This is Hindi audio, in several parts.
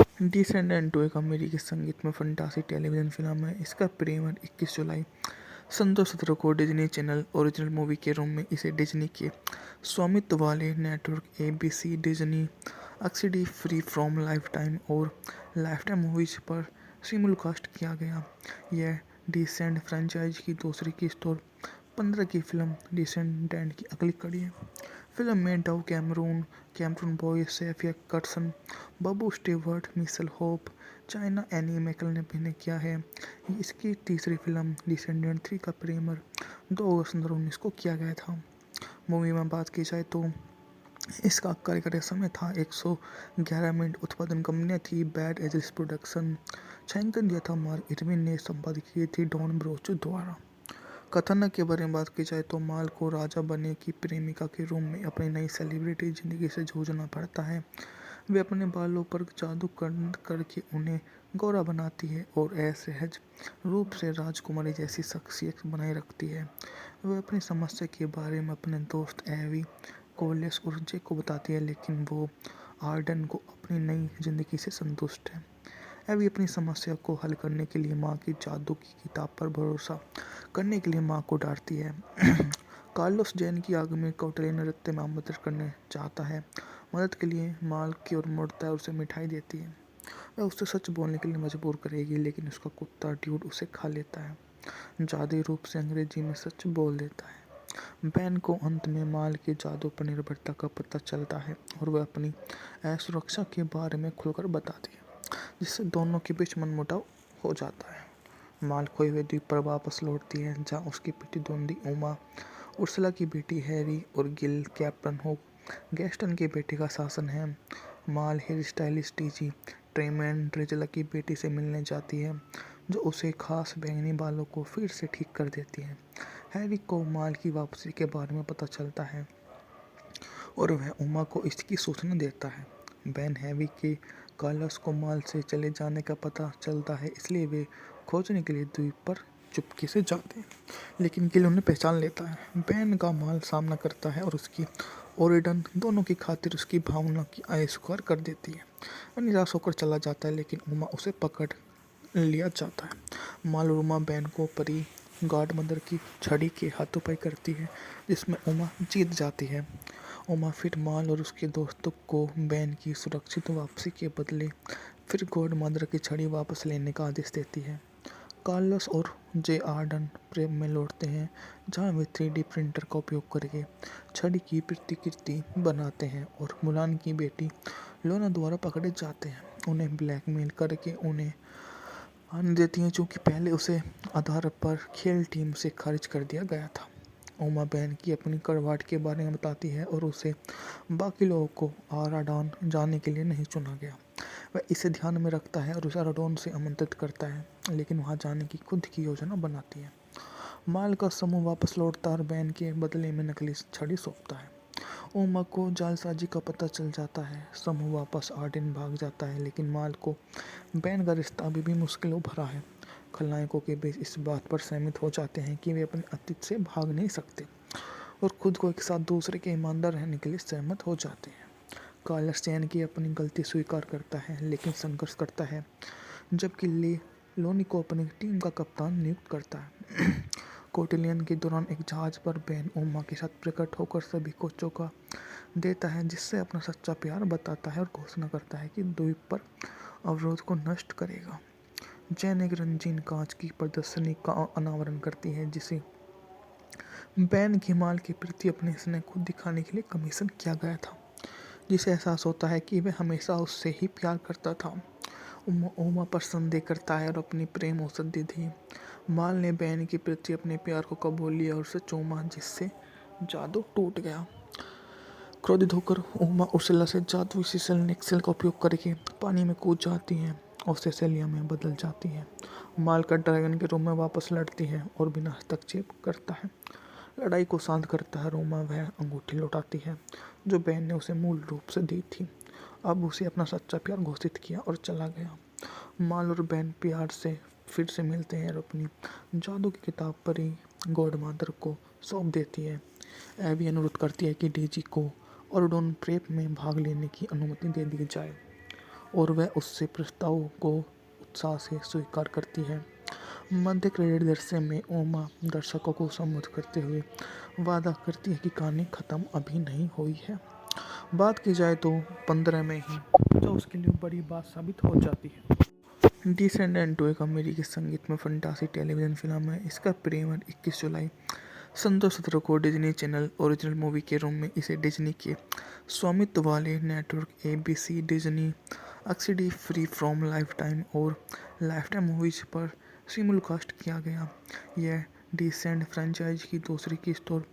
डिसेंडेंट एक अमेरिकी संगीत में फंतासी टेलीविज़न फिल्म है। इसका प्रीमियर 21 जुलाई 17 को डिज्नी चैनल ओरिजिनल मूवी के रूप में इसे डिज्नी के स्वामित्व वाले network ABC, Disney XD, free from lifetime और लाइफटाइम मूवीज पर सिमुलकास्ट किया गया। यह डिसेंड फ्रेंचाइज की दूसरी किस्त और 15 की फिल्म डिसेंडेंट की अगली कड़ी है। फिल्म में Dove Cameron Boyce, Sofia Carson, Booboo Stewart, Mitchell Hope, China Anne McClain ने अभिनय किया है। इसकी तीसरी फिल्म डिसेंडेंट 3 का प्रीमियर 2 अगस्त 2019 को किया गया था। मूवी में बात की जाए तो इसका कार्यकारी समय था 111 मिनट। उत्पादन कंपनियां थी बैड एजेस प्रोडक्शन। छायांकन दिया था मार्क इरविन ने। संपादित की थी डॉन ब्रोचो द्वारा। कथानक के बारे में बात की जाए तो माल को राजा बनने की प्रेमिका के रूप में अपनी नई सेलिब्रिटी जिंदगी से जूझना पड़ता है। वे अपने बालों पर जादू करके उन्हें गोरा बनाती है और असहज रूप से राजकुमारी जैसी शख्सियत बनाए रखती है। वह अपनी समस्या के बारे में अपने दोस्त एवी, कोलेस और जे को बताती है, लेकिन वो आर्डन को अपनी नई जिंदगी से संतुष्ट है। एवी अपनी समस्या को हल करने के लिए माँ की जादू की किताब पर भरोसा करने के लिए माँ को डांटती है। कार्लोस जैन की आग में कौटल्य नृत्य में मदद करने चाहता है। मदद के लिए माल की ओर मुड़ता है और उसे मिठाई देती है। वह उसे सच बोलने के लिए मजबूर करेगी, लेकिन उसका कुत्ता ड्यूड उसे खा लेता है। जादुई रूप से अंग्रेजी में सच बोल देता है। बैन को अंत में माल के जादू पर निर्भरता का पता चलता है और वह अपनी असुरक्षा के बारे में खुलकर बताती है, जिससे दोनों के बीच मनमुटाव हो जाता है। माल खोए हुए द्वीप पर वापस लौटती है, जहाँ उसकी प्रतिद्वंदी उमा, उर्सला की बेटी हैरी और गिल, कैप्टन हुक, गैस्टन के बेटे का शासन है। माल हेयर स्टाइलिस्ट टीजी ट्रेमैन ड्रेजला की बेटी से मिलने जाती है, जो उसे खास बैंगनी बालों को फिर से ठीक कर देती है। हैरी को माल की वापसी के बारे में पता चलता है और वह उमा को इसकी सूचना देता है। बैन हैवी के कार्लोस को माल से चले जाने का पता चलता है, इसलिए वे खोजने के लिए द्वीप पर चुपके से जाते हैं, लेकिन गिल उन्हें पहचान लेता है। बैन का माल सामना करता है और उसकी ओरिडन दोनों की खातिर उसकी भावना की अस्वीकार कर देती है। वह निराश होकर चला जाता है, लेकिन उमा उसे पकड़ लिया जाता है। माल और उमा बैन को परी गॉड मदर की छड़ी के हाथों-पाई करती है, जिसमें उमा जीत जाती है। उमा फिर माल और उसके दोस्तों को बैन की सुरक्षित वापसी के बदले फिर गॉड मदर की छड़ी वापस लेने का आदेश देती है। कार्लोस और जे आर्डन प्रेम में लौटते हैं, जहां वे 3D प्रिंटर का उपयोग करके छड़ी की प्रतिकृति बनाते हैं और मुलान की बेटी लोना द्वारा पकड़े जाते हैं। उन्हें ब्लैकमेल करके उन्हें आने देती हैं, चूँकि पहले उसे आधार पर खेल टीम से खारिज कर दिया गया था। उमा बैन की अपनी कड़वाहट के बारे में बताती है और उसे बाकी लोगों को आराडॉन जाने के लिए नहीं चुना गया। वह इसे ध्यान में रखता है और उसे आराडॉन से आमंत्रित करता है, लेकिन वहां जाने की खुद की योजना बनाती है। माल का समूह वापस लौटता है और बैन के बदले में नकली छड़ी सौंपता है। उमा को जालसाजी का पता चल जाता है। समूह वापस आर्डेन भाग जाता है, लेकिन माल को बैन का रिश्ता अभी भी मुश्किलों भरा है। खलनायकों के बीच इस बात पर सहमत हो जाते हैं कि वे अपने अतीत से भाग नहीं सकते और खुद को एक साथ दूसरे के ईमानदार रहने के लिए सहमत हो जाते हैं। कार्लोस चैन की अपनी गलती स्वीकार करता है, लेकिन संघर्ष करता है, जबकि लोनी को अपनी टीम का कप्तान नियुक्त करता है। कोटिलियन के दौरान एक जहाज पर बैन उमा के साथ प्रकट होकर सभी को चौंका देता है, जिससे अपना सच्चा प्यार बताता है और घोषणा करता है कि द्वीप पर अवरोध को नष्ट करेगा। जैन एक रंगीन कांच की प्रदर्शनी का अनावरण करती है, जिसे बैन के माल के प्रति अपने स्नेह को दिखाने के लिए कमीशन किया गया था, जिसे एहसास होता है कि वह हमेशा उससे ही प्यार करता था। उमा पर संदेह करता है और अपनी प्रेम औषधि दी। माल ने बैन के प्रति अपने प्यार को कबूल लिया और उसे चूमा, जिससे जादू टूट गया। क्रोधित होकर उमा उर्सला से जादुई सिसल नेक्सेल का उपयोग करके पानी में कूद जाती है और सेसेलिया में बदल जाती है। माल का ड्रैगन के रूप में वापस लड़ती है और बिना हस्तक्षेप करता है। लड़ाई को शांत करता है। रोमा वह अंगूठी लौटाती है जो बैन ने उसे मूल रूप से दी थी। अब उसे अपना सच्चा प्यार घोषित किया और चला गया। माल और बैन प्यार से फिर से मिलते हैं और अपनी जादू की किताब परी गॉड मदर को सौंप देती है। एबी अनुरोध करती है कि डेजी को ऑर्डोन प्रेप में भाग लेने की अनुमति दे दी जाए और वह उससे प्रस्ताव को उत्साह से स्वीकार करती है। मध्य क्रेडिट दृश्य में उमा दर्शकों को संबोधित करते हुए वादा करती है कि कहानी खत्म अभी नहीं हुई है। बात की जाए तो 15 में ही जो उसके लिए बड़ी बात साबित हो जाती है। डिसेंडेंट टू एक अमेरिकी संगीत में फंटासी टेलीविजन फिल्म है। इसका प्रीमियर 21 जुलाई सन 2017 को डिज्नी चैनल ओरिजिनल मूवी के रूप में इसे डिज्नी के स्वामित्व वाले network ABC, Disney XD, free from lifetime और लाइफटाइम मूवीज पर सिमुलकास्ट किया गया। यह डिसेंड फ्रेंचाइज की दूसरी किस्त और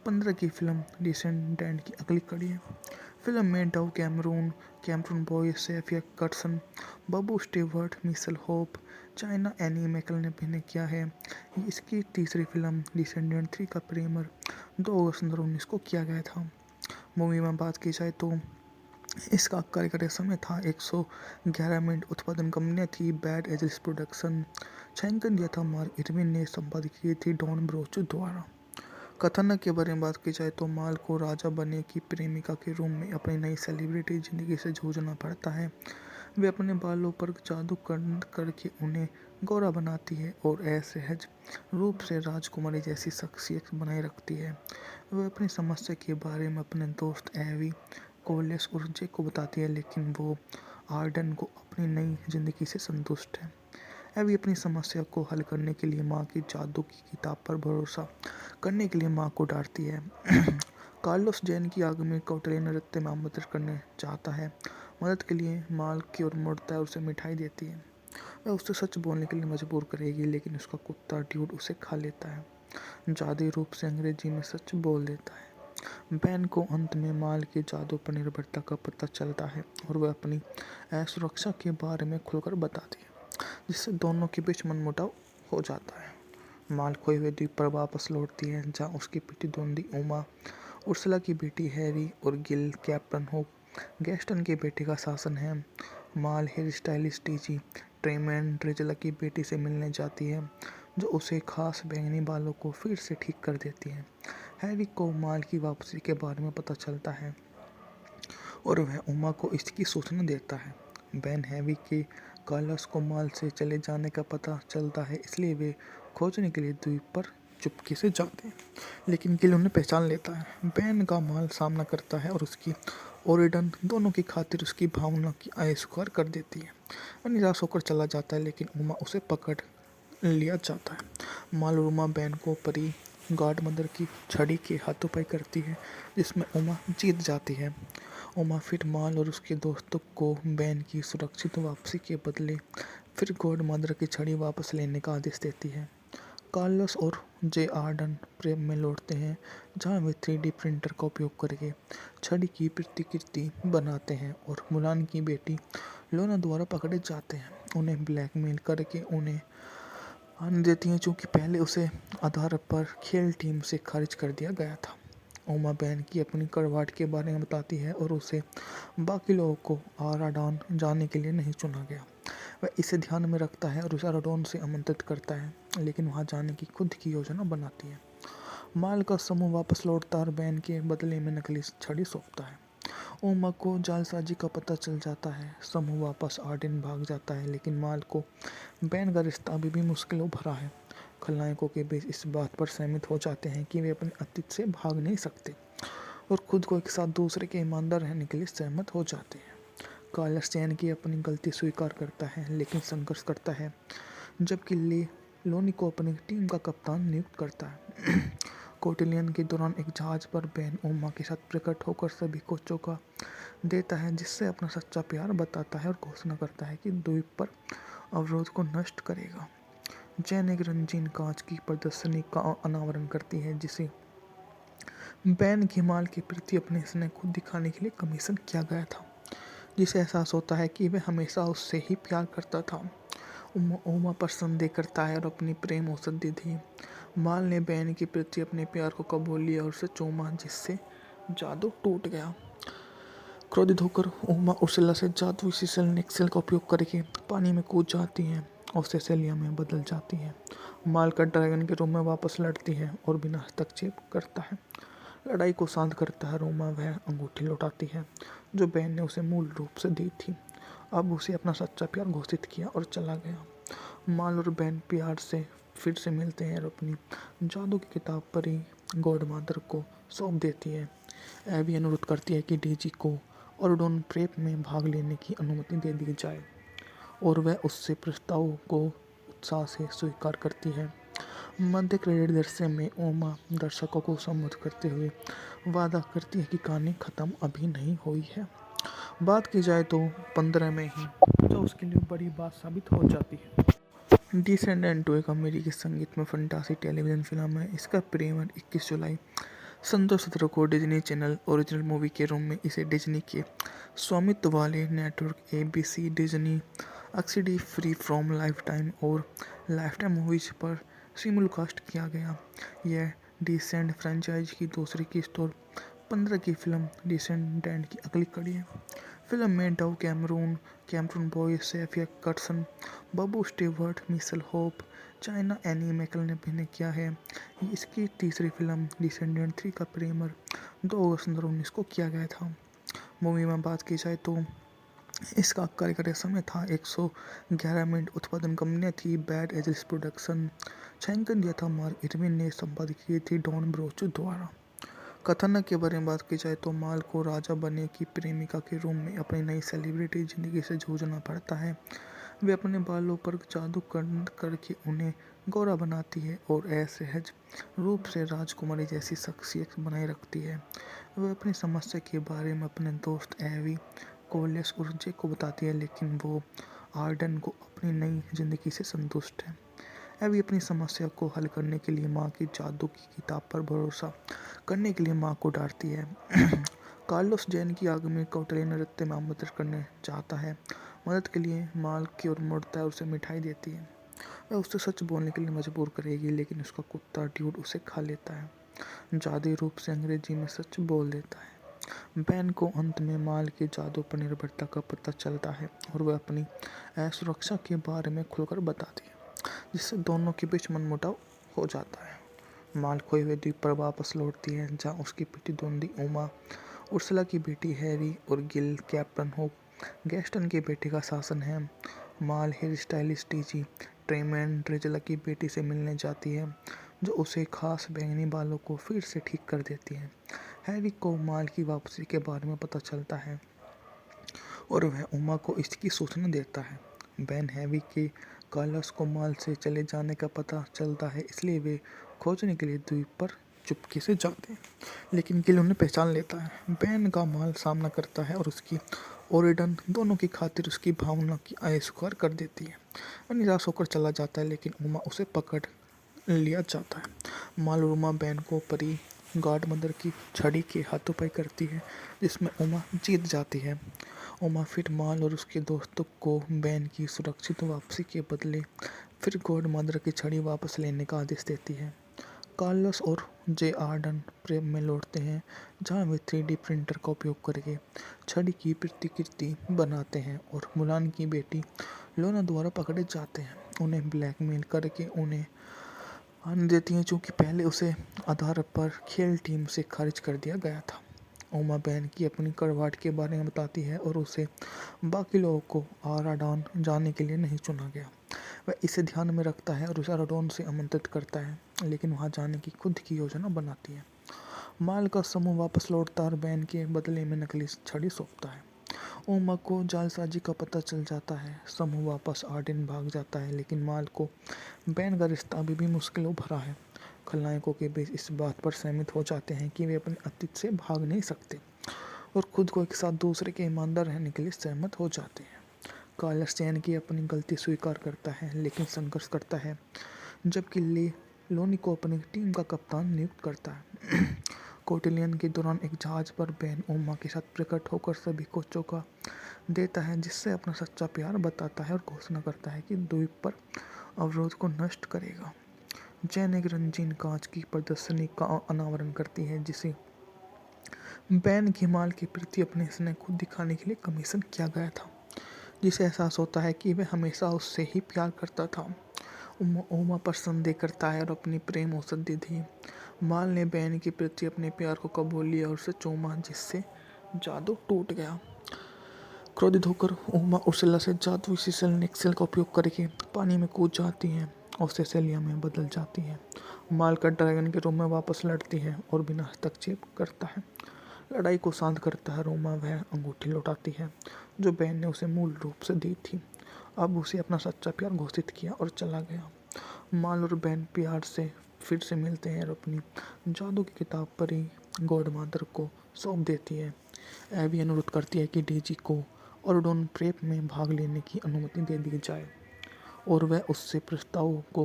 15 की फिल्म डिसेंडेंट की अगली कड़ी है। फिल्म में Dove Cameron Boyce, Sofia Carson, Booboo Stewart, Mitchell Hope, China Anne McClain ने अभिनय किया है। इसकी तीसरी फिल्म डिसेंडेंट 3 का प्रीमियर 2 अगस्त 2019 को किया गया था। मूवी में बात की जाए तो इसका कार्यकारी समय था 111 मिनट। उत्पादन कंपनियां थी बैड एजल्स प्रोडक्शन। छायांकन दिया था मार्क इरविन ने। संपादित की थी डॉन ब्रोचो द्वारा। कथानक के बारे में बात की जाए तो माल को राजा बनने की प्रेमिका के रूम में अपनी नई सेलिब्रिटी जिंदगी से जूझना पड़ता है। वे अपने बालों पर जादू करके उन्हें गोरा बनाती है और असहज रूप से राजकुमारी जैसी शख्सियत बनाए रखती है। वह अपनी समस्या के बारे में अपने दोस्त एवी, कोलेस और जे को बताती है, लेकिन वो आर्डन को अपनी नई जिंदगी से संतुष्ट है। एवी अपनी समस्या को हल करने के लिए माँ की जादू की किताब पर भरोसा करने के लिए माँ को डांटती है। कार्लोस जैन की आगामी कौटल्य नृत्य में आमंत्रित करने चाहता है। मदद के लिए माल की ओर मुड़ता है और उसे मिठाई देती है। वह उससे सच बोलने के लिए मजबूर करेगी, लेकिन उसका कुत्ता ड्यूड उसे खा लेता है। जादुई रूप से अंग्रेजी में सच बोल देता है। बैन को अंत में माल के जादू पर निर्भरता का पता चलता है और वह अपनी असुरक्षा के बारे में खुलकर बताती है, जिससे दोनों के बीच मनमुटाव हो जाता है। माल खोए हुए द्वीप पर वापस लौटती है, जहाँ उसकी प्रतिद्वंदी उमा, उर्सुला की बेटी हैरी और गिल, कैप्टन हुक, गैस्टन के बेटे का शासन है। माल हेयर स्टाइलिस्ट टीजी ट्रेमैन ड्रेजला की बेटी से मिलने जाती है, जो उसे खास बैंगनी बालों को फिर से ठीक कर देती है। हैरी को माल की वापसी के बारे में पता चलता है और वह उमा को इसकी सूचना देता है। बैन हैवी के कार्लोस को माल से चले जाने का पता चलता है, इसलिए वे खोजने के लिए द्वीप पर चुपके से जाते हैं, लेकिन गिल उन्हें पहचान लेता है। बैन का माल सामना करता है और उसकी ओरिडन दोनों की खातिर उसकी भावना की अस्वीकार कर देती है। वह निराश होकर चला जाता है, लेकिन उमा उसे पकड़ लिया जाता है। माल और उमा बैन को परी गॉड मदर की छड़ी के हाथों-पाई करती है, जिसमें उमा जीत जाती है। उमा फिर माल और उसके दोस्तों को बैन की सुरक्षित वापसी के बदले फिर गॉड मदर की छड़ी वापस लेने का आदेश देती है। कार्लोस और जे आर्डन प्रेम में लौटते हैं, जहां वे 3D प्रिंटर का उपयोग करके छड़ी की प्रतिकृति बनाते हैं और मुलान की बेटी लोना द्वारा पकड़े जाते हैं। उन्हें ब्लैकमेल करके उन्हें आने देती हैं, चूँकि पहले उसे आधार पर खेल टीम से खारिज कर दिया गया था। उमा बैन की अपनी कड़वाहट के बारे में बताती है और उसे बाकी लोगों को आराडॉन जाने के लिए नहीं चुना गया। वह इसे ध्यान में रखता है और उसे आराडॉन से आमंत्रित करता है, लेकिन वहां जाने की खुद की योजना बनाती है। माल का समूह वापस लौटता है और बैन के बदले में नकली छड़ी सौंपता है। उमा को जालसाजी का पता चल जाता है। समूह वापस आर्डेन भाग जाता है, लेकिन माल को बैन का रिश्ता अभी भी मुश्किलों भरा है। खलनायकों के बीच इस बात पर सहमत हो जाते हैं कि वे अपने अतीत से भाग नहीं सकते और खुद को एक साथ दूसरे के ईमानदार रहने के लिए सहमत हो जाते हैं। कार्लोस चैन की अपनी गलती स्वीकार करता है, लेकिन संघर्ष करता है, जबकि ले लोनी को अपनी टीम का कप्तान नियुक्त करता है। कोटिलियन के दौरान एक जहाज पर बैन उमा के साथ प्रकट होकर सभी को चौंका देता है, जिससे अपना सच्चा प्यार बताता है और घोषणा करता है कि द्वीप पर अवरोध को नष्ट करेगा। जैन एक रंगीन कांच की प्रदर्शनी का अनावरण करती है, जिसे बैन की माल के प्रति अपने स्नेह को दिखाने के लिए कमीशन किया गया था, जिसे एहसास होता है कि वह हमेशा उससे ही प्यार करता था। उमा पर संदेह करता है और अपनी प्रेम औषधि दी। माल ने बैन के प्रति अपने प्यार को कबूल लिया और उसे चूमा, जिससे जादू टूट गया। क्रोधित होकर उमा उर्सुला से जादुई सिसल नेक्सेल का उपयोग करके पानी में कूद जाती है और सेसेलिया में बदल जाती है। माल का ड्रैगन के रूप में वापस लड़ती है और बिना हस्तक्षेप करता है। लड़ाई को शांत करता है। रोमा वह अंगूठी लौटाती है जो बैन ने उसे मूल रूप से दी थी। अब उसे अपना सच्चा प्यार घोषित किया और चला गया। माल और बैन प्यार से फिर से मिलते हैं और अपनी जादू की किताब परी गॉड मदर को सौंप देती है। एबी अनुरोध करती है कि डेजी को ऑर्डोन प्रेप में भाग लेने की अनुमति दे दी जाए और वह उससे प्रस्ताव को उत्साह से स्वीकार करती है। मध्य क्रेडिट दृश्य में ओमा दर्शकों को संबोधित करते हुए वादा करती है कि कहानी खत्म अभी नहीं हुई है। बात की जाए तो 15 में ही जो उसके लिए बड़ी बात साबित हो जाती है। डिसेंडेंट एक अमेरिकी संगीत में फंतासी टेलीविज़न फिल्म है। इसका प्रीमियर 21 जुलाई संतोष 17 को डिज्नी चैनल ओरिजिनल मूवी के रूम में इसे डिज्नी के स्वामित्व वाले network ABC, Disney XD, free from lifetime और लाइफटाइम मूवीज पर सिमुलकास्ट किया गया। यह डिसेंड फ्रेंचाइज की दूसरी किस्त और 15 की फिल्म डिसेंडेंट की अगली कड़ी है। फिल्म में Dove Cameron Boyce, Sofia Carson, Booboo Stewart, Mitchell Hope, China Anne McClain ने अभिनय किया है। इसकी तीसरी फिल्म डिसेंडेंट 3 का प्रीमियर 2 अगस्त 2019 को किया गया था। मूवी में बात की जाए तो इसका कार्यकारी समय था 111 मिनट। उत्पादन कंपनियां थी बैड एजल्स प्रोडक्शन। छायांकन दिया था मार्क इरविन ने। संपादित की थी डॉन ब्रोचू द्वारा। कथानक के बारे में बात की जाए तो माल को राजा बनने की प्रेमिका के रूम में अपनी नई सेलिब्रिटी जिंदगी से जूझना पड़ता है। वे अपने बालों पर जादू करके उन्हें गोरा बनाती है और असहज रूप से राजकुमारी जैसी शख्सियत बनाए रखती है। वह अपनी समस्या के बारे में अपने दोस्त एवी, कोलेस और जे को बताती है, लेकिन वो आर्डन को अपनी नई जिंदगी से संतुष्ट है। एवी अपनी समस्या को हल करने के लिए माँ की जादू की किताब पर भरोसा करने के लिए माँ को डांटती है। कार्लोस जैन की आगामी कौटल्य नृत्य में आमंत्रित करने चाहता है। मदद के लिए माल की ओर मुड़ता है और उसे मिठाई देती है। वह उसे सच बोलने के लिए मजबूर करेगी, लेकिन उसका कुत्ता ड्यूड उसे खा लेता है। जादुई रूप से अंग्रेजी में सच बोल देता है। बैन को अंत में माल के जादू पर निर्भरता का पता चलता है और वह अपनी असुरक्षा के बारे में खुलकर बताती है, जिससे दोनों के बीच मनमुटाव हो जाता है। माल खोए हुए द्वीप पर वापस लौटती है, जहाँ उसकी प्रतिद्वंदी ओमा, उर्सला की बेटी हैरी और गिल, कैप्टन होप, गैस्टन के बेटे का शासन है। माल हेयर स्टाइलिस्ट टीजी ट्रेमैन ड्रेजला की बेटी से मिलने जाती है, जो उसे खास बैंगनी बालों को फिर से ठीक कर देती है। हैरी को माल की वापसी के बारे में पता चलता है और वह ओमा को इसकी सूचना देता है। बैन हैवी के कार्लोस को माल से चले जाने का पता चलता है, इसलिए वे खोजने के लिए द्वीप पर चुपके से जाते हैं, लेकिन गिल उन्हें पहचान लेता है। बैन का माल सामना करता है और उसकी ओरिडन दोनों की खातिर उसकी भावना की अस्वीकार कर देती है। वह निराश होकर चला जाता है, लेकिन उमा उसे पकड़ लिया जाता है। माल और उमा बैन को परी गॉड मदर की छड़ी के हाथों करती है, जिसमें उमा जीत जाती है। उमा फिर माल और उसके दोस्तों को बैन की सुरक्षित वापसी के बदले फिर गॉड मदर की छड़ी वापस लेने का आदेश देती है। कार्लोस और जे आर्डन प्रेम में लौटते हैं, जहां वे 3D प्रिंटर का उपयोग करके छड़ी की प्रतिकृति बनाते हैं और मुलान की बेटी लोना द्वारा पकड़े जाते हैं। उन्हें ब्लैकमेल करके उन्हें आने देती हैं, चूँकि पहले उसे आधार पर खेल टीम से खारिज कर दिया गया था। ओमा बैन की अपनी कड़वाहट के बारे में बताती है और उसे बाकी लोगों को आराडॉन जाने के लिए नहीं चुना गया। वह इसे ध्यान में रखता है और उसे आराडॉन से आमंत्रित करता है, लेकिन वहां जाने की खुद की योजना बनाती है। माल का समूह वापस लौटता और बैन के बदले में नकली छड़ी सौंपता है। ओमा को जालसाजी का पता चल जाता है। समूह वापस आर्डेन भाग जाता है, लेकिन माल को बैन का रिश्ता अभी भी मुश्किलों भरा है। खलनायकों के बीच इस बात पर सहमत हो जाते हैं कि वे अपने अतीत से भाग नहीं सकते और खुद को एक साथ दूसरे के ईमानदार रहने के लिए सहमत हो जाते हैं। कार्लोस चैन की अपनी गलती स्वीकार करता है, लेकिन संघर्ष करता है, जबकि लोनी को अपनी टीम का कप्तान नियुक्त करता है। कोटिलियन के दौरान एक जहाज पर बैन ओमा के साथ प्रकट होकर सभी को चौंका देता है, जिससे अपना सच्चा प्यार बताता है और घोषणा करता है कि द्वीप पर अवरोध को नष्ट करेगा। जैन एक रंगीन कांच की प्रदर्शनी का अनावरण करती है, जिसे बैन के माल के प्रति अपने स्नेह को दिखाने के लिए कमीशन किया गया था, जिसे एहसास होता है कि वह हमेशा उससे ही प्यार करता था। ओमा पर संदेह करता है और अपनी प्रेम औषधि दी। माल ने बैन के प्रति अपने प्यार को कबूल लिया और उसे चूमा, जिससे जादू टूट गया। क्रोधित होकर उमा उर्सुला से जादुई सिसल नेक्सेल का उपयोग करके पानी में कूद जाती है और सेसेलिया में बदल जाती है। मालका ड्रैगन के रूम में वापस लड़ती है और बिना हस्तक्षेप करता है। लड़ाई को शांत करता है रोमा वह अंगूठी लौटाती है जो बहन ने उसे मूल रूप से दी थी। अब उसे अपना सच्चा प्यार घोषित किया और चला गया। माल और बहन प्यार से फिर से मिलते हैं और अपनी जादू की किताब परी गॉड मदर को सौंप देती है। एबी अनुरोध करती है कि डेजी को ऑर्डोन प्रेप में भाग लेने की अनुमति दे दी जाए और वह उससे प्रस्ताव को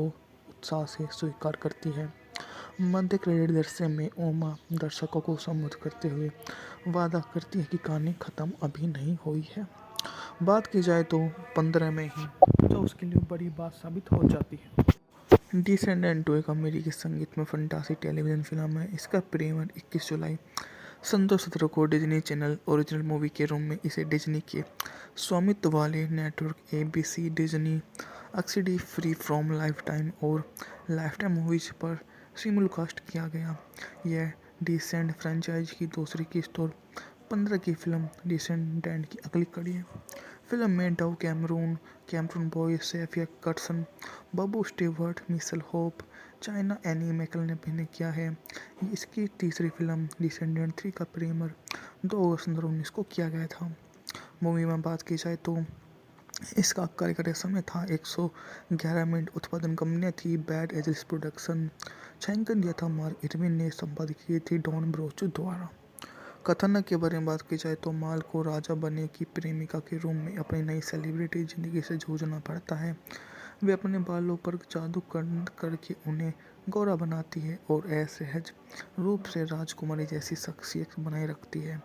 उत्साह से स्वीकार करती है। मध्य क्रेडिट दृश्य में ओमा दर्शकों को संबोधित करते हुए वादा करती है कि कहानी खत्म अभी नहीं हुई है। बात की जाए तो 15 में ही जो उसके लिए बड़ी बात साबित हो जाती है। डिसेंडेंट 2 एक अमेरिकी संगीत में फंटासी टेलीविज़न फिल्म है। इसका प्रीमियर 21 जुलाई सन 2017 को डिज्नी चैनल ओरिजिनल मूवी के रूम में इसे डिज्नी के स्वामित्व वाले network ABC, Disney XD, free from lifetime और लाइफटाइम मूवीज पर सिमुलकास्ट किया गया। यह डिसेंड फ्रेंचाइज की दूसरी किस्त और 15 की फिल्म डिसेंडेंट की अगली कड़ी है। फिल्म में Dove Cameron Boyce, Sofia Carson, Booboo Stewart, Mitchell Hope, China Anne McClain ने अभिनय किया है। ये इसकी तीसरी फिल्म डिसेंडेंट 3 का प्रीमियर 2 अगस्त 2019 को किया गया था। मूवी में बात की जाए तो इसका कार्यकारी समय था 111 मिनट। उत्पादन कंपनियां थी बैड एजल्स प्रोडक्शन। छायांकन दिया था मार्क इरविन ने। संपादित की थी डॉन ब्रोचू द्वारा। कथानक के बारे में बात की जाए तो माल को राजा बनने की प्रेमिका के रूम में अपनी नई सेलिब्रिटी जिंदगी से जूझना पड़ता है। वे अपने बालों पर जादू करके उन्हें गोरा बनाती है और असहज रूप से राजकुमारी जैसी शख्सियत बनाए रखती है।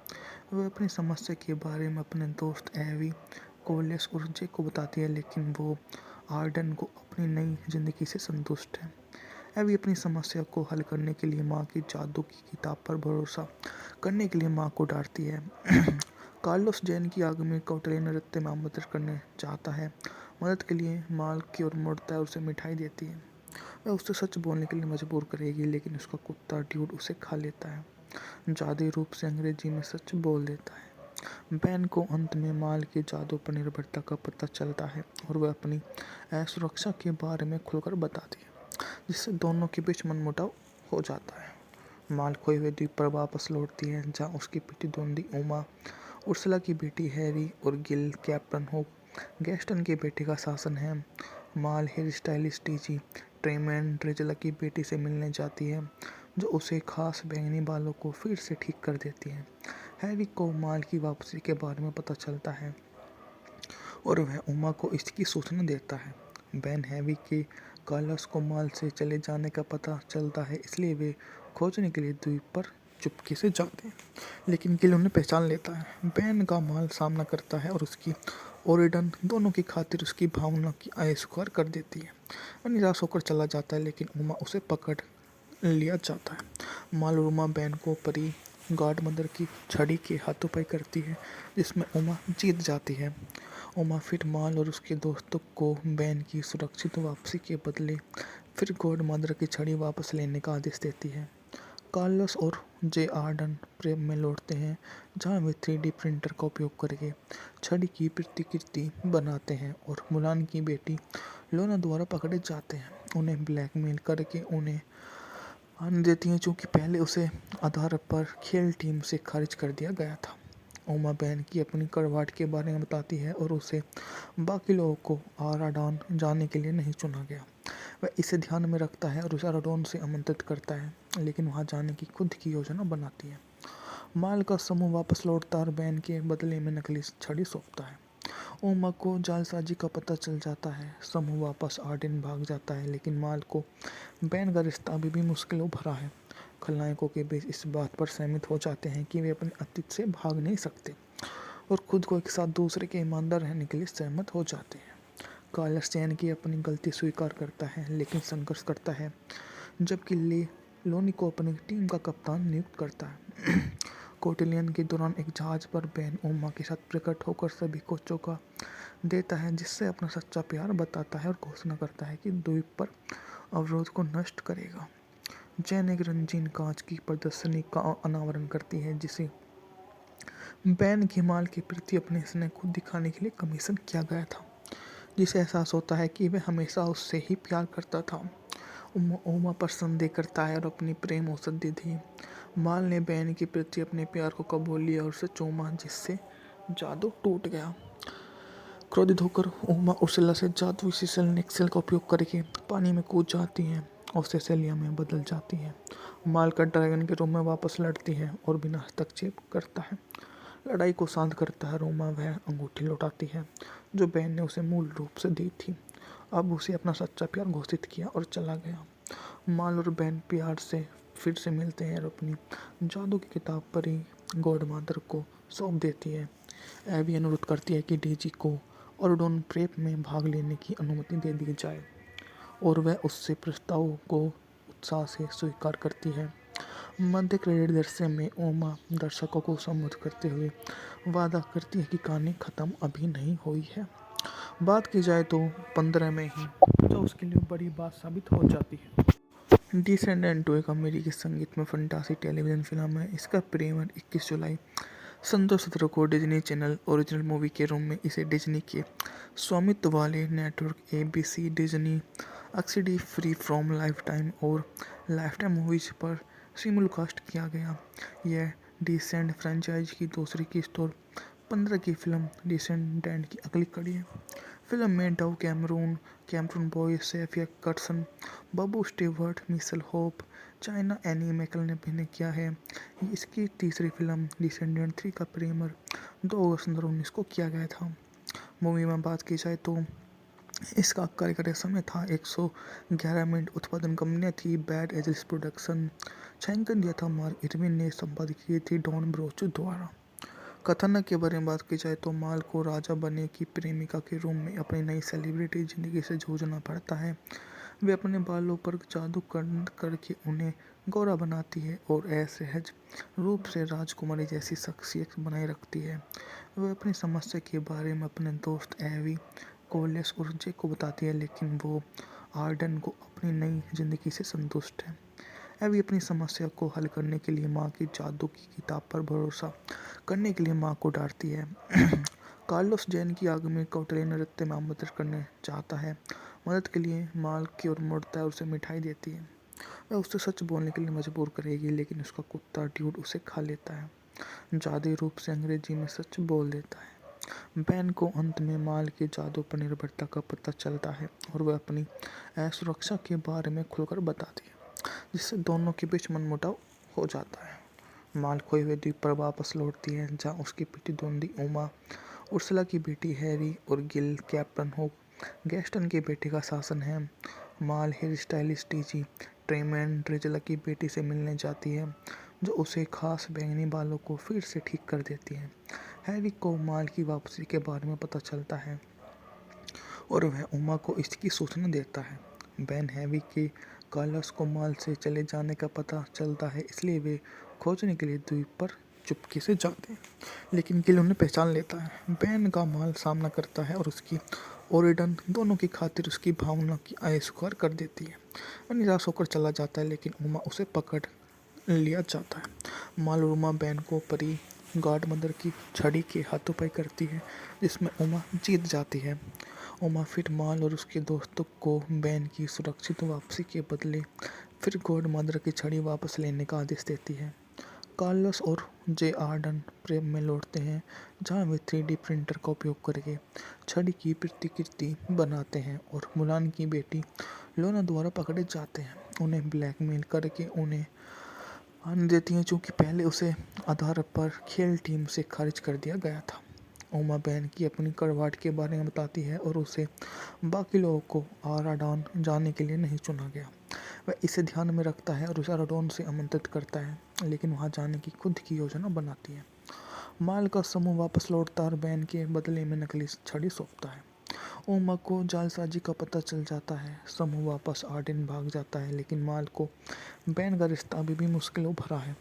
वह अपनी समस्या के बारे में अपने दोस्त एवी, कोलेस और जे को बताती है, लेकिन वो आर्डन को अपनी नई जिंदगी से संतुष्ट है। एवी अपनी समस्या को हल करने के लिए माँ की जादू की किताब पर भरोसा करने के लिए माँ को डांटती है। कार्लोस जैन की आगामी कौटल्य नृत्य में आमंत्रित करने चाहता है। मदद के लिए माल की ओर मुड़ता है और उसे मिठाई देती है। वह उससे सच बोलने के लिए मजबूर करेगी, लेकिन उसका कुत्ता ड्यूड उसे खा लेता है। जादुई रूप से अंग्रेजी में सच बोल देता है। बैन को अंत में माल की जादू पर निर्भरता का पता चलता है और वह अपनी असुरक्षा के बारे में खुलकर बताती है, जिससे दोनों के बीच मनमुटाव हो जाता है। माल खोए हुए द्वीप पर वापस लौटती है, जहाँ उसकी प्रतिद्वंदी उमा, उर्सुला की बेटी हैरी और गिल, कैप्टन हुक, गैस्टन के बेटे का शासन है। माल हेयर स्टाइलिस्ट डीजी ट्रेमैन ड्रेजला की बेटी से मिलने जाती है, जो उसे खास बैंगनी बालों को फिर से ठीक कर देती है। हैरी को माल की वापसी के बारे में पता चलता है और वह उमा को इसकी सूचना देता है। बैन हैवी के कार्लोस को माल से चले जाने का पता चलता है, इसलिए वे खोजने के लिए द्वीप पर चुपके से जाते हैं, लेकिन गिल उन्हें पहचान लेता है। बैन का माल सामना करता है और उसकी ओरिडन दोनों की खातिर उसकी भावना की अस्वीकार कर देती है। वह निराश होकर चला जाता है, लेकिन उमा उसे पकड़ लिया जाता है। माल और उमा बैन को परी गॉड मदर की छड़ी के हाथों-पाई करती है, जिसमें उमा जीत जाती है। उमा फिर माल और उसके दोस्तों को बैन की सुरक्षित वापसी के बदले फिर गॉड मदर की छड़ी वापस लेने का आदेश देती है। कार्लोस और जे आर्डन प्रेम में लौटते हैं, जहां वे 3D प्रिंटर का उपयोग करके छड़ी की प्रतिकृति बनाते हैं और मुलान की बेटी लोना द्वारा पकड़े जाते हैं। उन्हें ब्लैकमेल करके उन्हें आने देती हैं, चूँकि पहले उसे आधार पर खेल टीम से खारिज कर दिया गया था। उमा बैन की अपनी कड़वाहट के बारे में बताती है और उसे बाकी लोगों को आराडॉन जाने के लिए नहीं चुना गया। वह इसे ध्यान में रखता है और उसे आराडॉन से आमंत्रित करता है, लेकिन वहां जाने की खुद की योजना बनाती है। माल का समूह वापस लौटता है और बैन के बदले में नकली छड़ी सौंपता है। उमा को जालसाजी का पता चल जाता है। समूह वापस आर्डेन भाग जाता है, लेकिन माल को बैन का रिश्ता अभी भी मुश्किलों भरा है। खलनायकों के बीच इस बात पर सहमत हो जाते हैं कि वे अपने अतीत से भाग नहीं सकते और खुद को एक साथ दूसरे के ईमानदार रहने के लिए सहमत हो जाते हैं। कार्लोस चैन की अपनी गलती स्वीकार करता है, लेकिन संघर्ष करता है, जबकि ले लोनी को अपनी टीम का कप्तान नियुक्त करता है। कोटिलियन के दौरान एक जहाज पर बैन उमा के साथ प्रकट होकर सभी को चौंका देता है, जिससे अपना सच्चा प्यार बताता है और घोषणा करता है कि द्वीप पर अवरोध को नष्ट करेगा। जैन एक रंगीन कांच की प्रदर्शनी का अनावरण करती है, जिसे बैन की माल के प्रति अपने स्नेह को दिखाने के लिए कमीशन किया गया था, जिसे एहसास होता है कि वह हमेशा उससे ही प्यार करता था। ओमा पर संदेह करता है और अपनी प्रेम औषधि दी। माल ने बैन के प्रति अपने प्यार को कबूल लिया और उसे चूमा, जिससे जादू टूट गया। क्रोधित होकर ओमा उर्सुला से जादुई सिसल नेक्सेल का उपयोग करके पानी में कूद जाती है और सेसेलिया में बदल जाती है। माल का ड्रैगन के रूप में वापस लड़ती है और बिना हस्तक्षेप करता है। लड़ाई को शांत करता है। रोमा वह अंगूठी लौटाती है जो बैन ने उसे मूल रूप से दी थी। अब उसे अपना सच्चा प्यार घोषित किया और चला गया। माल और बैन प्यार से फिर से मिलते हैं और अपनी जादू की किताब परी गॉड मदर को सौंप देती है। एवी अनुरोध करती है कि डेजी को ऑर्डोन प्रेप में भाग लेने की अनुमति दे दी जाए और वह उससे प्रस्ताव को उत्साह से स्वीकार करती है। मध्य क्रेडिट दृश्य में ओमा दर्शकों को संबोधित करते हुए वादा करती है कि कहानी खत्म अभी नहीं हुई है। बात की जाए तो 15 में ही जो उसके लिए बड़ी बात साबित हो जाती है। डिसेंडेंट एक अमेरिकी संगीत में फंतासी टेलीविज़न फिल्म है। इसका प्रीमियर 21 जुलाई सन 2017 को डिज्नी चैनल ओरिजिनल मूवी के रूप में इसे डिज्नी के स्वामित्व वाले network ABC, Disney XD, free from lifetime और लाइफटाइम मूवीज पर सिमुलकास्ट किया गया। यह डिसेंड फ्रेंचाइज की दूसरी किस्त और 15 की फिल्म डिसेंडेंट की अगली कड़ी है। फिल्म में Dove Cameron Boyce, Sofia Carson, Booboo Stewart, Mitchell Hope, China Anne McClain ने अभिनय किया है। इसकी तीसरी फिल्म डिसेंडेंट 3 का प्रीमियर 2 अगस्त 2019 को किया गया था। मूवी में बात की जाए तो इसका कार्यकारी समय था 111 मिनट। उत्पादन कंपनियां थी बैड एजल्स प्रोडक्शन। छायांकन दिया था मार्क इरविन ने। संपादित की थी डॉन ब्रोचू द्वारा। कथानक के बारे में बात की जाए तो माल को राजा बनने की प्रेमिका के रूप में अपनी नई सेलिब्रिटी जिंदगी से जूझना पड़ता है। वे अपने बालों पर जादू करके उन्हें गोरा बनाती है और असहज रूप से राजकुमारी जैसी शख्सियत बनाए रखती है। वह अपनी समस्या के बारे में अपने दोस्त एवी, कोलेस और जे को बताती है, लेकिन वो आर्डन को अपनी नई जिंदगी से संतुष्ट है। एवी अपनी समस्या को हल करने के लिए माँ की जादू की किताब पर भरोसा करने के लिए माँ को डांटती है। कार्लोस जैन की आगामी कौटले नृत्य में आमंत्रित करने चाहता है। मदद के लिए माल की ओर मुड़ता है और उसे मिठाई देती है। वह उसे सच बोलने के लिए मजबूर करेगी, लेकिन उसका कुत्ता ड्यूड उसे खा लेता है। जादुई रूप से अंग्रेजी में सच बोल देता है। बैन को अंत में माल के जादू पर निर्भरता का पता चलता है और वह अपनी असुरक्षा के बारे में खुलकर बताती है, जिससे दोनों के बीच मनमुटाव हो जाता है। माल खोए हुए द्वीप पर वापस लौटती है, जहाँ उसकी प्रतिद्वंदी ओमा, उर्सुला की बेटी हैरी और गिल, कैप्टन हुक, गैस्टन के बेटे का शासन है। माल हेयर स्टाइलिस्ट टीजी ट्रेमैन ड्रेजला की बेटी से मिलने जाती है, जो उसे खास बैंगनी बालों को फिर से ठीक कर देती है। हैरी को माल की वापसी के बारे में पता चलता है और वह ओमा को इसकी सूचना देता है। बैन हैवी के कार्लोस को माल से चले जाने का पता चलता है, इसलिए वे खोजने के लिए द्वीप पर चुपके से जाते हैं, लेकिन गिल उन्हें पहचान लेता है। बैन का माल सामना करता है और उसकी ओरिडन दोनों की खातिर उसकी भावना की अस्वीकार कर देती है। वह निराश होकर चला जाता है, लेकिन ओमा उसे पकड़ लिया जाता है। माल और ओमा बैन को परी गॉड मदर की छड़ी के हाथों-पाई करती है, जिसमें ओमा जीत जाती है। ओमा फिर माल और उसके दोस्तों को बैन की सुरक्षित वापसी के बदले फिर गॉड मदर की छड़ी वापस लेने का आदेश देती है। कार्लोस और जे आर्डन प्रेम में लौटते हैं, जहां वे 3D प्रिंटर का उपयोग करके छड़ी की प्रतिकृति बनाते हैं और मुलान की बेटी लोना द्वारा पकड़े जाते हैं। उन्हें ब्लैकमेल करके उन्हें आने देती हैं, चूँकि पहले उसे आधार पर खेल टीम से खारिज कर दिया गया था। ओमा बैन की अपनी कड़वाहट के बारे में बताती है और उसे बाकी लोगों को आराडॉन जाने के लिए नहीं चुना गया। वह इसे ध्यान में रखता है और उसे आराडॉन से आमंत्रित करता है, लेकिन वहां जाने की खुद की योजना बनाती है। माल का समूह वापस लौटता है और बैन के बदले में नकली छड़ी सौंपता है। ओमा को जालसाजी का पता चल जाता है। समूह वापस आर्डेन भाग जाता है, लेकिन माल को बैन का रिश्ता अभी भी मुश्किलों भरा है।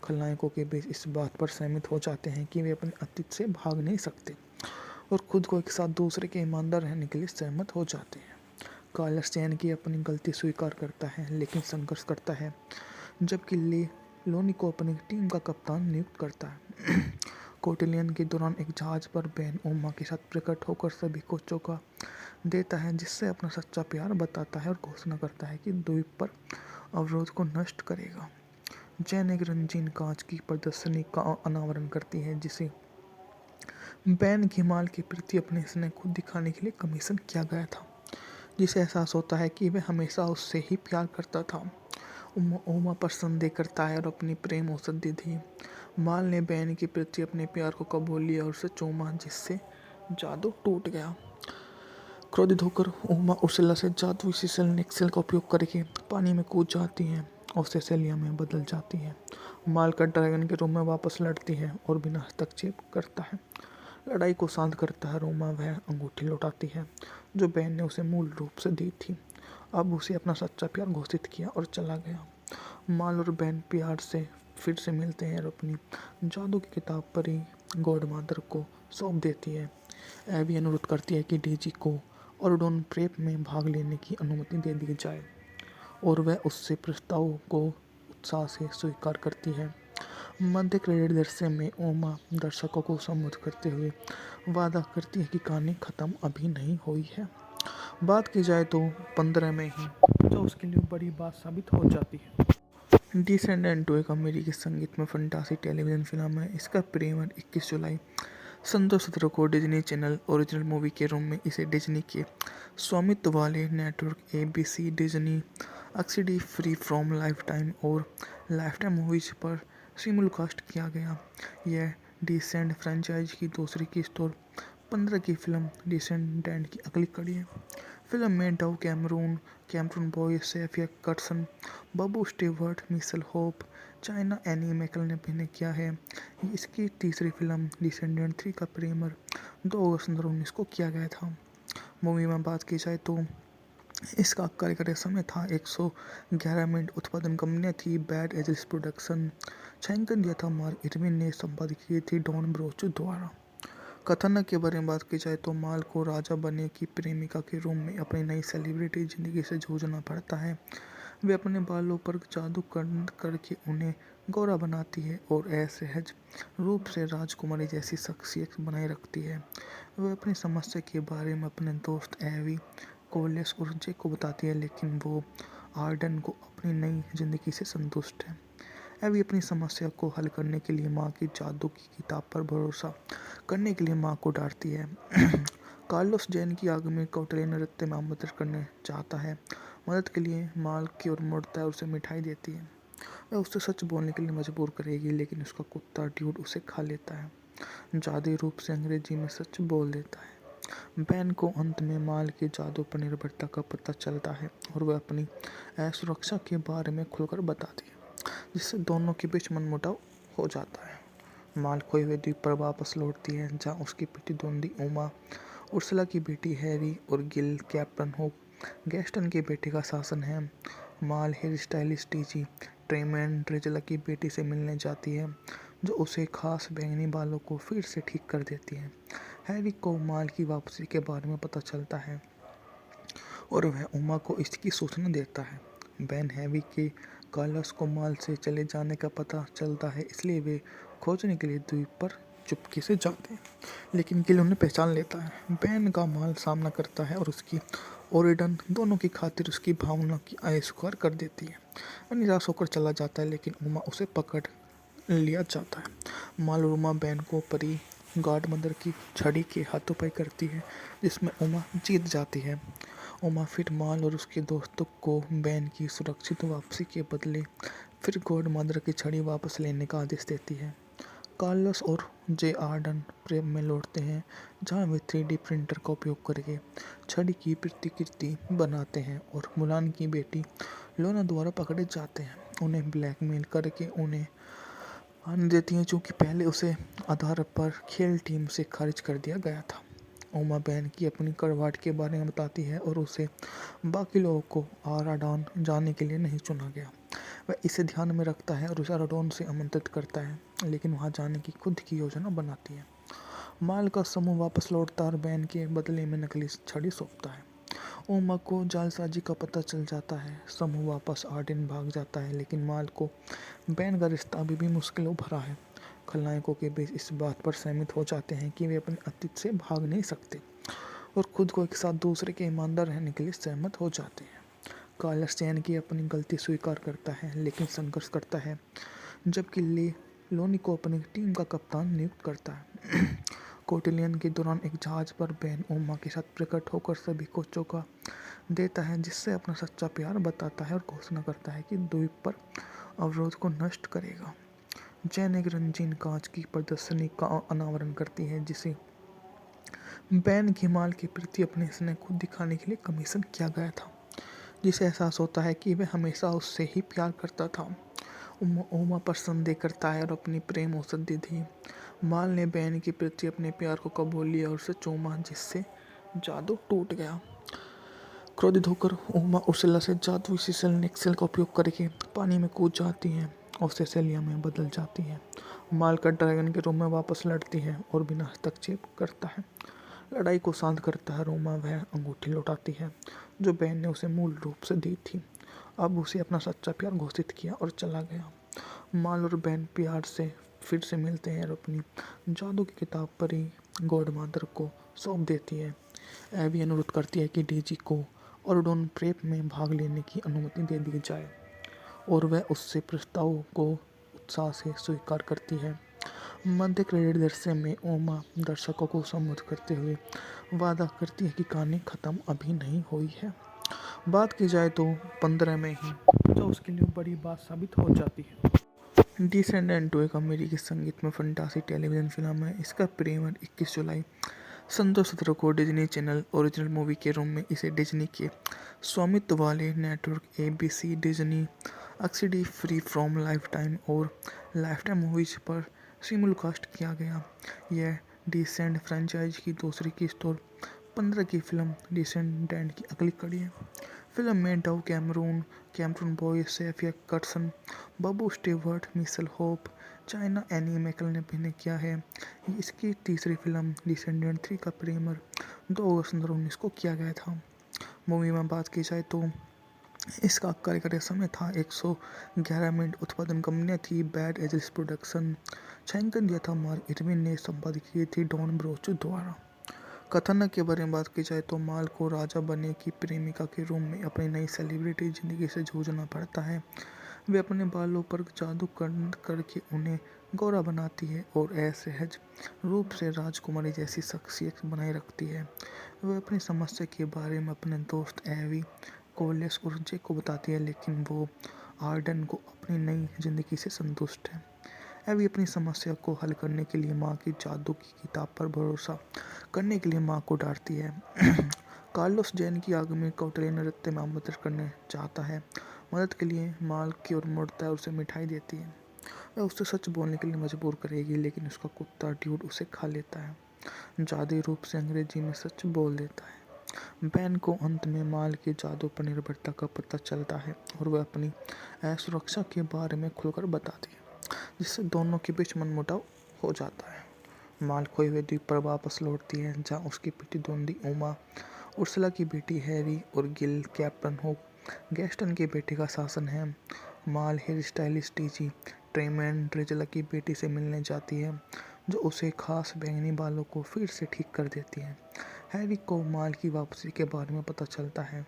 खलनायकों के बीच इस बात पर सहमत हो जाते हैं कि वे अपने अतीत से भाग नहीं सकते और खुद को एक साथ दूसरे के ईमानदार रहने के लिए सहमत हो जाते हैं। कार्लोस चैन की अपनी गलती स्वीकार करता है, लेकिन संघर्ष करता है, जबकि लोनी को अपनी टीम का कप्तान नियुक्त करता है। कौटिल्यन के दौरान एक जहाज पर बेन ओमा के साथ प्रकट होकर सभी को चौंका देता है, जिससे अपना सच्चा प्यार बताता है और घोषणा करता है कि द्वीप पर अवरोध को नष्ट करेगा। जैन एक रंगीन कांच की प्रदर्शनी का अनावरण करती है, जिसे बेन के माल के प्रति अपने स्नेह को दिखाने के लिए कमीशन किया गया था, जिसे एहसास होता है कि वह हमेशा उससे ही प्यार करता था। ओमा पर संदेह करता है और अपनी प्रेम औषधि दी। माल ने बेन के प्रति अपने प्यार को कबूल लिया और उसे चूमा, जिससे जादू टूट गया। क्रोधित होकर ओमा उर्सुला से जादुई सिसल नेक्सेल का उपयोग करके पानी में कूद जाती है और सेसेलिया में बदल जाती है। माल का ड्रैगन के रूप में वापस लड़ती है और बिना हस्तक्षेप करता है। लड़ाई को शांत करता है रोमा वह अंगूठी लौटाती है जो बेन ने उसे मूल रूप से दी थी। अब उसे अपना सच्चा प्यार घोषित किया और चला गया। माल और बेन प्यार से फिर से मिलते हैं और अपनी जादू की किताब परी गॉड मदर को सौंप देती है। एबी अनुरोध करती है कि डेजी को ऑर्डोन प्रेप में भाग लेने की अनुमति दे दी जाए और वह उससे प्रस्ताव को उत्साह से स्वीकार करती है। मध्य क्रेडिट दृश्य में ओमा दर्शकों को संबोधित करते हुए वादा करती है कि कहानी खत्म अभी नहीं हुई है। बात की जाए तो 15 में ही जो उसके लिए बड़ी बात साबित हो जाती है। डिसेंडेंट टू एक अमेरिकी संगीत में फंटासी टेलीविज़न फिल्म है। इसका प्रीमियर 21 जुलाई सन 2017 को डिज्नी चैनल ओरिजिनल मूवी के रूप में इसे डिज्नी के स्वामित्व वाले network ABC, Disney XD, free from lifetime और लाइफटाइम मूवीज पर सिमुलकास्ट किया गया। यह डिसेंड फ्रेंचाइज की दूसरी किस्त और 15 की फिल्म डिसेंडेंट की अगली कड़ी है। फिल्म में Dove Cameron Boyce, Sofia Carson, Booboo Stewart, Mitchell Hope, China Anne McClain ने अभिनय किया है। इसकी तीसरी फिल्म डिसेंडेंट 3 का प्रीमियर 2 अगस्त 2019 को किया गया था। मूवी में बात की जाए तो इसका कार्यकारी समय था 111 मिनट। उत्पादन कंपनियां थी बैड एजल्स प्रोडक्शन। छायांकन दिया था मार्क इरविन ने। संपादित की थी डॉन ब्रोचो द्वारा। कथानक के बारे में बात की जाए तो माल को राजा बनने की प्रेमिका के रूप में अपनी नई सेलिब्रिटी जिंदगी से जूझना पड़ता है। वे अपने बालों पर जादू करके उन्हें गोरा बनाती है और असहज रूप से राजकुमारी जैसी शख्सियत बनाए रखती है। वह अपनी समस्या के बारे में अपने दोस्त एवी, कोलेस और जे को बताती है, लेकिन वो आर्डन को अपनी नई जिंदगी से संतुष्ट है। एवी अपनी समस्या को हल करने के लिए माँ की जादू की किताब पर भरोसा करने के लिए माँ को डांटती है। कार्लोस जैन की आग में कौटिल्य नृत्य में आमंत्रित करने चाहता है। मदद के लिए माल की ओर मुड़ता है और उसे मिठाई देती है। वह उससे सच बोलने के लिए मजबूर करेगी, लेकिन उसका कुत्ता ड्यूड उसे खा लेता है। जादुई रूप से अंग्रेजी में सच बोल देता है। बेन को अंत में माल के जादू पर निर्भरता का पता चलता है और वह अपनी असुरक्षा के बारे में खुलकर बताती है, जिससे दोनों के बीच मनमुटाव हो जाता है। माल खोए हुए द्वीप पर वापस लौटती है, जहाँ उसकी बेटी दोंदी ओमा, उर्सुला की बेटी हैरी और गिल, कैप्टन होप, गैस्टन के बेटे का शासन है। माल हेयर स्टाइलिस्ट डीजी ट्रेमैन ड्रेजला की बेटी से मिलने जाती है, जो उसे खास बैंगनी बालों को फिर से ठीक कर देती है। हैरी को माल की वापसी के बारे में पता चलता है और वह ओमा को इसकी सूचना देता है। बेन हैवी के कार्लोस को माल से चले जाने का पता चलता है, इसलिए वे खोजने के लिए द्वीप पर चुपके से जाते हैं, लेकिन गिल उन्हें पहचान लेता है। बेन का माल सामना करता है और उसकी ओरिडन दोनों की खातिर उसकी भावना की अस्वीकार कर देती है। वह निराश होकर चला जाता है, लेकिन ओमा उसे पकड़ लिया जाता है। माल और ओमा बेन को परी गॉड मदर की छड़ी के हाथों-पाई करती है, जिसमें ओमा जीत जाती है। ओमा फिर माल और उसके दोस्तों को बेन की सुरक्षित वापसी के बदले फिर गॉड मदर की छड़ी वापस लेने का आदेश देती है। कार्लोस और जे आर्डन प्रेम में लौटते हैं, जहां वे 3D प्रिंटर का उपयोग करके छड़ी की प्रतिकृति बनाते हैं और मुलान की बेटी लोना द्वारा पकड़े जाते हैं। उन्हें ब्लैकमेल करके उन्हें आने देती हैं, चूँकि पहले उसे आधार पर खेल टीम से खारिज कर दिया गया था। ओमा बेन की अपनी कड़वाहट के बारे में बताती है और उसे बाकी लोगों को आराडॉन जाने के लिए नहीं चुना गया। वह इसे ध्यान में रखता है और उसे आराडॉन से आमंत्रित करता है, लेकिन वहां जाने की खुद की योजना बनाती है। माल का समूह वापस लौटता है और बेन के बदले में नकली छड़ी सौंपता है। ओमा को जालसाजी का पता चल जाता है। समूह वापस आर्डेन भाग जाता है, लेकिन माल को बेन का रिश्ता अभी भी मुश्किलों भरा है। खलनायकों के बीच इस बात पर सहमत हो जाते हैं कि वे अपने अतीत से भाग नहीं सकते और खुद को एक साथ दूसरे के ईमानदार रहने के लिए सहमत हो जाते हैं। कार्लस चैन की अपनी गलती स्वीकार करता है लेकिन संघर्ष करता है, जबकि ले लोनी को अपनी टीम का कप्तान नियुक्त करता है। कोटिलियन के दौरान एक जहाज पर बेन ओमा के साथ प्रकट होकर सभी को चौंका देता है, जिससे अपना सच्चा प्यार बताता है और घोषणा करता है कि द्वीप पर अवरोध को नष्ट करेगा। जैन एक रंगीन कांच की प्रदर्शनी का अनावरण करती है जिसे बेन की माल के प्रति अपने स्नेह को दिखाने के लिए कमीशन किया गया था, जिसे एहसास होता है कि वह हमेशा उससे ही प्यार करता था। ओमा पर संदेह करता है और अपनी प्रेम औषधि दी। माल ने बेन के प्रति अपने प्यार को कबूल लिया और उसे चूमा, जिससे जादू टूट गया। क्रोधित होकर ओमा उर्सुला से जादुई सिसल नेक्सेल का उपयोग करके पानी में कूद जाती है और सेसेलिया में बदल जाती है। माल का ड्रैगन के रूप में वापस लड़ती है और बिना हस्तक्षेप करता है लड़ाई को शांत करता है। रोमा वह अंगूठी लौटाती है जो बेन ने उसे मूल रूप से दी थी। अब उसे अपना सच्चा प्यार घोषित किया और चला गया। माल और बेन प्यार से फिर से मिलते हैं और अपनी जादू की किताब परी गॉड मदर को सौंप देती है। एवी अनुरोध करती है कि डेजी को ऑर्डोन प्रेप में भाग लेने की अनुमति दे दी जाए और वह उससे प्रस्ताव को उत्साह से स्वीकार करती है। मध्य क्रेडिट दृश्य में ओमा दर्शकों को संबोधित करते हुए वादा करती है कि कहानी खत्म अभी नहीं हुई है। बात की जाए तो 15 में ही जो उसके लिए बड़ी बात साबित हो जाती है। डिसेंडेंट एक अमेरिकी संगीत में फंतासी टेलीविज़न फिल्म है। इसका प्रीमियर 21 जुलाई सन 2017 को डिज्नी चैनल ओरिजिनल मूवी के रूप में इसे डिज्नी के स्वामित्व वाले network ABC, Disney XD, free from lifetime और लाइफटाइम मूवीज पर सिमुलकास्ट किया गया। यह डिसेंड फ्रेंचाइज की दूसरी किस्त और 15 की फिल्म डिसेंडेंट की अगली कड़ी है। फिल्म में Dove Cameron Boyce, Sofia Carson, Booboo Stewart, Mitchell Hope, China Anne McClain ने अभिनय किया है। इसकी तीसरी फिल्म डिसेंडेंट 3 का प्रीमियर 2 अगस्त 2019 को किया गया था। मूवी में बात की जाए तो इसका कार्यकारी समय था 111 मिनट। उत्पादन कंपनियां थी बैड एजल्स प्रोडक्शन। छायांकन दिया था मार्क इरविन ने। संपादित की थी डॉन ब्रोच द्वारा। कथानक के बारे में बात की जाए तो माल को राजा बनने की प्रेमिका के रूप में अपनी नई सेलिब्रिटी जिंदगी से जूझना पड़ता है। वे अपने बालों पर जादू करके उन्हें गोरा बनाती है और असहज रूप से राजकुमारी जैसी शख्सियत बनाए रखती है। वह अपनी समस्या के बारे में अपने दोस्त एवी, कोलेस और जे को बताती है, लेकिन वो आर्डन को अपनी नई जिंदगी से संतुष्ट है। एवी अपनी समस्या को हल करने के लिए माँ की जादू की किताब पर भरोसा करने के लिए माँ को डांटती है। कार्लोस जैन की आग में कौटिल्य नृत्य में मदद करने चाहता है। मदद के लिए माल की ओर मुड़ता है और उसे मिठाई देती है। वह उसे सच बोलने के लिए मजबूर करेगी, लेकिन उसका कुत्ता ड्यूड उसे खा लेता है। जादुई रूप से अंग्रेजी में सच बोल देता है। बेन को अंत में माल के जादू पर निर्भरता का पता चलता है और वह अपनी असुरक्षा के बारे में खुलकर बताती है, जिससे दोनों के बीच मनमुटाव हो जाता है। माल खोए हुए द्वीप पर वापस लौटती है, जहाँ उसकी प्रतिद्वंदी ओमा, उर्सुला की बेटी हैरी और गिल, कैप्टन हुक, गैस्टन के बेटे का शासन है। माल हेयर स्टाइलिस्ट टीजी ट्रेमैन ड्रेजला की बेटी से मिलने जाती है, जो उसे खास बैंगनी बालों को फिर से ठीक कर देती है। हैरी को माल की वापसी के बारे में पता चलता है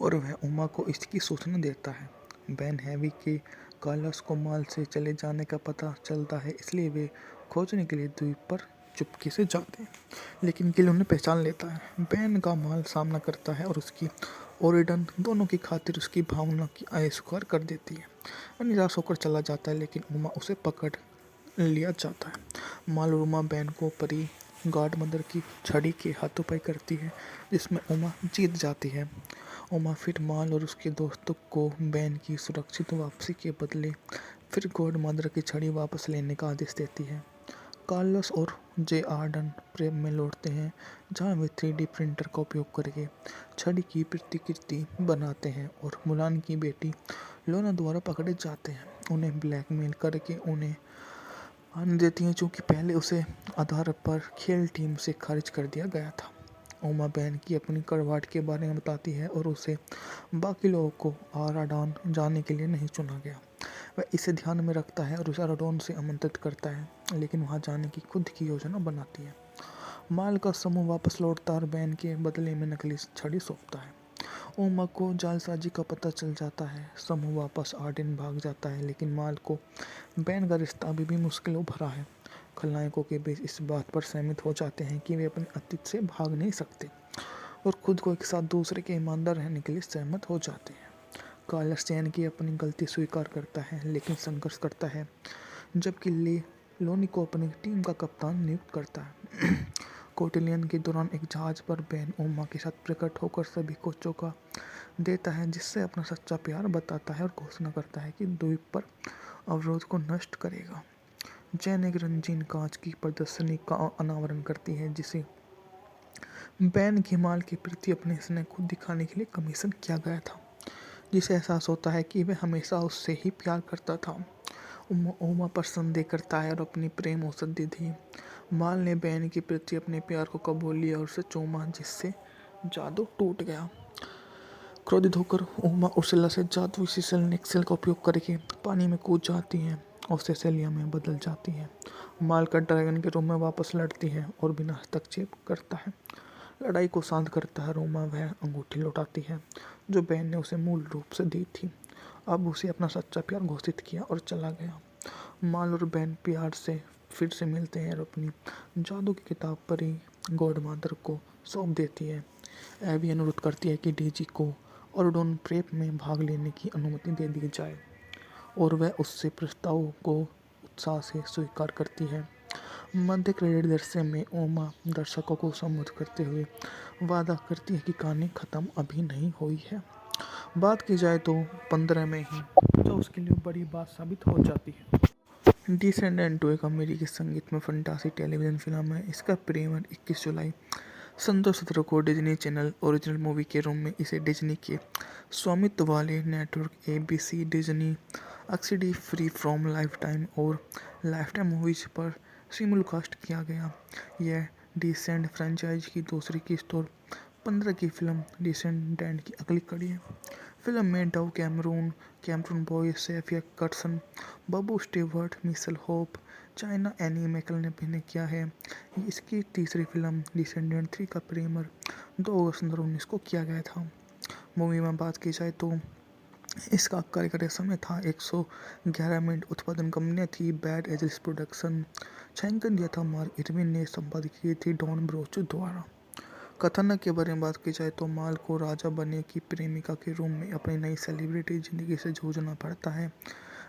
और वह ओमा को इसकी सूचना देता है। बेन हैवी के कार्लोस को माल से चले जाने का पता चलता है, इसलिए वे खोजने के लिए द्वीप पर चुपके से जाते हैं, लेकिन गिल उन्हें पहचान लेता है। बेन का माल सामना करता है और उसकी ओरिडन दोनों की खातिर उसकी भावना की अस्वीकार कर देती है। वह निराश होकर चला जाता है, लेकिन ओमा उसे पकड़ लिया जाता है। माल और ओमा बेन को परी गॉड मदर की छड़ी के हाथों-पाई करती है, जिसमें ओमा जीत जाती है। ओमा फिर माल और उसके दोस्तों को बेन की सुरक्षित वापसी के बदले फिर गॉड मदर की छड़ी वापस लेने का आदेश देती है। कार्लोस और जे आर्डन प्रेम में लौटते हैं, जहां वे 3D प्रिंटर का उपयोग करके छड़ी की प्रतिकृति बनाते हैं और मुलान की बेटी लोना द्वारा पकड़े जाते हैं। उन्हें ब्लैकमेल करके उन्हें आने देती हैं, चूँकि पहले उसे आधार पर खेल टीम से खारिज कर दिया गया था। ओमा बेन की अपनी कड़वाहट के बारे में बताती है और उसे बाकी लोगों को आराडान जाने के लिए नहीं चुना गया। वह इसे ध्यान में रखता है और उसे अराडोन से आमंत्रित करता है, लेकिन वहाँ जाने की खुद की योजना बनाती है। माल का समूह वापस लौटता और बैन के बदले में नकली छड़ी सौंपता है। ओमा को जालसाजी का पता चल जाता है। समूह वापस आर्डेन भाग जाता है, लेकिन माल को बैन का रिश्ता अभी भी मुश्किलों भरा है। खलनायकों के बीच इस बात पर सहमत हो जाते हैं कि वे अपने अतीत से भाग नहीं सकते और खुद को एक साथ दूसरे के ईमानदार रहने के लिए सहमत हो जाते हैं। कार्लस चैन की अपनी गलती स्वीकार करता है, लेकिन संघर्ष करता है, जबकि लोनी को अपनी टीम का कप्तान नियुक्त करता है। कोटिलियन के दौरान एक जहाज पर बैन ओमा के साथ प्रकट होकर सभी को चौंका देता है, जिससे अपना सच्चा प्यार बताता है और घोषणा करता है कि द्वीप पर अवरोध को नष्ट करेगा। जैन एक रंगीन कांच की प्रदर्शनी का अनावरण करती है, जिसे बैन घिमाल के प्रति अपने स्नेह को दिखाने के लिए कमीशन किया गया था, जिसे एहसास होता है कि वह हमेशा उससे ही प्यार करता था। ओमा पर संदेह करता है और अपनी प्रेम औषधि दी। माल ने बैन के प्रति अपने प्यार को कबूल लिया और उसे चूमा, जिससे जादू टूट गया। क्रोधित होकर ओमा उर्सुला से जादुई सिसल नेक्सेल का उपयोग करके पानी में कूद जाती है और सेसेलिया में बदल जाती है। माल का ड्रैगन के रूप में वापस लड़ती है और बिना हस्तक्षेप करता है। लड़ाई को शांत करता है। रोमा वह अंगूठी लौटाती है जो बैन ने उसे मूल रूप से दी थी। अब उसे अपना सच्चा प्यार घोषित किया और चला गया। माल और बैन प्यार से फिर से मिलते हैं और अपनी जादू की किताब परी गॉड मदर को सौंप देती है। एबी अनुरोध करती है कि डीजी को ऑर्डोन प्रेप में भाग लेने की अनुमति दे दी जाए और वह उससे प्रस्ताव को उत्साह से स्वीकार करती है। मध्य क्रेडिट दृश्य में ओमा दर्शकों को संबोधित करते हुए वादा करती है कि कहानी खत्म अभी नहीं हुई है। बात की जाए तो 15 में ही जो उसके लिए बड़ी बात साबित हो जाती है। डिसेंडेंट 2 एक अमेरिकी संगीत में फंटासी टेलीविज़न फिल्म है। इसका प्रीमियर 21 जुलाई सन 2017 को डिज्नी चैनल ओरिजिनल मूवी के रूप में इसे डिज्नी के स्वामित्व वाले network ABC, Disney XD, free from lifetime और लाइफटाइम मूवीज पर सिमुलकास्ट किया गया। यह डिसेंड फ्रेंचाइज की दूसरी किस्त और 15 की फिल्म डिसेंडेंट की अगली कड़ी है। फिल्म में Dove Cameron Boyce, Sofia Carson, Booboo Stewart, Mitchell Hope, China Anne McClain ने अभिनय किया है। इसकी तीसरी फिल्म डिसेंडेंट 3 का प्रीमियर 2 अगस्त 2019 को किया गया था। मूवी में बात की जाए तो इसका कार्यकारी समय था 111 मिनट। उत्पादन कंपनियां थी बैड एजल्स प्रोडक्शन। छायांकन दिया था मार्क इरविन ने। संपादित की थी डॉन ब्रोचो द्वारा। कथानक के बारे में बात की जाए तो माल को राजा बनने की प्रेमिका के रूप में अपनी नई सेलिब्रिटी जिंदगी से जूझना पड़ता है।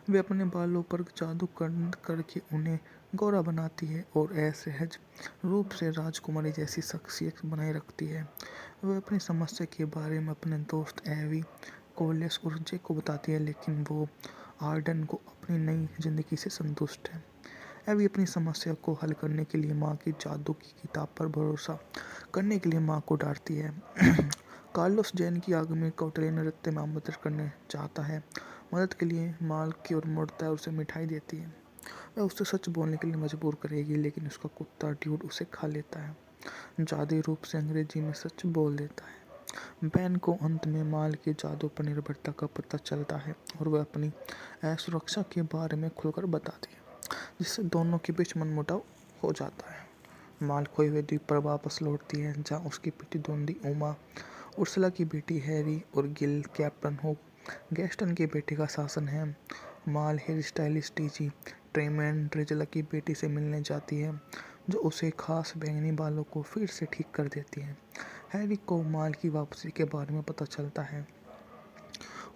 वे अपने बालों पर जादू करके उन्हें गोरा बनाती है और असहज रूप से राजकुमारी जैसी शख्सियत बनाए रखती है। वह अपनी समस्या के बारे में अपने दोस्त एवी, कोलेस और जे को बताती है, लेकिन वो आर्डन को अपनी नई जिंदगी से संतुष्ट है। एवी अपनी समस्या को हल करने के लिए माँ की जादू की किताब पर भरोसा करने के लिए माँ को डांटती है। कार्लोस जैन की आग में कौटिल्य नृत्य में आमंत्रित करने चाहता है। मदद के लिए माल की ओर मुड़ता है और उसे मिठाई देती है। वह उससे सच बोलने के लिए मजबूर करेगी, लेकिन उसका कुत्ता ड्यूड उसे खा लेता है। जादुई रूप से अंग्रेजी में सच बोल देता है। बैन को अंत में माल के जादू पर निर्भरता का पता चलता है और वह अपनी असुरक्षा के बारे में खुलकर बताती है, जिससे दोनों के बीच मनमुटाव हो जाता है। माल खोए हुए द्वीप पर वापस लौटती है, जहाँ उसकी प्रतिद्वंदी ओमा, उर्सुला की बेटी हैरी और गिल, कैप्टन हुक, गैस्टन के बेटे का शासन है। माल हेयर स्टाइलिस्ट डीजी ट्रेमैन ड्रेजला की बेटी से मिलने जाती है, जो उसे खास बैंगनी बालों को फिर से ठीक कर देती है। हैरी को माल की वापसी के बारे में पता चलता है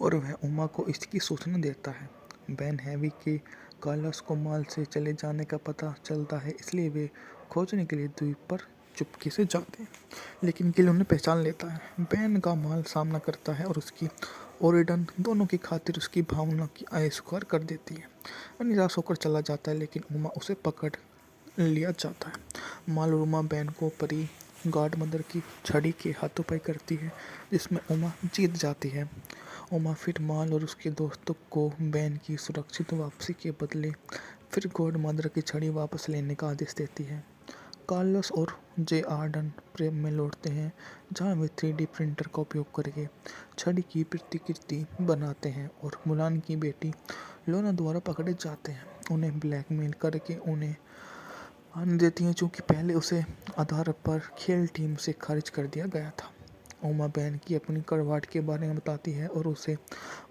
और वह ओमा को इसकी सूचना देता है। बैन हैवी के कार्लस को माल से चले जाने का पता चलता है, इसलिए वे खोजने के लिए द्वीप पर चुपके से जाते हैं, लेकिन गिल उन्हें पहचान लेता है। बैन का माल सामना करता है और उसकी ओरिडन दोनों की खातिर उसकी भावना की अस्वीकार कर देती है। वह निराश होकर चला जाता है, लेकिन ओमा उसे पकड़ लिया जाता है। माल और ओमा बैन को परी गॉड मदर की छड़ी के हाथों-पाई करती है, जिसमें ओमा जीत जाती है। ओमा फिर माल और उसके दोस्तों को बैन की सुरक्षित वापसी के बदले फिर गॉड मदर की छड़ी वापस लेने का आदेश देती है। कार्लोस और जे आर्डन प्रेम में लौटते हैं, जहां वे 3D प्रिंटर का उपयोग करके छड़ी की प्रतिकृति बनाते हैं और मुलान की बेटी लोना द्वारा पकड़े जाते हैं। उन्हें ब्लैकमेल करके उन्हें आने देती हैं, चूँकि पहले उसे आधार पर खेल टीम से खारिज कर दिया गया था। ओमा बैन की अपनी करवाट के बारे में बताती है और उसे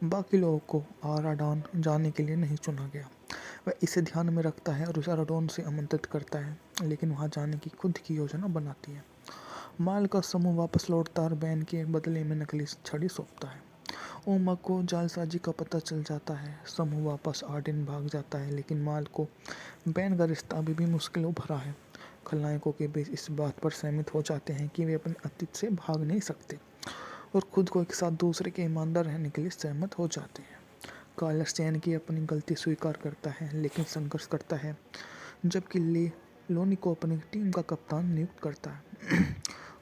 बाकी लोगों को आराडॉन जाने के लिए नहीं चुना गया। वह इसे ध्यान में रखता है और उसे आराडॉन से आमंत्रित करता है, लेकिन वहां जाने की खुद की योजना बनाती है। माल का समूह वापस लौटता और बैन के बदले में नकली छड़ी सौंपता है। ओमा को जालसाजी का पता चल जाता है। समूह वापस आर्डेन भाग जाता है, लेकिन माल को बैन का रिश्ता अभी भी मुश्किलों भरा है। खलनायकों के बीच इस बात पर सहमत हो जाते हैं कि वे अपने अतीत से भाग नहीं सकते और खुद को एक साथ दूसरे के ईमानदार रहने के लिए सहमत हो जाते हैं। कार्लोस चैन की अपनी गलती स्वीकार करता है, लेकिन संघर्ष करता है, जबकि ले लोनी को अपनी टीम का कप्तान नियुक्त करता है।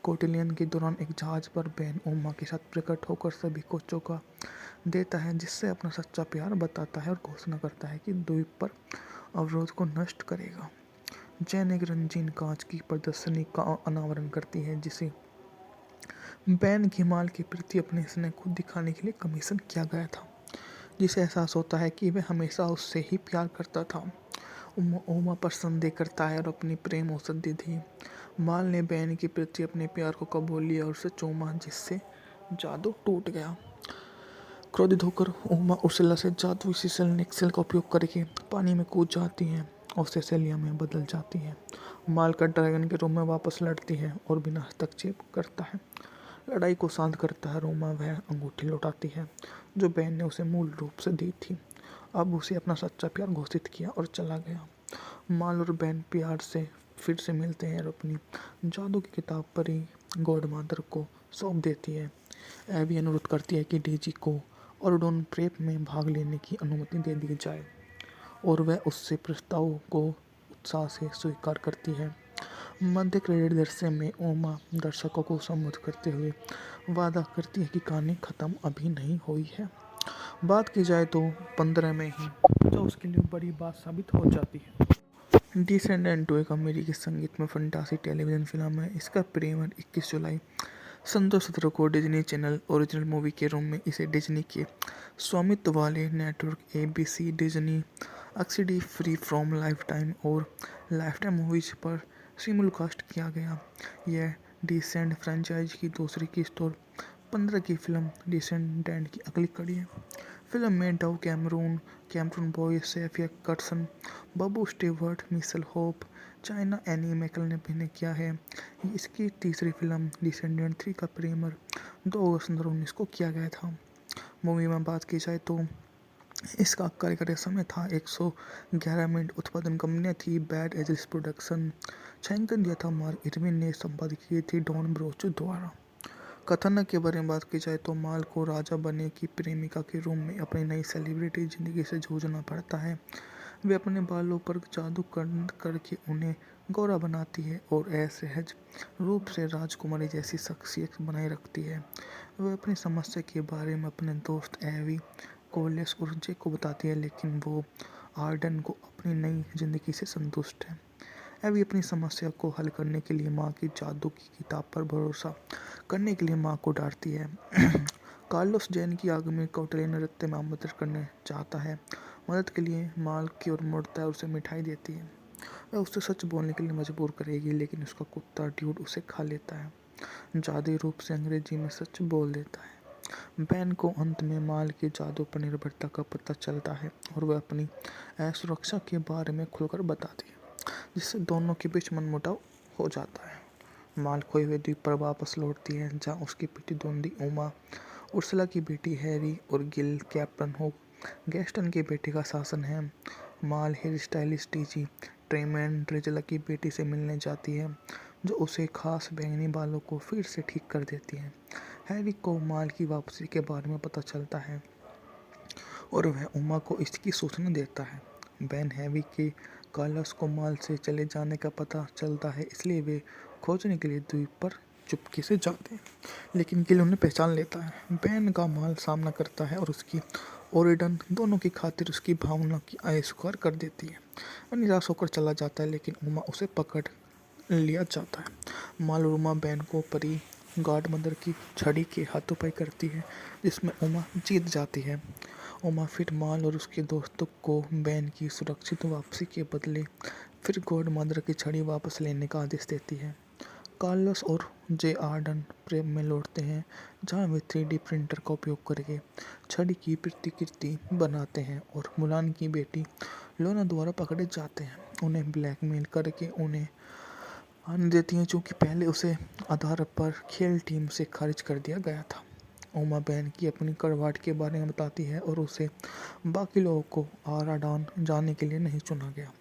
कोटिलियन के दौरान एक जहाज पर बैन ओमा के साथ प्रकट होकर सभी को चौंका देता है, जिससे अपना सच्चा प्यार बताता है और घोषणा करता है कि द्वीप पर अवरोध को नष्ट करेगा। जैन एक रंगीन कांच की प्रदर्शनी का अनावरण करती है, जिसे बैन की माल के प्रति अपने स्नेह को दिखाने के लिए कमीशन किया गया था, जिसे एहसास होता है कि वह हमेशा उससे ही प्यार करता था। ओमा पर संदेह करता है और अपनी प्रेम औषधि दी। माल ने बैन के प्रति अपने प्यार को कबूल लिया और उसे चूमा, जिससे जादू टूट गया। क्रोधित होकर ओमा उर्सुला से जादुई सीसल नेक्सेल का उपयोग करके पानी में कूद जाती है और सेसेलिया में बदल जाती है। माल का ड्रैगन के रूप में वापस लड़ती है और बिना हस्तक्षेप करता है। लड़ाई को शांत करता है। रोमा वह अंगूठी लौटाती है जो बैन ने उसे मूल रूप से दी थी। अब उसे अपना सच्चा प्यार घोषित किया और चला गया। माल और बैन प्यार से फिर से मिलते हैं और अपनी जादू की किताब परी गॉडमदर को सौंप देती है। एबी अनुरोध करती है कि डेजी को ऑर्डोन प्रेप में भाग लेने की अनुमति दे दी जाए और वह उससे प्रस्ताव को उत्साह से स्वीकार करती है। मध्य क्रेडिट दृश्य में ओमा दर्शकों को संबोधित करते हुए वादा करती है कि कहानी खत्म अभी नहीं हुई है। बात की जाए तो 15 में ही जो उसके लिए बड़ी बात साबित हो जाती है। डिसेंडेंट एक अमेरिकी संगीत में फंतासी टेलीविज़न फिल्म है। इसका प्रीमियर 21 जुलाई सन 2017 को डिज्नी चैनल ओरिजिनल मूवी के रूप में इसे डिज्नी के स्वामित्व वाले network ABC, Disney XD, free from lifetime और लाइफटाइम मूवीज पर सिमुलकास्ट किया गया। यह डिसेंड फ्रेंचाइज की दूसरी किस्त और 15 की फिल्म डिसेंडेंट की अगली कड़ी है। फिल्म में Dove Cameron Boyce, Sofia Carson, Booboo Stewart, Mitchell Hope, China Anne McClain ने अभिनय किया है। इसकी तीसरी फिल्म डिसेंडेंट 3 का प्रीमियर 2 अगस्त 2019 को किया गया था। मूवी में बात की जाए तो इसका कार्यकारी समय था 111 मिनट। उत्पादन कंपनियां थी बैड एजल्स प्रोडक्शन। छायांकन दिया था मार्क इरविन ने। संपादित की थी डॉन ब्रोचो द्वारा। कथानक के बारे में बात की जाए तो माल को राजा बनने की प्रेमिका के रूप में अपनी नई सेलिब्रिटी जिंदगी से जूझना पड़ता है। वे अपने बालों पर जादू करके उन्हें गोरा बनाती है और असहज रूप से राजकुमारी जैसी शख्सियत बनाए रखती है। वह अपनी समस्या के बारे में अपने दोस्त एवी, कोलेस और जे को बताती है, लेकिन वो आर्डन को अपनी नई जिंदगी से संतुष्ट है। एवी अपनी समस्या को हल करने के लिए माँ की जादू की किताब पर भरोसा करने के लिए माँ को डांटती है। कार्लोस जैन की आगामी कौटिल्य नृत्य में आमंत्रित करने चाहता है। मदद के लिए माल की ओर मुड़ता है और उसे मिठाई देती है। वह उसे सच बोलने के लिए मजबूर करेगी, लेकिन उसका कुत्ता ड्यूड उसे खा लेता है। जादुई रूप से अंग्रेजी में सच बोल देता है। बैन को अंत में माल की जादू पर निर्भरता का पता चलता है और वह अपनी असुरक्षा के बारे में खुलकर बताती है, जिससे दोनों के बीच मनमुटाव हो जाता है। माल खोए हुए द्वीप पर वापस लौटती है, जहाँ उसकी प्रतिद्वंदी ओमा, उर्सुला की बेटी हैरी और गिल, कैप्टन हुक, गैस्टन के बेटे का शासन है। माल हेयर स्टाइलिस्ट डीजी ट्रेमैन ड्रेजला की बेटी से मिलने जाती है, जो उसे खास बैंगनी बालों को फिर से ठीक कर देती है। हैरी को माल की वापसी के बारे में पता चलता है और वह ओमा को इसकी सूचना देता है। बैन हैवी के कार्लोस को माल से चले जाने का पता चलता है, इसलिए वे खोजने के लिए द्वीप पर चुपके से जाते हैं, लेकिन गिल उन्हें पहचान लेता है। बैन का माल सामना करता है और उसकी ओरिडन दोनों की खातिर उसकी भावना की अस्वीकार कर देती है। वह निराश होकर चला जाता है, लेकिन ओमा उसे पकड़ लिया जाता है। माल और उमा बैन को परी गॉड मदर की छड़ी के हाथों करती है, जिसमें उमा जीत जाती है। उमा फिर माल और उसके दोस्तों को बैन की सुरक्षित वापसी के बदले फिर गॉड मदर की छड़ी वापस लेने का आदेश देती है। कार्लोस और जे आर्डन प्रेम में लौटते हैं, जहां वे 3D प्रिंटर का उपयोग करके छड़ी की प्रतिकृति बनाते हैं और मुलान की बेटी लोना द्वारा पकड़े जाते हैं। उन्हें ब्लैकमेल करके उन्हें आने देती हैं, चूँकि पहले उसे आधार पर खेल टीम से खारिज कर दिया गया था। उमा बैन की अपनी कड़वाहट के बारे में बताती है और उसे बाकी लोगों को आराडॉन जाने के लिए नहीं चुना गया।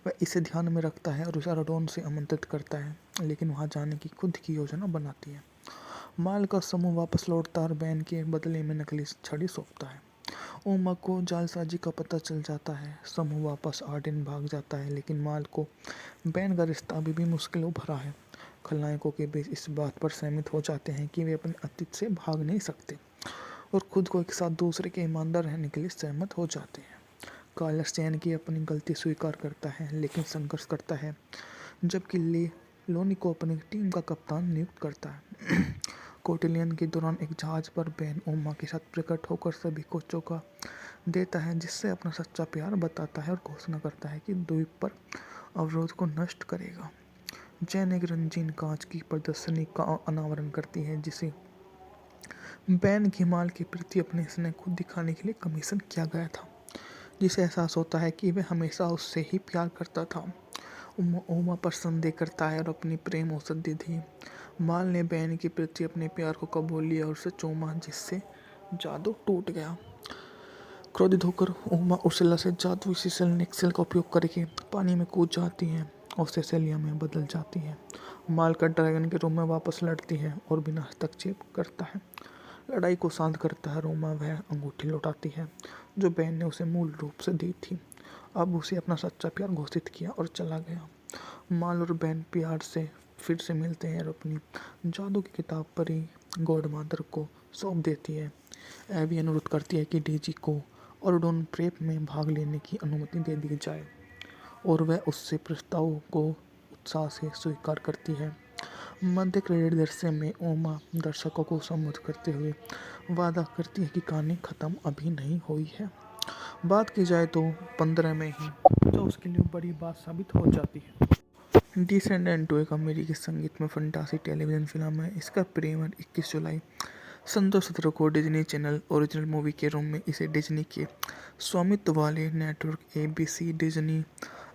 वह इसे ध्यान में रखता है और उसे आराडॉन से आमंत्रित करता है, लेकिन वहां जाने की खुद की योजना बनाती है। माल का समूह वापस लौटता और बैन के बदले में नकली छड़ी सौंपता है। उमा को जालसाजी का पता चल जाता है। समूह वापस आर्डेन भाग जाता है, लेकिन माल को बैन का रिश्ता अभी भी मुश्किलों भरा है। खलनायकों के बीच इस बात पर सहमत हो जाते हैं कि वे अपने अतीत से भाग नहीं सकते और खुद को एक साथ दूसरे के ईमानदार रहने के लिए सहमत हो जाते हैं। कार्लस चैन की अपनी गलती स्वीकार करता है, लेकिन संघर्ष करता है, जबकि लोनी को अपनी टीम का कप्तान नियुक्त करता है। कोटिलियन के दौरान एक जहाज पर बैन उमा के साथ प्रकट होकर सभी को चौंका देता है, जिससे अपना सच्चा प्यार बताता है और घोषणा करता है कि द्वीप पर अवरोध को नष्ट करेगा। जैन एक रंगीन कांच की प्रदर्शनी का अनावरण करती है, जिसे बैन घिमाल के प्रति अपने स्नेह को दिखाने के लिए कमीशन किया गया था, जिसे एहसास होता है कि वह हमेशा उससे ही प्यार करता था। उमा पर संदेह करता है और अपनी प्रेम औषधि दी। माल ने बैन के प्रति अपने प्यार को कबूल लिया और उसे चूमा, जिससे जादू टूट गया। क्रोधित होकर उमा उर्सुला से जादुई सिसल नेक्सेल का उपयोग करके पानी में कूद जाती है और सेसेलिया में बदल जाती है। माल का ड्रैगन के रूप में वापस लड़ती है और बिना हस्तक्षेप करता है। लड़ाई को शांत करता है। रोमा वह अंगूठी लौटाती है जो बैन ने उसे मूल रूप से दी थी। अब उसे अपना सच्चा प्यार घोषित किया और चला गया। माल और बैन प्यार से फिर से मिलते हैं और अपनी जादू की किताब परी गॉड मदर को सौंप देती है। एबी अनुरोध करती है कि डेजी को ऑर्डोन प्रेप में भाग लेने की अनुमति दे दी जाए और वह उससे प्रस्ताव को उत्साह से स्वीकार करती है। मध्य क्रेडिट दृश्य में उमा दर्शकों को संबोधित करते हुए वादा करती है कि कहानी खत्म अभी नहीं हुई है। बात की जाए तो 15 में ही जो उसके लिए बड़ी बात साबित हो जाती है। डिसेंडेंट 2 एक अमेरिकी संगीत में फंतासी टेलीविज़न फिल्म है। इसका प्रीमियर 21 जुलाई सन 2017 को डिज्नी चैनल ओरिजिनल मूवी के रूप में इसे डिज्नी के स्वामित्व वाले network ABC, Disney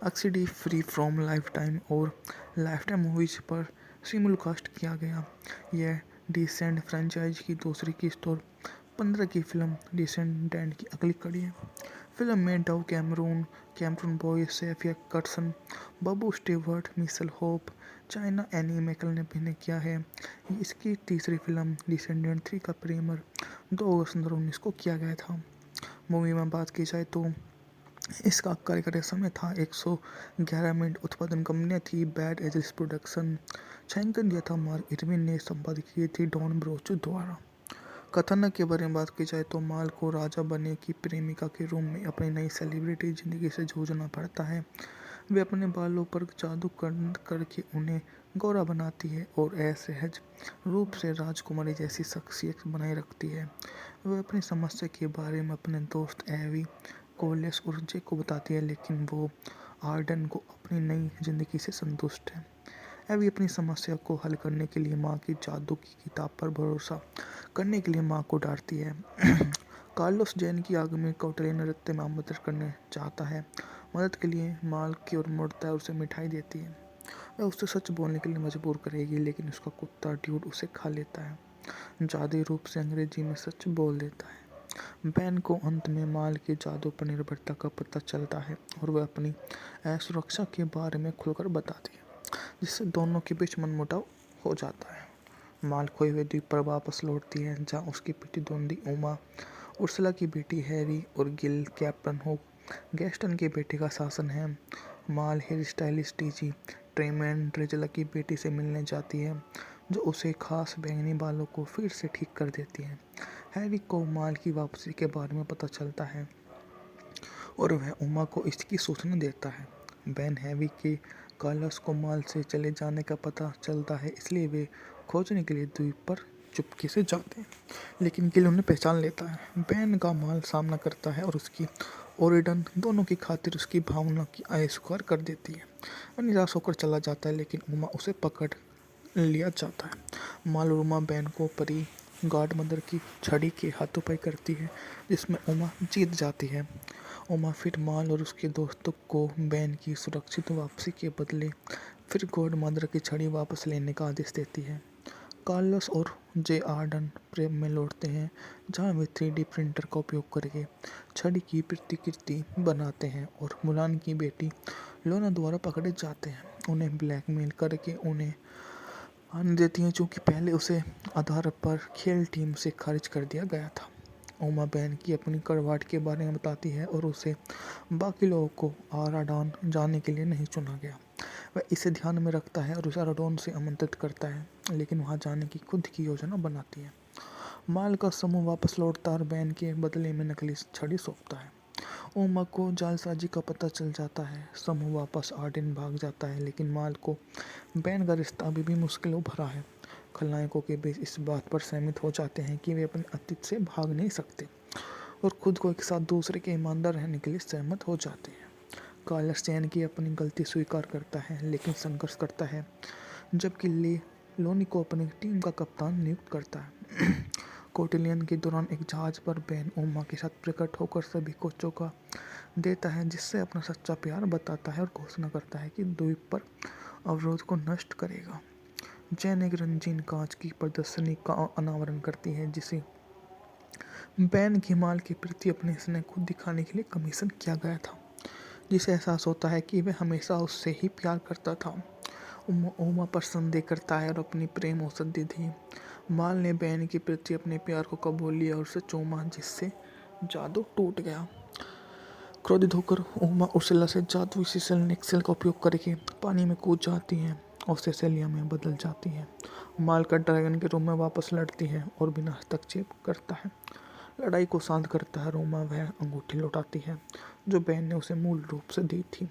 XD, free from lifetime और लाइफटाइम मूवीज पर सिमुलकास्ट किया गया। यह डिसेंड फ्रेंचाइज की दूसरी किस्त और 15 की फिल्म डिसेंडेंट की अगली कड़ी है। फिल्म में Dove Cameron Boyce, Sofia Carson, Booboo Stewart, Mitchell Hope, China Anne McClain ने अभिनय किया है। इसकी तीसरी फिल्म डिसेंडेंट 3 का प्रीमियर 2 अगस्त 2019 को किया गया था। मूवी में बात की जाए तो इसका कार्यकारी समय था 111 मिनट। उत्पादन कंपनियां थी बैड एजल्स प्रोडक्शन। छायांकन दिया था मार्क इरविन ने। संपादित की थी डॉन ब्रोचो द्वारा। कथानक के बारे में बात की जाए तो माल को राजा बनने की प्रेमिका के रूप में अपनी नई सेलिब्रिटी जिंदगी से जूझना पड़ता है। वे अपने बालों पर जादू करके उन्हें गोरा बनाती है और असहज रूप से राजकुमारी जैसी शख्सियत बनाए रखती है। वह अपनी समस्या के बारे में अपने दोस्त एवी, कोलेस और जे को बताती है, लेकिन वो आर्डन को अपनी नई जिंदगी से संतुष्ट है। एवी अपनी समस्या को हल करने के लिए माँ की जादू की किताब पर भरोसा करने के लिए माँ को डांटती है। कार्लोस जैन की आग में कौटल्य नृत्य में आमंत्रित करने चाहता है। मदद के लिए माल की ओर मुड़ता है और उसे मिठाई देती है। वह उससे सच बोलने के लिए मजबूर करेगी, लेकिन उसका कुत्ता ड्यूड उसे खा लेता है। जादुई रूप से अंग्रेजी में सच बोल देता है। बैन को अंत में माल की जादू पर निर्भरता का पता चलता है और वह अपनी असुरक्षा के बारे में खुलकर बताती है, जिससे दोनों के बीच मनमुटाव हो जाता है। माल खोए हुए द्वीप पर वापस लौटती है, जहाँ उसकी प्रतिद्वंदी उमा, उर्सुला की बेटी हैरी और गिल, कैप्टन हुक, गैस्टन के बेटे का शासन है। माल हेयर स्टाइलिस्ट डीजी ट्रेमैन ड्रेजला की बेटी से मिलने जाती है, जो उसे खास बैंगनी बालों को फिर से ठीक कर देती है। हैरी को माल की वापसी के बारे में पता चलता है और वह उमा को इसकी सूचना देता है। बैन हैवी के कार्लोस को माल से चले जाने का पता चलता है, इसलिए वे खोजने के लिए द्वीप पर चुपके से जाते हैं, लेकिन गिल उन्हें पहचान लेता है। बैन का माल सामना करता है और उसकी ओरिडन दोनों की खातिर उसकी भावना की अस्वीकार कर देती है। वह निराश होकर चला जाता है, लेकिन उमा उसे पकड़ लिया जाता है। माल और उमा बैन को परी गॉड मदर की छड़ी के हाथों-पाई करती है, जिसमें उमा जीत जाती है। उमा फिर माल और उसके दोस्तों को बैन की सुरक्षित वापसी के बदले फिर गॉड मदर की छड़ी वापस लेने का आदेश देती है। कार्लोस और जे आर्डन प्रेम में लौटते हैं, जहां वे 3D प्रिंटर का उपयोग करके छड़ी की प्रतिकृति बनाते हैं और मुलान की बेटी लोना द्वारा पकड़े जाते हैं। उन्हें ब्लैकमेल करके उन्हें आने देती हैं, चूँकि पहले उसे आधार पर खेल टीम से खारिज कर दिया गया था। उमा बैन की अपनी करवाट के बारे में बताती है और उसे बाकी लोगों को आराडॉन जाने के लिए नहीं चुना गया। वह इसे ध्यान में रखता है और उसे आराडॉन से आमंत्रित करता है, लेकिन वहां जाने की खुद की योजना बनाती है। माल का समूह वापस लौटता और बैन के बदले में नकली छड़ी सौंपता है। उमा को जालसाजी का पता चल जाता है। समूह वापस आर्डेन भाग जाता है, लेकिन माल को बैन का रिश्ता अभी भी मुश्किलों भरा है। खलनायकों के बीच इस बात पर सहमत हो जाते हैं कि वे अपने अतीत से भाग नहीं सकते और खुद को एक साथ दूसरे के ईमानदार रहने के लिए सहमत हो जाते हैं। कार्लोस चैन की अपनी गलती स्वीकार करता है, लेकिन संघर्ष करता है, जबकि ले लोनी को अपनी टीम का कप्तान नियुक्त करता है। कोटिलियन के दौरान एक जहाज पर बैन उमा के साथ प्रकट होकर सभी को चौंका देता है, जिससे अपना सच्चा प्यार बताता है और घोषणा करता है कि द्वीप पर अवरोध को नष्ट करेगा। जैन एक रंगीन कांच की प्रदर्शनी का अनावरण करती है, जिसे बैन की माल के प्रति अपने स्नेह को दिखाने के लिए कमीशन किया गया था, जिसे एहसास होता है कि वह हमेशा उससे ही प्यार करता था। उमा पर संदेह करता है और अपनी प्रेम औषधि दी। माल ने बैन के प्रति अपने प्यार को कबूल लिया और उसे चूमा, जिससे जादू टूट गया। क्रोधित होकर उमा उर्सुला से जादुई सिसल नेक्सेल का उपयोग करके पानी में कूद जाती है और सेसेलिया में बदल जाती है। माल का ड्रैगन के रूप में वापस लड़ती है और बिना हस्तक्षेप करता है। लड़ाई को शांत करता है। रोमा वह अंगूठी लौटाती है जो बैन ने उसे मूल रूप से दी थी।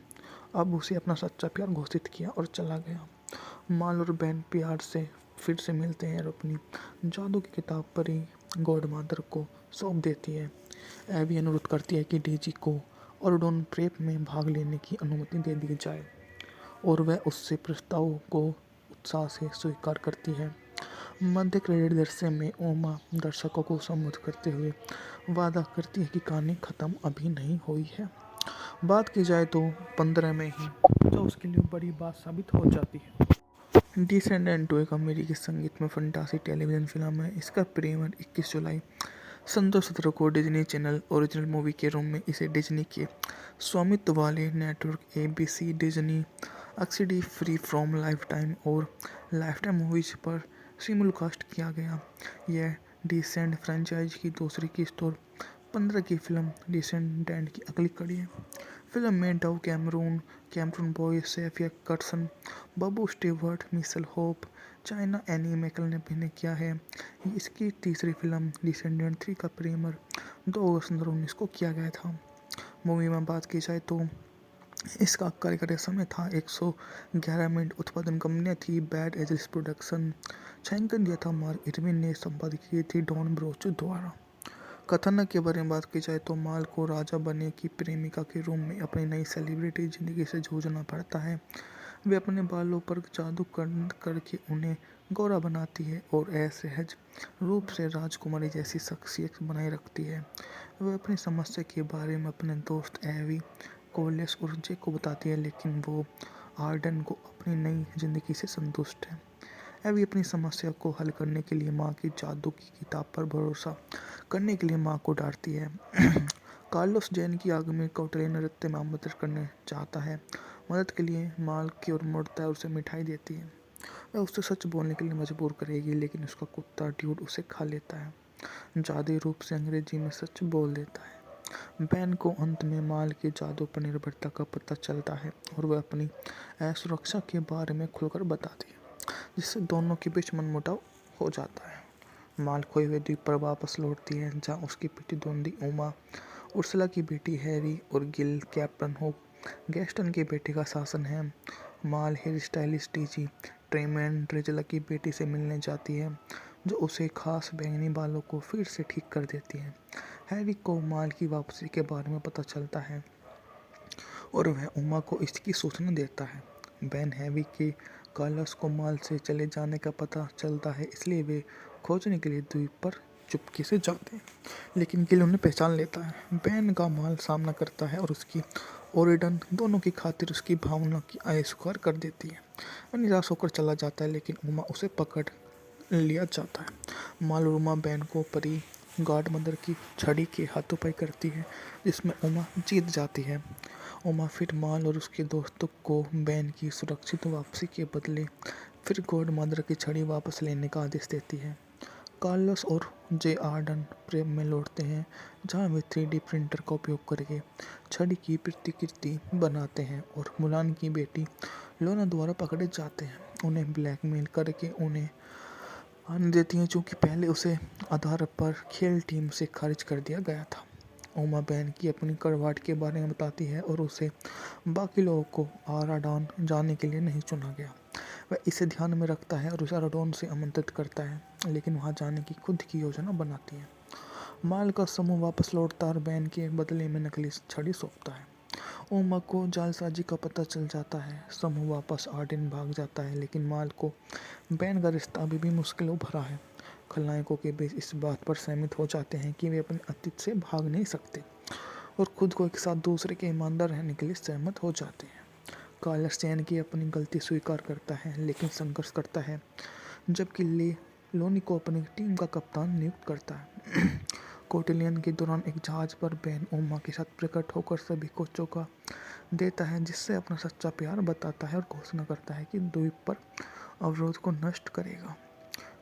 अब उसे अपना सच्चा प्यार घोषित किया और चला गया। माल और बैन प्यार से फिर से मिलते हैं और अपनी जादू की किताब परी गॉड मदर को सौंप देती है। एबी अनुरोध करती है कि डेजी को ऑर्डोन प्रेप में भाग लेने की अनुमति दे दी जाए और वह उससे प्रस्ताव को उत्साह से स्वीकार करती है। मध्य क्रेडिट दृश्य में उमा दर्शकों को संबोधित करते हुए वादा करती है कि कहानी खत्म अभी नहीं हुई है। बात की जाए तो 15 में ही जो उसके लिए बड़ी बात साबित हो जाती है। डिसेंडेंट एक अमेरिकी संगीत में फंतासी टेलीविज़न फिल्म है। इसका प्रीमियर 21 जुलाई सन 2017 को डिज्नी चैनल ओरिजिनल मूवी के रूप में इसे डिज्नी के स्वामित्व वाले network ABC, Disney XD, free from lifetime और लाइफटाइम मूवीज पर सिमुलकास्ट किया गया। यह डिसेंडेंट फ्रेंचाइज की दूसरी किस्त और 15 की फिल्म डिसेंडेंट की अगली कड़ी है। फिल्म में Dove Cameron Boyce, Sofia Carson, Booboo Stewart, Mitchell Hope, China Anne McClain ने अभिनय किया है। इसकी तीसरी फिल्म डिसेंडेंट 3 का प्रीमियर 2 अगस्त 2019 को किया गया था। मूवी में बात की जाए तो इसका कार्यकारी समय था 111 मिनट। उत्पादन कंपनियां थी बैड एजल्स प्रोडक्शन। छायांकन दिया था मार्क इरविन ने। संपादित की थी डॉन ब्रोचू द्वारा। कथानक के बारे में बात की जाए तो माल को राजा बनने की प्रेमिका के रूप में अपनी नई सेलिब्रिटी जिंदगी से जूझना पड़ता है। वे अपने बालों पर जादू करके उन्हें गोरा बनाती है और असहज रूप से राजकुमारी जैसी शख्सियत बनाए रखती है। वह अपनी समस्या के बारे में अपने दोस्त एवी, कोलेस और जे को बताती है, लेकिन वो आर्डन को अपनी नई जिंदगी से संतुष्ट है। एवी अपनी समस्या को हल करने के लिए माँ की जादू की किताब पर भरोसा करने के लिए माँ को डांटती है। कार्लोस जैन की आगामी कौटल्य नृत्य में आमंत्रित करने चाहता है। मदद के लिए माल की ओर मुड़ता है और उसे मिठाई देती है। वह उसे सच बोलने के लिए मजबूर करेगी, लेकिन उसका कुत्ता ड्यूड उसे खा लेता है। जादुई रूप से अंग्रेजी में सच बोल देता है। बैन को अंत में माल के जादू पर निर्भरता का पता चलता है और वह अपनी असुरक्षा के बारे में खुलकर बताती है, जिससे दोनों के बीच मनमुटाव हो जाता है। माल खोए हुए द्वीप पर वापस लौटती है, जहाँ उसकी प्रतिद्वंदी उमा, उर्सुला की बेटी हैरी और गिल, कैप्टन हुक, गैस्टन के बेटे का शासन है। माल हेयर स्टाइलिस्ट डीजी ट्रेमैन ड्रेजला की बेटी से मिलने जाती है, जो उसे खास बैंगनी बालों को फिर से ठीक कर देती है। हैवी को माल की वापसी के बारे में पता चलता है और वह उमा को इसकी सूचना देता है। बैन हैवी के कार्लोस को माल से चले जाने का पता चलता है, इसलिए वे खोजने के लिए द्वीप पर चुपके से जाते हैं, लेकिन गिल उन्हें पहचान लेता है। बैन का माल सामना करता है और उसकी ओरिडन दोनों की खातिर उसकी भावना की अस्वीकार कर देती है। वह निराश होकर चला जाता है, लेकिन उमा उसे पकड़ लिया जाता है। माल और उमा बैन को परी गॉड मदर की छड़ी के हाथों-पाई करती है, जिसमें उमा जीत जाती है। उमा फिर माल और उसके दोस्तों को बैन की सुरक्षित वापसी के बदले फिर गॉड मदर की छड़ी वापस लेने का आदेश देती है। कार्लोस और जे आर्डन प्रेम में लौटते हैं, जहां वे 3D प्रिंटर का उपयोग करके छड़ी की प्रतिकृति बनाते हैं और मुलान की बेटी लोना द्वारा पकड़े जाते हैं। उन्हें ब्लैकमेल करके उन्हें आने देती हैं, चूँकि पहले उसे आधार पर खेल टीम से खारिज कर दिया गया था। उमा बैन की अपनी कड़वाहट के बारे में बताती है और उसे बाकी लोगों को आराडॉन जाने के लिए नहीं चुना गया। वह इसे ध्यान में रखता है और उसे आराडॉन से आमंत्रित करता है, लेकिन वहां जाने की खुद की योजना बनाती है। माल का समूह वापस लौटता और बैन के बदले में नकली छड़ी सौंपता है। उमा को जालसाजी का पता चल जाता है। समूह वापस आर्डेन भाग जाता है, लेकिन माल को बैन का रिश्ता अभी भी मुश्किलों भरा है। खलनायकों के बीच इस बात पर सहमत हो जाते हैं कि वे अपने अतीत से भाग नहीं सकते और खुद को एक साथ दूसरे के ईमानदार रहने के लिए सहमत हो जाते हैं। कार्लोस चैन की अपनी गलती स्वीकार करता है, लेकिन संघर्ष करता है, जबकि लोनी को अपनी टीम का कप्तान नियुक्त करता है। कोटिलियन के दौरान एक जहाज पर बैन उमा के साथ प्रकट होकर सभी को चौंका देता है, जिससे अपना सच्चा प्यार बताता है और घोषणा करता है कि द्वीप पर अवरोध को नष्ट करेगा।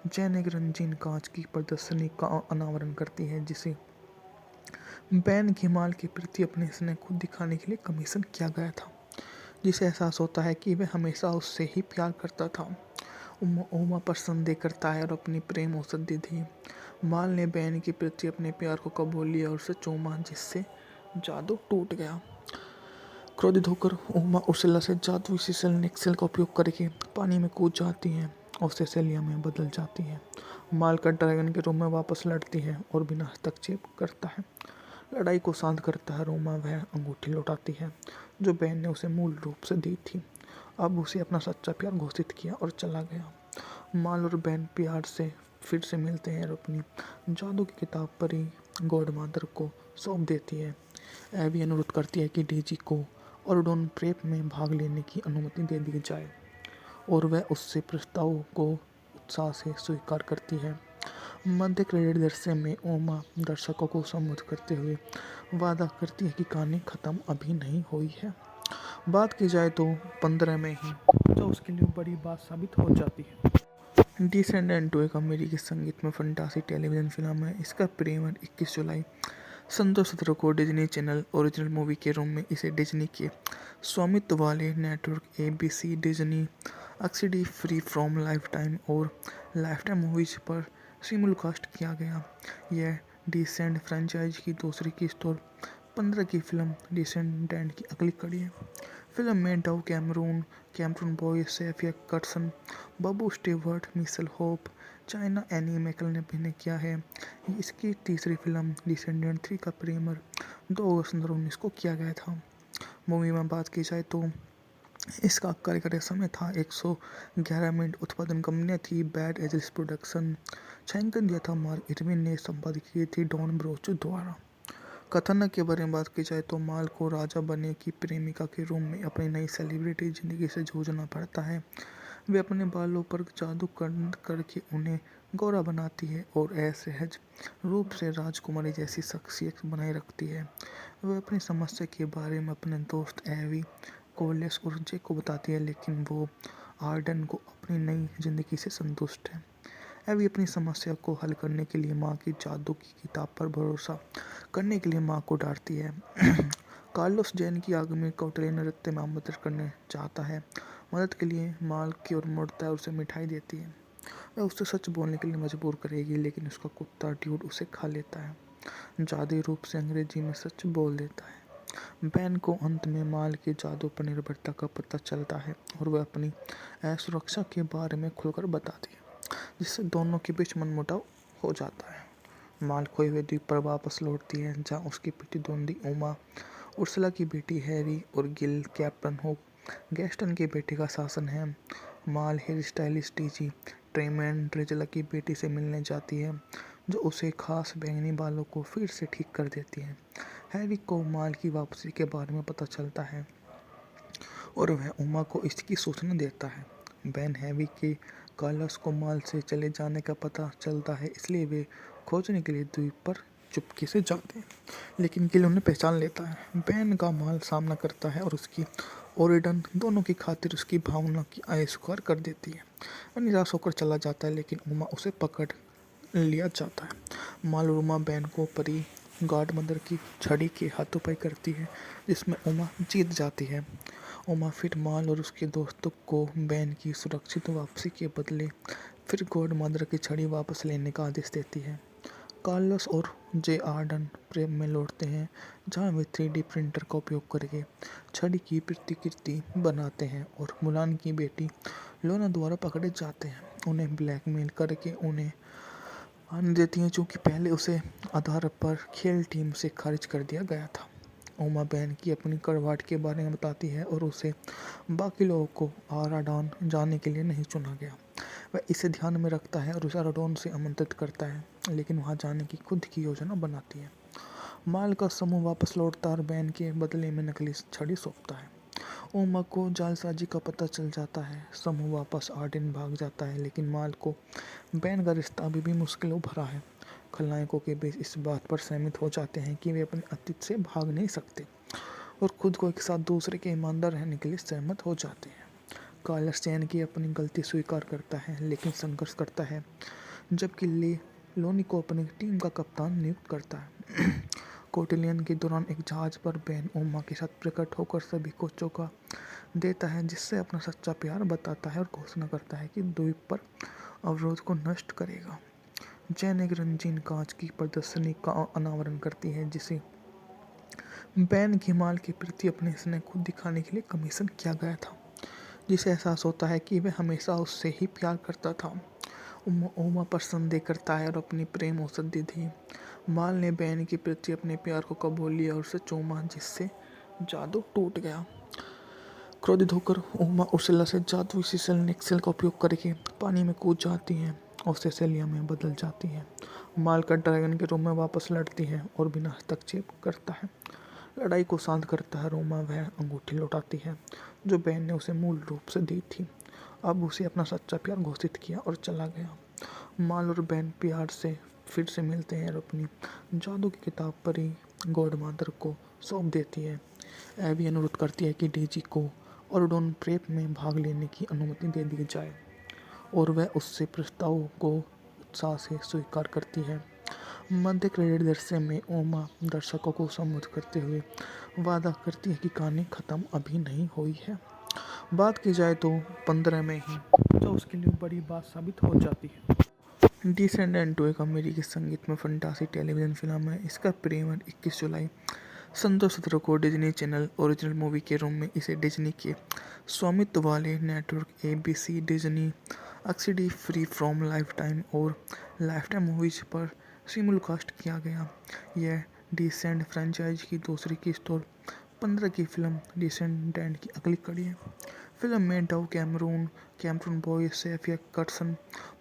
जैन एक रंगीन कांच की प्रदर्शनी का अनावरण करती है, जिसे बैन की माल के प्रति अपने स्नेह को दिखाने के लिए कमीशन किया गया था, जिसे एहसास होता है कि वह हमेशा उससे ही प्यार करता था। उमा पर संदेह करता है और अपनी प्रेम औसत दे दी। माल ने बैन के प्रति अपने प्यार को कबूल लिया और उसे चूमा, जिससे जादू टूट गया। क्रोधित होकर उमा उर्सुला से जादुई सिसल नेक्सेल का उपयोग करके पानी में कूद जाती है और सेसेलिया में बदल जाती है। माल का ड्रैगन के रूप में वापस लड़ती है और बिना हस्तक्षेप करता है। लड़ाई को शांत करता है। रोमा वह अंगूठी लौटाती है जो बैन ने उसे मूल रूप से दी थी। अब उसे अपना सच्चा प्यार घोषित किया और चला गया। माल और बैन प्यार से फिर से मिलते हैं और अपनी जादू की किताब परी गॉड मदर को सौंप देती है। एवी अनुरोध करती है कि डीजी को ऑर्डोन प्रेप में भाग लेने की अनुमति दे दी जाए और वह उससे प्रस्ताव को उत्साह से स्वीकार करती है। मध्य क्रेडिट दृश्य में ओमा दर्शकों को संबोधित करते हुए वादा करती है कि कहानी खत्म अभी नहीं हुई है। बात की जाए तो 15 में ही जो उसके लिए बड़ी बात साबित हो जाती है। डिसेंडेंट टू एक अमेरिकी संगीत में फंटासी टेलीविज़न फिल्म है। इसका प्रीमियर 21 जुलाई संतोष 17 को डिज्नी चैनल ओरिजिनल मूवी के रूप में इसे डिज्नी के स्वामित्व वाले network ABC, Disney XD, free from lifetime और लाइफटाइम मूवीज पर सिमुलकास्ट किया गया। यह डिसेंड फ्रेंचाइज की दूसरी किस्त और 15 की फिल्म डिसेंडेंट की अगली कड़ी है। फिल्म में Dove Cameron Boyce, Sofia Carson, Booboo Stewart, Mitchell Hope, China Anne McClain ने अभिनय किया है। इसकी तीसरी फिल्म डिसेंडेंट 3 का प्रीमियर 2 अगस्त 2019 को किया गया था। मूवी में बात की जाए तो इसका कार्यकारी समय था 111 मिनट। उत्पादन कंपनियां थी बैड एजल्स प्रोडक्शन। छायांकन दिया था मार्क इरविन ने। संपादित की थी डॉन ब्रोचो द्वारा। कथानक के बारे में बात की जाए तो माल को राजा बनने की प्रेमिका के रूप में अपनी नई सेलिब्रिटी जिंदगी से जूझना पड़ता है। वे अपने बालों पर जादू करके उन्हें गोरा बनाती है और असहज रूप से राजकुमारी जैसी शख्सियत बनाए रखती है। वह अपनी समस्या के बारे में अपने दोस्त एवी, कोलेस और जे को बताती है, लेकिन वो आर्डन को अपनी नई जिंदगी से संतुष्ट है। एवी अपनी समस्या को हल करने के लिए माँ की जादू की किताब पर भरोसा करने के लिए माँ को डांटती है। कार्लोस जैन की आग में कौटिल्य नृत्य में आमंत्रित करने चाहता है। मदद के लिए माल की ओर मुड़ता है और उसे मिठाई देती है। वह उससे सच बोलने के लिए मजबूर करेगी, लेकिन उसका कुत्ता ड्यूड उसे खा लेता है। जादुई रूप से अंग्रेजी में सच बोल देता है। बैन को अंत में माल के जादू पर निर्भरता का पता चलता है और वह अपनी असुरक्षा के बारे में खुलकर बताती है, जिससे दोनों के बीच मनमुटाव हो जाता है। माल खोए हुए द्वीप पर वापस लौटती है, जहाँ उसकी प्रतिद्वंदी उमा, उर्सला की बेटी हैरी और गिल, कैप्टन हुक, गैस्टन के बेटे का शासन है। माल हेयर स्टाइलिस्ट डीजी ट्रेमैन ड्रेजला की बेटी से मिलने जाती है, जो उसे खास बैंगनी बालों को फिर से ठीक कर देती है। हैरी को माल की वापसी के बारे में पता चलता है और वह उमा को इसकी सूचना देता है। बैन हैवी के कार्लस को माल से चले जाने का पता चलता है, इसलिए वे खोजने के लिए द्वीप पर चुपके से जाते हैं, लेकिन गिल उन्हें पहचान लेता है। बैन का माल सामना करता है और उसकी ओरिडन दोनों की खातिर उसकी भावना की अस्वीकार कर देती है। वह निराश होकर चला जाता है, लेकिन उमा उसे पकड़ लिया जाता है। माल और उमा बैन को परी गॉड मदर की छड़ी के हाथों-पाई करती है, जिसमें उमा जीत जाती है। उमा फिर माल और उसके दोस्तों को बैन की सुरक्षित वापसी के बदले फिर गॉड मदर की छड़ी वापस लेने का आदेश देती है। कार्लोस और जे आर्डन प्रेम में लौटते हैं, जहां वे 3D प्रिंटर का उपयोग करके छड़ी की प्रतिकृति बनाते हैं और मुलान की बेटी लोना द्वारा पकड़े जाते हैं। उन्हें ब्लैकमेल करके उन्हें आने देती हैं, चूँकि पहले उसे आधार पर खेल टीम से खारिज कर दिया गया था। उमा बैन की अपनी कड़वाहट के बारे में बताती है और उसे बाकी लोगों को आराडॉन जाने के लिए नहीं चुना गया। वह इसे ध्यान में रखता है और उसे आराडॉन से आमंत्रित करता है, लेकिन वहां जाने की खुद की योजना बनाती है। माल का समूह वापस लौटता है और बैन के बदले में नकली छड़ी सौंपता है। उमा को जालसाजी का पता चल जाता है। समूह वापस आर्डेन भाग जाता है, लेकिन माल को बैन का रिश्ता अभी भी मुश्किलों भरा है। खलनायकों के बीच इस बात पर सहमत हो जाते हैं कि वे अपने अतीत से भाग नहीं सकते और खुद को एक साथ दूसरे के ईमानदार रहने के लिए सहमत हो जाते हैं। कार्लस चैन की अपनी गलती स्वीकार करता है, लेकिन संघर्ष करता है, जबकि ले लोनी को अपनी टीम का कप्तान नियुक्त करता है। कोटिलियन के दौरान एक जहाज पर बैन उमा के साथ प्रकट होकर सभी को चौंका देता है, जिससे अपना सच्चा प्यार बताता है और घोषणा करता है कि द्वीप पर अवरोध को नष्ट करेगा। जैन एक रंगीन कांच की प्रदर्शनी का अनावरण करती है, जिसे बैन की माल के प्रति अपने स्नेह को दिखाने के लिए कमीशन किया गया था, जिसे एहसास होता है कि वह हमेशा उससे ही प्यार करता था। उमा पर संदेह करता है और अपनी प्रेम औषधि दी। माल ने बैन के प्रति अपने प्यार को कबूल लिया और उसे चूमा, जिससे जादू टूट गया। क्रोधित होकर उमा उर्सला से जादुई सीसल नेक्सेल का उपयोग करके पानी में कूद जाती है और सेसेलिया में बदल जाती है। माल का ड्रैगन के रूप में वापस लड़ती है और बिना हस्तक्षेप करता है। लड़ाई को शांत करता है। रोमा वह अंगूठी लौटाती है जो बैन ने उसे मूल रूप से दी थी। अब उसे अपना सच्चा प्यार घोषित किया और चला गया। माल और बैन प्यार से फिर से मिलते हैं और अपनी जादू की किताब परी गॉड मदर को सौंप देती है। एवी अनुरोध करती है कि डीजी को ऑर्डोन प्रेप में भाग लेने की अनुमति दे दी जाए और वह उससे प्रस्ताव को उत्साह से स्वीकार करती है। मध्य क्रेडिट दृश्य में उमा दर्शकों को संबोधित करते हुए वादा करती है कि कहानी खत्म अभी नहीं हुई है। बात की जाए तो 15 में ही जो उसके लिए बड़ी बात साबित हो जाती है। डिसेंडेंट एक अमेरिकी संगीत में फंतासी टेलीविज़न फिल्म है। इसका प्रीमियर 21 जुलाई सन 2017 को डिज्नी चैनल ओरिजिनल मूवी के रूम में इसे डिज्नी के स्वामित्व वाले network ABC, Disney XD, free from lifetime और लाइफटाइम मूवीज पर सिमुलकास्ट किया गया। यह डिसेंडेंट फ्रेंचाइज की दूसरी किस्त और 15 की फिल्म डिसेंडेंट की अगली कड़ी है। फिल्म में Dove Cameron Boyce, Sofia Carson,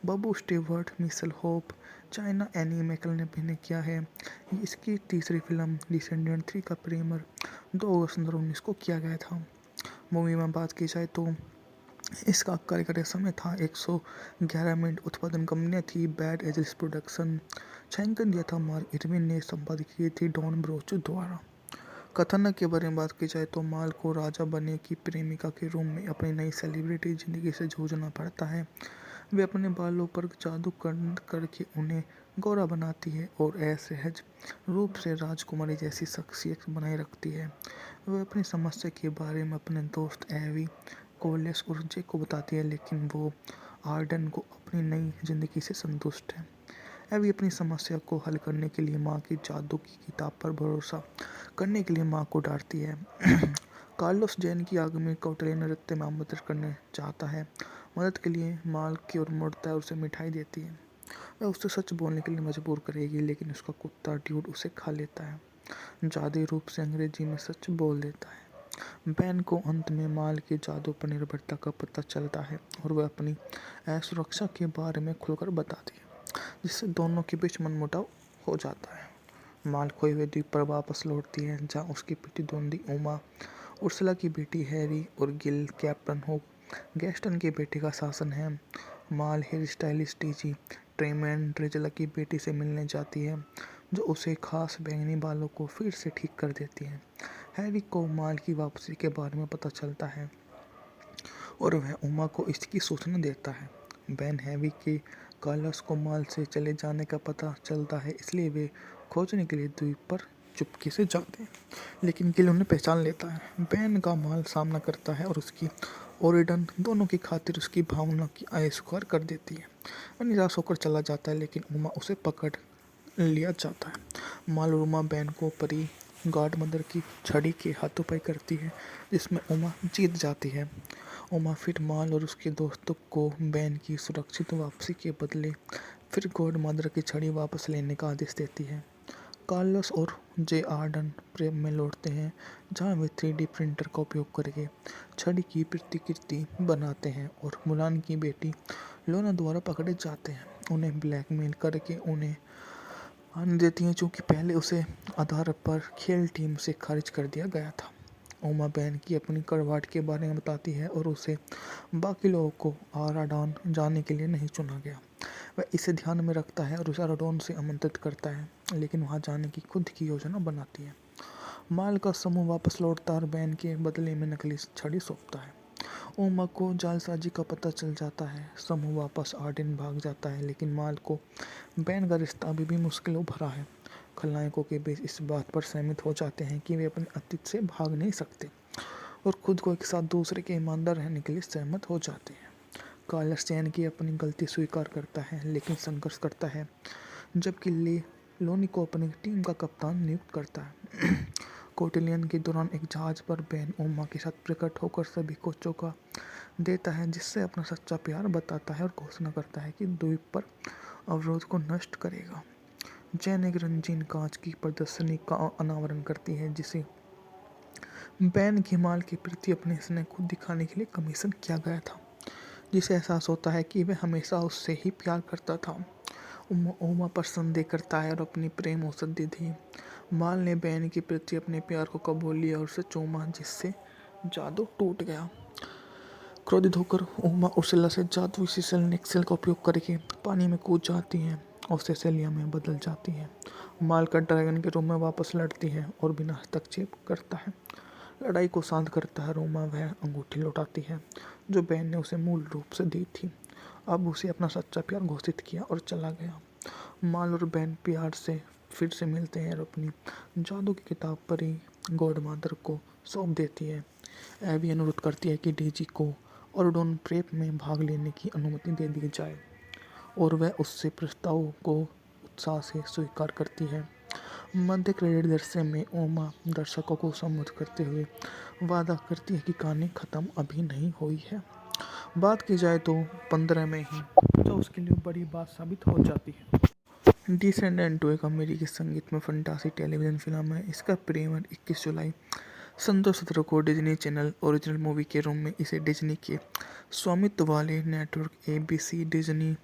Booboo Stewart, Mitchell Hope, China Anne McClain ने अभिनय किया है। इसकी तीसरी फिल्म डिसेंडेंट 3 का प्रीमियर 2 अगस्त 2019 को किया गया था। मूवी में बात की जाए तो इसका कार्यकारी समय था 111 मिनट। उत्पादन कंपनियां थी बैड एजेस प्रोडक्शन। छायांकन दिया था मार्क इरविन ने। संपादित की थी डॉन ब्रोचू द्वारा। कथानक के बारे में बात की जाए तो माल को राजा बनने की प्रेमिका के रूम में अपनी नई सेलिब्रिटी जिंदगी से जूझना पड़ता है। वे अपने बालों पर जादू करके उन्हें गोरा बनाती है और असहज रूप से राजकुमारी जैसी शख्सियत बनाए रखती है। वह अपनी समस्या के बारे में अपने दोस्त एवी, कोलेस और जे को बताती है, लेकिन वो आर्डन को अपनी नई जिंदगी से संतुष्ट है। एवी अपनी समस्या को हल करने के लिए माँ की जादू की किताब पर भरोसा करने के लिए माँ को डांटती है। कार्लोस जैन की आग में कौटिल्य नृत्य में मदद करने चाहता है। मदद के लिए माल की ओर मुड़ता है और उसे मिठाई देती है। वह उसे सच बोलने के लिए मजबूर करेगी, लेकिन उसका कुत्ता ड्यूड उसे खा लेता है। जादुई रूप से अंग्रेजी में सच बोल देता है। बैन को अंत में माल के जादू पर निर्भरता का पता चलता है और वह अपनी असुरक्षा के बारे में खुलकर बताती है, जिससे दोनों के बीच मनमुटाव हो जाता है। माल खोए हुए द्वीप पर वापस लौटती है, जहाँ उसकी प्रतिद्वंदी उमा, उर्सुला की बेटी हैरी और गिल, कैप्टन हुक, गैस्टन के बेटे का शासन है। माल हेयर स्टाइलिस्ट डीजी ट्रेमैन ड्रेजला की बेटी से मिलने जाती है, जो उसे खास बैंगनी बालों को फिर से ठीक कर देती है। हैरी को माल की वापसी के बारे में पता चलता है और वह उमा को इसकी सूचना देता है। बैन हैवी के कार्लोस को माल से चले जाने का पता चलता है, इसलिए वे खोजने के लिए द्वीप पर चुपके से जाते हैं, लेकिन गिल उन्हें पहचान लेता है। बैन का माल सामना करता है और उसकी ओरिडन दोनों की खातिर उसकी भावना की अस्वीकार कर देती है। वह निराश होकर चला जाता है, लेकिन उमा उसे पकड़ लिया जाता है। माल और उमा बैन को परी गॉड मदर की छड़ी के हाथों-पाई करती है, जिसमें उमा जीत जाती है। उमा फिर माल और उसके दोस्तों को बैन की सुरक्षित वापसी के बदले फिर गॉड मदर की छड़ी वापस लेने का आदेश देती है। कार्लोस और जे आर्डन प्रेम में लौटते हैं, जहां वे 3D प्रिंटर का उपयोग करके छड़ी की प्रतिकृति बनाते हैं और मुलान की बेटी लोना द्वारा पकड़े जाते हैं। उन्हें ब्लैकमेल करके उन्हें आने देती हैं, चूँकि पहले उसे आधार पर खेल टीम से खारिज कर दिया गया था। उमा बैन की अपनी कड़वाहट के बारे में बताती है और उसे बाकी लोगों को आराडॉन जाने के लिए नहीं चुना गया। वह इसे ध्यान में रखता है और उसे आराडॉन से आमंत्रित करता है, लेकिन वहां जाने की खुद की योजना बनाती है। माल का समूह वापस लौटता है और बैन के बदले में नकली छड़ी सौंपता है। उमा को जालसाजी का पता चल जाता है। समूह वापस आर्डेन भाग जाता है, लेकिन माल को बैन का रिश्ता अभी भी मुश्किलों भरा है। खलनायकों के बीच इस बात पर सहमत हो जाते हैं कि वे अपने अतीत से भाग नहीं सकते और खुद को एक साथ दूसरे के ईमानदार रहने के लिए सहमत हो जाते हैं। कार्लोस जैन की अपनी गलती स्वीकार करता है, लेकिन संघर्ष करता है, जबकि लोनी को अपनी टीम का कप्तान नियुक्त करता है। कोटिलियन के दौरान एक जहाज पर बैन उमा के साथ प्रकट होकर सभी को चौंका देता है, जिससे अपना सच्चा प्यार बताता है और घोषणा करता है कि द्वीप पर अवरोध को नष्ट करेगा। जैन एक रंगीन कांच की प्रदर्शनी का अनावरण करती है, जिसे बैन के माल के प्रति अपने स्नेह को दिखाने के लिए कमीशन किया गया था, जिसे एहसास होता है कि वह हमेशा उससे ही प्यार करता था। उमा पर संदेह करता है और अपनी प्रेम औसत दे दी। माल ने बैन के प्रति अपने प्यार को कबूल लिया और उसे चूमा, जिससे जादू टूट गया। क्रोधित होकर उमा उर्सुला से जादुई सिसल नेक्सेल का उपयोग करके पानी में कूद जाती है और सेसेलिया में बदल जाती है। माल का ड्रैगन के रूप में वापस लड़ती है और बिना हस्तक्षेप करता है। लड़ाई को शांत करता है। रोमा वह अंगूठी लौटाती है जो बैन ने उसे मूल रूप से दी थी। अब उसे अपना सच्चा प्यार घोषित किया और चला गया। माल और बैन प्यार से फिर से मिलते हैं और अपनी जादू की किताब परी गॉड मदर को सौंप देती है। एबी अनुरोध करती है कि डीजी को ऑर्डोन प्रेप में भाग लेने की अनुमति दे दी जाए और वह उससे प्रस्ताव को उत्साह से स्वीकार करती है। मध्य क्रेडिट दृश्य में ओमा दर्शकों को संबोधित करते हुए वादा करती है कि कहानी खत्म अभी नहीं हुई है। बात की जाए तो 15 में ही जो उसके लिए बड़ी बात साबित हो जाती है। डिसेंडेंट 2 एक अमेरिकी संगीत में फंतासी टेलीविज़न फिल्म है। इसका प्रीमियर 21 जुलाई सन 2017 को डिज्नी चैनल ओरिजिनल मूवी के रूप में इसे डिज्नी के स्वामित्व वाले network ABC, Disney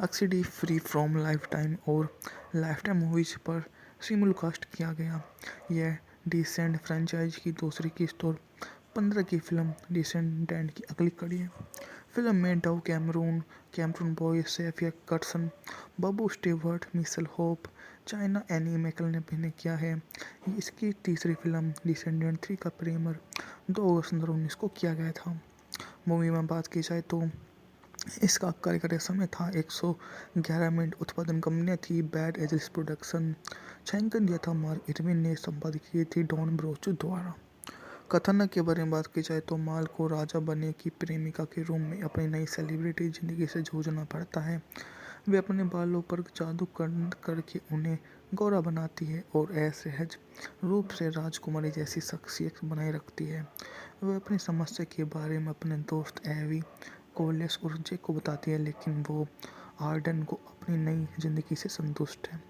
XD, free from lifetime और लाइफटाइम मूवीज पर सिमुलकास्ट किया गया। यह डिसेंड फ्रेंचाइज की दूसरी किस्त और 15 की फिल्म डिसेंडेंट की अगली कड़ी है। फिल्म में Dove Cameron Boyce, Sofia Carson, Booboo Stewart, Mitchell Hope, China Anne McClain ने अभिनय किया है। इसकी तीसरी फिल्म डिसेंडेंट 3 का प्रीमियर 2 अगस्त 2019 को किया गया था। मूवी में बात की जाए तो इसका कार्यकारी समय था 111 मिनट। उत्पादन कंपनियां थी बैड एजल्स प्रोडक्शन। छायांकन दिया था मार्क इरविन ने। संपादित की थी डॉन ब्रोचू द्वारा। कथानक के बारे में बात की जाए तो माल को राजा बनने की प्रेमिका के रूप में अपनी नई सेलिब्रिटी जिंदगी से जूझना पड़ता है। वे अपने बालों पर जादू करके उन्हें गोरा बनाती है और असहज रूप से राजकुमारी जैसी शख्सियत बनाए रखती है। वह अपनी समस्या के बारे में अपने दोस्त एवी, कोलेस और जे को बताती है, लेकिन वो आर्डन को अपनी नई जिंदगी से संतुष्ट है।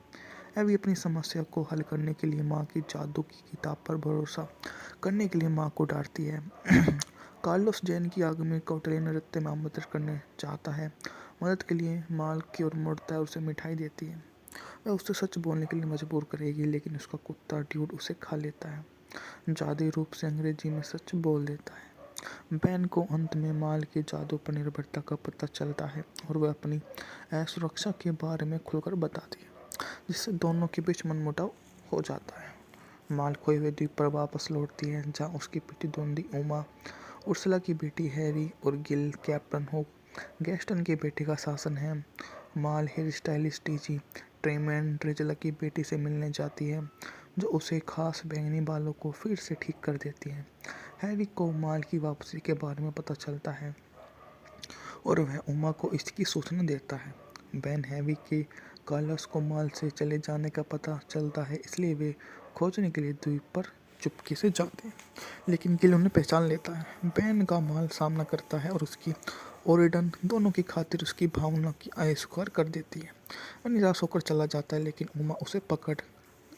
एवी अपनी समस्या को हल करने के लिए माँ की जादू की किताब पर भरोसा करने के लिए माँ को डांटती है। कार्लोस जैन की आगामी कौटिल्य नृत्य में आमंत्रित करने चाहता है। मदद के लिए माल की ओर मुड़ता है और उसे मिठाई देती है। वह उससे सच बोलने के लिए मजबूर करेगी, लेकिन उसका कुत्ता ड्यूड उसे खा लेता है। जादुई रूप से अंग्रेजी में सच बोल देता है। बैन को अंत में माल के जादू पर निर्भरता का पता चलता है और वह अपनी असुरक्षा के बारे में खुलकर बताती है, जिससे दोनों के बीच मनमुटाव हो जाता है। माल खोए हुए द्वीप पर वापस लौटती है, जहाँ उसकी बेटी दोंदी उमा, उर्सुला की बेटी हैरी और गिल कैप्टन हुक, गैस्टन के बेटे का शासन है। माल हेयर स्टाइलिस्ट डीजी ट्रेमैन ड्रेजला की बेटी से मिलने जाती है, जो उसे खास बैंगनी बालों को फिर से ठीक कर देती है। हैरी को माल की वापसी के बारे में पता चलता है और वह उमा को इसकी सूचना देता है। बैन हैवी के कार्लोस को माल से चले जाने का पता चलता है, इसलिए वे खोजने के लिए द्वीप पर चुपके से जाते हैं, लेकिन गिल उन्हें पहचान लेता है। बैन का माल सामना करता है और उसकी ओरिडन दोनों की खातिर उसकी भावना की अस्वीकार कर देती है। वह निराश होकर चला जाता है, लेकिन उमा उसे पकड़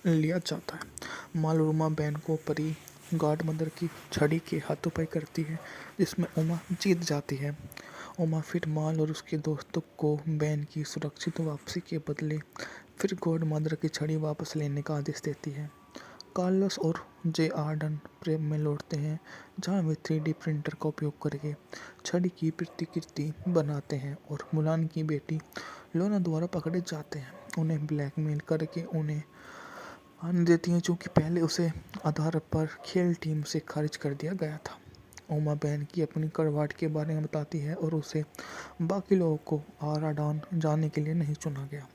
लिया जाता है। माल और उमा बैन को परी गॉड मदर की छड़ी के हाथों-पाई करती है, जिसमें उमा जीत जाती है। उमा फिर माल और उसके दोस्तों को बैन की सुरक्षित वापसी के बदले फिर गॉड मदर की छड़ी वापस लेने का आदेश देती है। कार्लोस और जे आर्डन प्रेम में लौटते हैं, जहां वे 3D प्रिंटर का उपयोग करके छड़ी की प्रतिकृति बनाते हैं और मुलान की बेटी लोना द्वारा पकड़े जाते हैं। उन्हें ब्लैकमेल करके उन्हें आने देती हैं, चूँकि पहले उसे आधार पर खेल टीम से खारिज कर दिया गया था। उमा बैन की अपनी करवाट के बारे में बताती है और उसे बाकी लोगों को आराडॉन जाने के लिए नहीं चुना गया।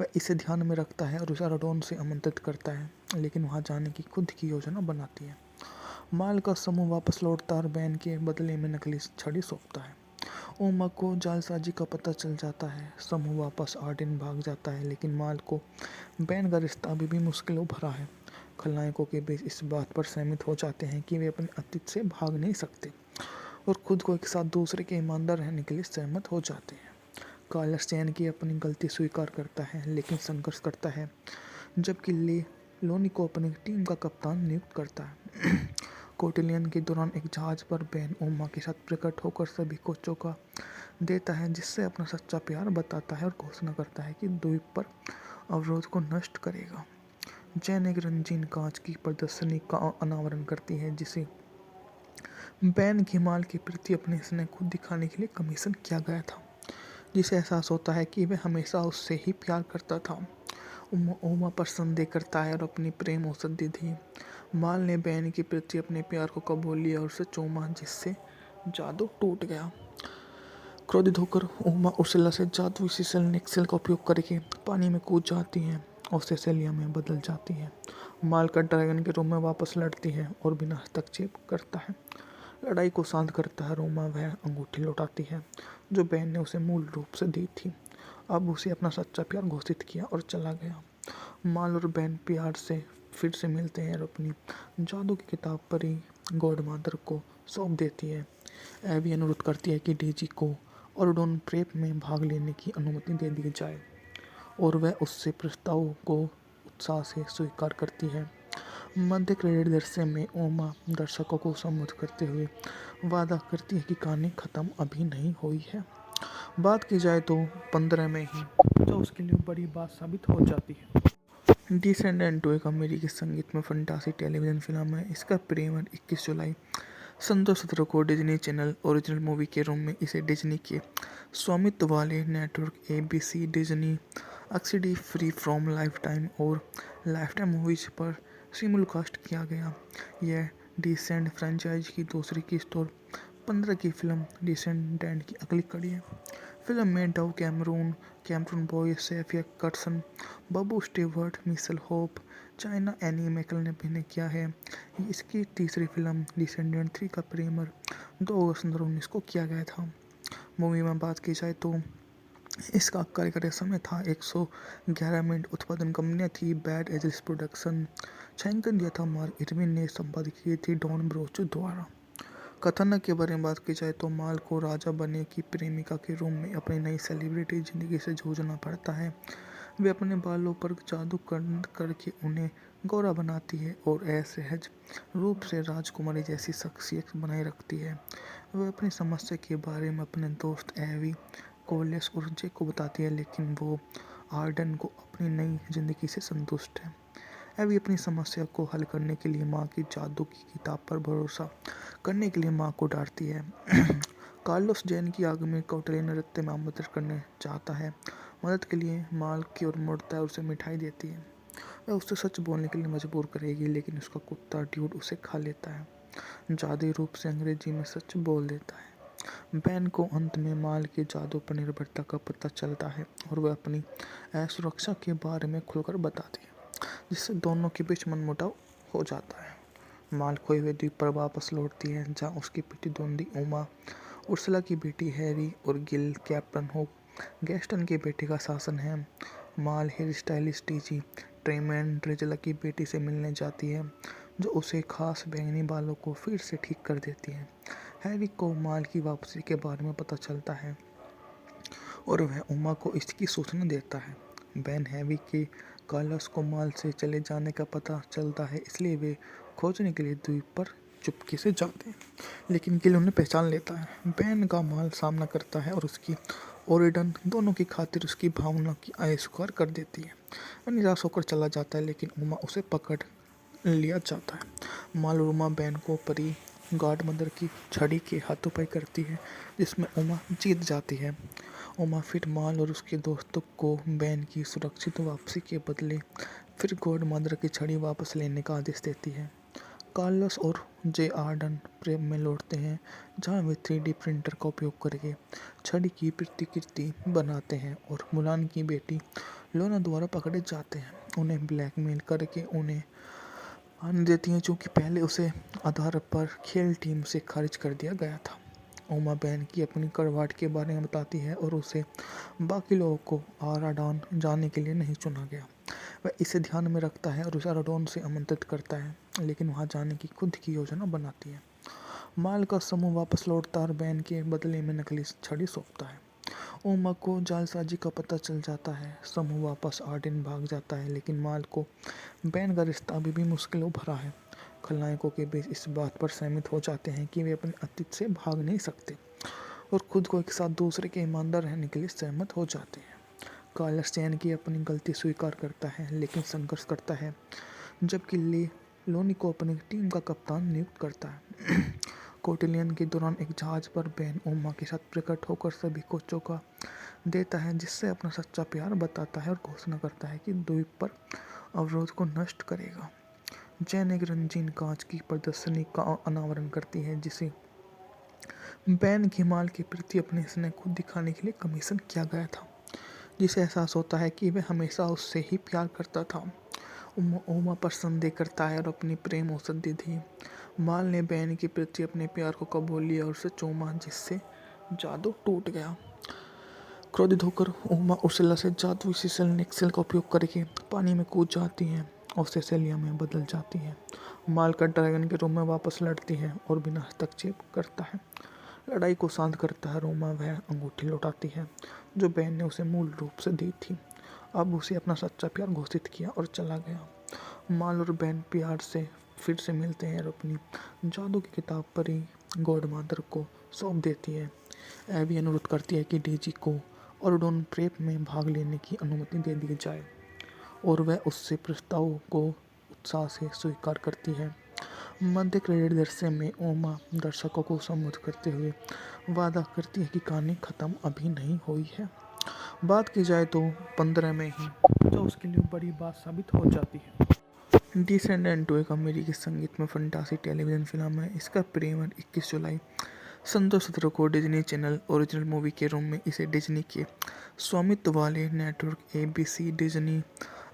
वह इसे ध्यान में रखता है और उसे आराडॉन से आमंत्रित करता है, लेकिन वहां जाने की खुद की योजना बनाती है। माल का समूह वापस लौटता है और बैन के बदले में नकली छड़ी सौंपता है। उमा को जालसाजी का पता चल जाता है। समूह वापस आर्डेन भाग जाता है, लेकिन माल को बैन का रिश्ता अभी भी मुश्किलों भरा है। खलनायकों के बीच इस बात पर सहमत हो जाते हैं कि वे अपने अतीत से भाग नहीं सकते और खुद को एक साथ दूसरे के ईमानदार रहने के लिए सहमत हो जाते हैं। कार्लोस चैन की अपनी गलती स्वीकार करता है, लेकिन संघर्ष करता है, जबकि ले लोनी को अपनी टीम का कप्तान नियुक्त करता है। कोटिलियन के दौरान एक जहाज पर बैन उमा के साथ प्रकट होकर सभी को चौंका देता है, जिससे अपना सच्चा प्यार बताता है और घोषणा करता है कि द्वीप पर अवरोध को नष्ट करेगा। जैन एक रंगीन कांच की प्रदर्शनी का अनावरण करती है, जिसे बैन के माल के प्रति अपने स्नेह को दिखाने के लिए कमीशन किया गया था, जिसे एहसास होता है कि वह हमेशा उससे ही प्यार करता था। उमा पर संदेह करता है और अपनी प्रेम औषधि दी। माल ने बैन के प्रति अपने प्यार को कबूल लिया और उसे चूमा, जिससे जादू टूट गया। क्रोधित होकर उमा उर्सुला से जादुई सिसल नेक्सेल का उपयोग करके पानी में कूद जाती है और सेसेलिया में बदल जाती है। माल का ड्रैगन के रूप में वापस लड़ती है और बिना हस्तक्षेप करता है। लड़ाई को शांत करता है। रोमा वह अंगूठी लौटाती है जो बैन ने उसे मूल रूप से दी थी। अब उसे अपना सच्चा प्यार घोषित किया और चला गया। माल और बैन प्यार से फिर से मिलते हैं और अपनी जादू की किताब परी गॉड मदर को सौंप देती है। एवी अनुरोध करती है कि डीजी को ऑर्डोन प्रेप में भाग लेने की अनुमति दे दी जाए और वह उससे प्रस्ताव को उत्साह से स्वीकार करती है। मध्य क्रेडिट दृश्य में उमा दर्शकों को संबोधित करते हुए वादा करती है कि कहानी खत्म अभी नहीं हुई है। बात की जाए तो 15 में ही जो उसके लिए बड़ी बात साबित हो जाती है। डिसेंडेंट एक अमेरिकी संगीत में फंतासी टेलीविज़न फिल्म है। इसका प्रीमियर 21 जुलाई सन 2017 को डिज्नी चैनल ओरिजिनल मूवी के रूम में इसे डिज्नी के स्वामित्व वाले network ABC, Disney XD, free from lifetime और लाइफटाइम मूवीज पर सिमुलकास्ट किया गया। यह डिसेंडेंट फ्रेंचाइज की दूसरी किस्त और 15 की फिल्म डिसेंडेंट की अगली कड़ी है। फिल्म में Dove Cameron Boyce, Sofia Carson, Booboo Stewart, Mitchell Hope, China Anne McClain ने अभिनय किया है। इसकी तीसरी फिल्म डिसेंडेंट 3 का प्रीमियर 2 अगस्त 2019 को किया गया था। मूवी में बात की जाए तो इसका कार्यकारी समय था 111 मिनट। उत्पादन कंपनियां थी बैड एजेस प्रोडक्शन। छायांकन दिया था मार्क इरविन ने। संपादित की थी डॉन ब्रोचू द्वारा। कथानक के बारे में बात की जाए तो माल को राजा बनने की प्रेमिका के रूम में अपनी नई सेलिब्रिटी जिंदगी से जूझना पड़ता है। वे अपने बालों पर जादू करके उन्हें गोरा बनाती है और असहज रूप से राजकुमारी जैसी शख्सियत बनाए रखती है। वह अपनी समस्या के बारे में अपने दोस्त एवी कोलेस और जे को बताती है, लेकिन वो आर्डन को अपनी नई जिंदगी से संतुष्ट है। एवी अपनी समस्या को हल करने के लिए माँ की जादू की किताब पर भरोसा करने के लिए माँ को डांटती है। कार्लोस जैन की आग में कौटल्य नृत्य में आमंत्रित करने चाहता है। मदद के लिए माल की ओर मुड़ता है और उसे मिठाई देती है। वह उसे सच बोलने के लिए मजबूर करेगी, लेकिन उसका कुत्ता ड्यूड उसे खा लेता है। जादुई रूप से अंग्रेजी में सच बोल देता है। बैन को अंत में माल के जादू पर निर्भरता का पता चलता है और वह अपनी असुरक्षा के बारे में खुलकर बताती है, जिससे दोनों के बीच मनमुटाव हो जाता है। माल खोए हुए द्वीप पर वापस लौटती है, जहाँ उसकी प्रतिद्वंदी उमा, उर्सला की बेटी हैरी और गिल, कैप्टन हुक, गैस्टन के बेटे का शासन है। माल हेयर स्टाइलिस्ट टीजी ट्रेमैन ड्रेजला की बेटी से मिलने जाती है, जो उसे खास बैंगनी बालों को फिर से ठीक कर देती है। हैरी को माल की वापसी के बारे में पता चलता है और वह उमा को इसकी सूचना देता है। बैन हैवी के कार्लोस को माल से चले जाने का पता चलता है, इसलिए वे खोजने के लिए द्वीप पर चुपके से जाते हैं, लेकिन गिल उन्हें पहचान लेता है। बैन का माल सामना करता है और उसकी ओरिडन दोनों की खातिर उसकी भावना की अस्वीकार कर देती है। वह निराश होकर चला जाता है, लेकिन उमा उसे पकड़ लिया जाता है। माल और उमा बैन को परी गॉड मदर की छड़ी के हाथों करती है, जिसमें उमा जीत जाती है। उमा फिर माल और उसके दोस्तों को बैन की सुरक्षित वापसी के बदले फिर गॉड मदर की छड़ी वापस लेने का आदेश देती है। कार्लोस और जे आर्डन प्रेम में लौटते हैं, जहां वे 3D प्रिंटर का उपयोग करके छड़ी की प्रतिकृति बनाते हैं और मुलान की बेटी लोना द्वारा पकड़े जाते हैं। उन्हें ब्लैकमेल करके उन्हें आने देती हैं, क्योंकि पहले उसे आधार पर खेल टीम से खारिज कर दिया गया था। उमा बैन की अपनी करवाट के बारे में बताती है और उसे बाकी लोगों को आराडॉन जाने के लिए नहीं चुना गया। वह इसे ध्यान में रखता है और उसे आराडॉन से आमंत्रित करता है, लेकिन वहां जाने की खुद की योजना बनाती है। माल का समूह वापस लौटता और बैन के बदले में नकली छड़ी सौंपता है। उमा को जालसाजी का पता चल जाता है। समूह वापस आर्डेन भाग जाता है, लेकिन माल को बैन का रिश्ता अभी भी मुश्किलों भरा है। खलनायकों के बीच इस बात पर सहमत हो जाते हैं कि वे अपने अतीत से भाग नहीं सकते और खुद को एक साथ दूसरे के ईमानदार रहने के लिए सहमत हो जाते हैं। कार्लोस चैन की अपनी गलती स्वीकार करता है, लेकिन संघर्ष करता है, जबकि लोनी को अपनी टीम का कप्तान नियुक्त करता है। कोटिलियन के दौरान एक जहाज पर बैन उमा के साथ प्रकट होकर सभी को चौंका देता है, जिससे अपना सच्चा प्यार बताता है और घोषणा करता है कि द्वीप पर अवरोध को नष्ट करेगा। जैन एक रंगीन कांच की प्रदर्शनी का अनावरण करती है, जिसे बैन घिमाल के प्रति अपने स्नेह को दिखाने के लिए कमीशन किया गया था, जिसे एहसास होता है कि वह हमेशा उससे ही प्यार करता था। उमा पर संदेह करता है और अपनी प्रेम औषधि दी। माल ने बैन के प्रति अपने प्यार को कबूल लिया और उसे चूमा, जिससे जादू टूट गया। क्रोधित होकर उमा उर्सला से जादुई सिसल नेक्सेल का उपयोग करके पानी में कूद जाती है और सेसेलिया में बदल जाती है। माल का ड्रैगन के रूप में वापस लड़ती है और बिना हस्तक्षेप करता है। लड़ाई को शांत करता है। रोमा वह अंगूठी लौटाती है जो बैन ने उसे मूल रूप से दी थी। अब उसे अपना सच्चा प्यार घोषित किया और चला गया। माल और बैन प्यार से फिर से मिलते हैं और अपनी जादू की किताब परी गॉड मदर को सौंप देती है। एबी अनुरोध करती है कि डेजी को ऑर्डोन प्रेप में भाग लेने की अनुमति दे दी जाए और वह उससे प्रस्ताव को उत्साह से स्वीकार करती है। मध्य क्रेडिट दृश्य में ओमा दर्शकों को संबोधित करते हुए वादा करती है कि कहानी खत्म अभी नहीं हुई है। बात की जाए तो 15 में ही जो उसके लिए बड़ी बात साबित हो जाती है। डिसेंडेंट 2 एक अमेरिकी संगीत में फंटासी टेलीविज़न फिल्म है। इसका प्रीमियर 21 जुलाई सन 2017 को डिज्नी चैनल ओरिजिनल मूवी के रूम में इसे डिज्नी के स्वामित्व वाले network ABC, Disney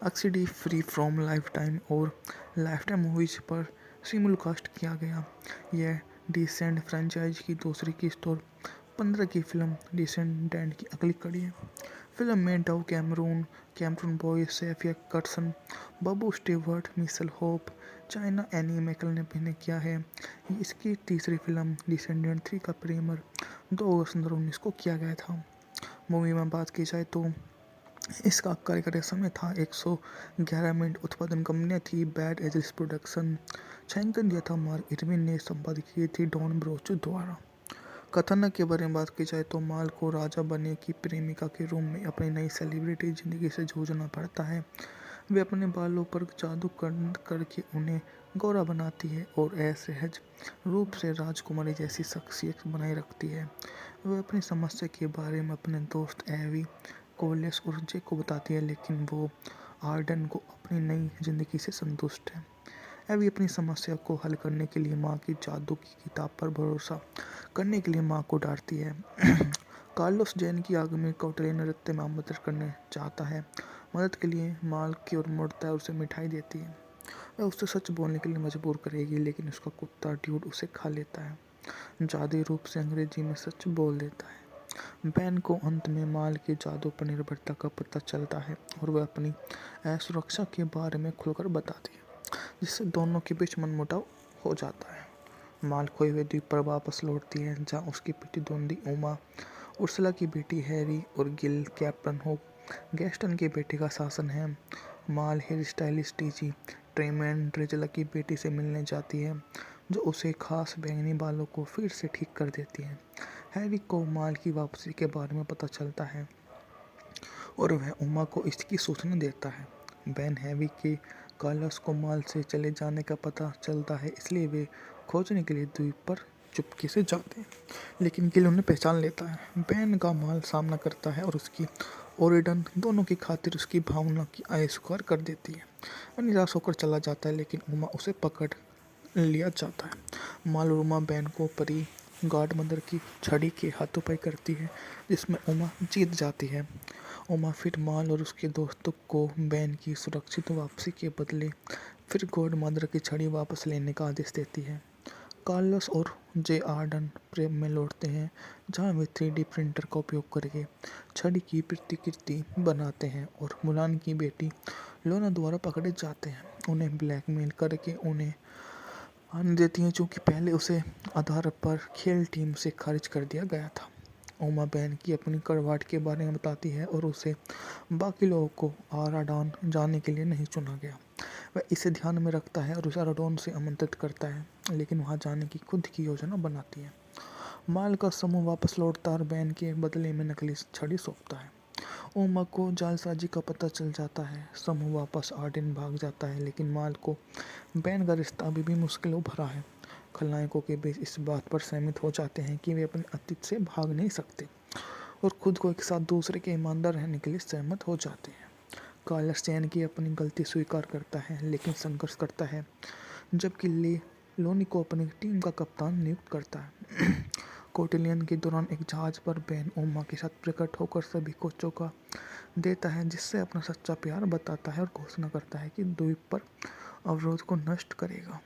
XD, free from lifetime और लाइफटाइम मूवीज पर सिमुलकास्ट किया गया। यह डिसेंड फ्रेंचाइज की दूसरी किस्त और 2015 की फिल्म डिसेंडेंट की अगली कड़ी है। फिल्म में Dove Cameron, Cameron Boyce, Sofia Carson, Booboo Stewart, Mitchell Hope, China Anne McClain ने अभिनय किया है। ये इसकी तीसरी फिल्म डिसेंडेंट 3 का प्रीमियर 2 अगस्त 2019 को किया गया था। मूवी में बात की जाए तो इसका कार्यकारी समय था 111 मिनट। उत्पादन कंपनियां थी बैड एजल्स प्रोडक्शन। छायांकन दिया था मार्क इरविन ने। संपादित की थी डॉन ब्रोचो द्वारा। कथानक के बारे में बात की जाए तो माल को राजा बनने की प्रेमिका के रूम में अपनी नई सेलिब्रिटी जिंदगी से जूझना पड़ता है। वे अपने बालों पर जादू करके उन्हें गोरा बनाती है और असहज रूप से राजकुमारी जैसी शख्सियत बनाए रखती है। वह अपनी समस्या के बारे में अपने दोस्त एवी कोलेस और जे को बताती है, लेकिन वो आर्डन को अपनी नई जिंदगी से संतुष्ट है। एवी अपनी समस्या को हल करने के लिए माँ की जादू की किताब पर भरोसा करने के लिए माँ को डांटती है। कार्लोस जैन की आगामी कौटल्य नृत्य में आमंत्रित करने चाहता है। मदद के लिए माल की ओर मुड़ता है और उसे मिठाई देती है। वह उससे सच बोलने के लिए मजबूर करेगी, लेकिन उसका कुत्ता ड्यूड उसे खा लेता है। जादुई रूप से अंग्रेजी में सच बोल देता है। बैन को अंत में माल के जादू पर निर्भरता का पता चलता है और वह अपनी असुरक्षा के बारे में खुलकर बताती है, जिससे दोनों के बीच मनमुटाव हो जाता है। माल खोए हुए द्वीप पर वापस लौटती है, जहाँ उसकी प्रतिद्वंदी उमा, उर्सुला की बेटी हैरी और गिल, कैप्टन हुक, गैस्टन के बेटे का शासन है। माल हेयर स्टाइलिस्ट टीजी ट्रेमैन ड्रेजला की बेटी से मिलने जाती है, जो उसे खास बैंगनी बालों को फिर से ठीक कर देती है। हैरी को माल की वापसी के बारे में पता चलता है और वह उमा को इसकी सूचना देता है। बैन हैवी के कार्लोस को माल से चले जाने का पता चलता है, इसलिए वे खोजने के लिए द्वीप पर चुपके से जाते हैं, लेकिन गिल उन्हें पहचान लेता है। बैन का माल सामना करता है और उसकी ओरिडन दोनों की खातिर उसकी भावना की अस्वीकार कर देती है। वह निराश होकर चला जाता है, लेकिन उमा उसे पकड़ लिया जाता है। माल और उमा बैन को परी गॉड मदर की छड़ी के हाथों-पाई करती है, जिसमें उमा जीत जाती है। उमा फिर माल और उसके दोस्तों को बैन की सुरक्षित वापसी के बदले फिर गॉड मदर की छड़ी वापस लेने का आदेश देती है। कार्लोस और जे आर्डन प्रेम में लौटते हैं, जहां वे 3D प्रिंटर का उपयोग करके छड़ी की प्रतिकृति बनाते हैं और मुलान की बेटी लोना द्वारा पकड़े जाते हैं। उन्हें ब्लैकमेल करके उन्हें आने देती हैं, क्योंकि पहले उसे आधार पर खेल टीम से खारिज कर दिया गया था। उमा बैन की अपनी कड़वाहट के बारे में बताती है और उसे बाकी लोगों को आराडॉन जाने के लिए नहीं चुना गया। वह इसे ध्यान में रखता है और उसे आराडॉन से आमंत्रित करता है, लेकिन वहां जाने की खुद की योजना बनाती है। माल का समूह वापस लौटता है और बैन के बदले में नकली छड़ी सौंपता है। उमा को जालसाजी का पता चल जाता है। समूह वापस आर्डेन भाग जाता है, लेकिन माल को बैन का रिश्ता अभी भी मुश्किलों भरा है। खलनायकों के बीच इस बात पर सहमत हो जाते हैं कि वे अपने अतीत से भाग नहीं सकते और खुद को एक साथ दूसरे के ईमानदार रहने के लिए सहमत हो जाते हैं। कार्लोस चैन की अपनी गलती स्वीकार करता है, लेकिन संघर्ष करता है, जबकि ले लोनी को अपनी टीम का कप्तान नियुक्त करता है। कोटिलियन के दौरान एक जहाज पर बैन उमा के साथ प्रकट होकर सभी को चौंका देता है, जिससे अपना सच्चा प्यार बताता है और घोषणा करता है कि द्वीप पर अवरोध को नष्ट करेगा।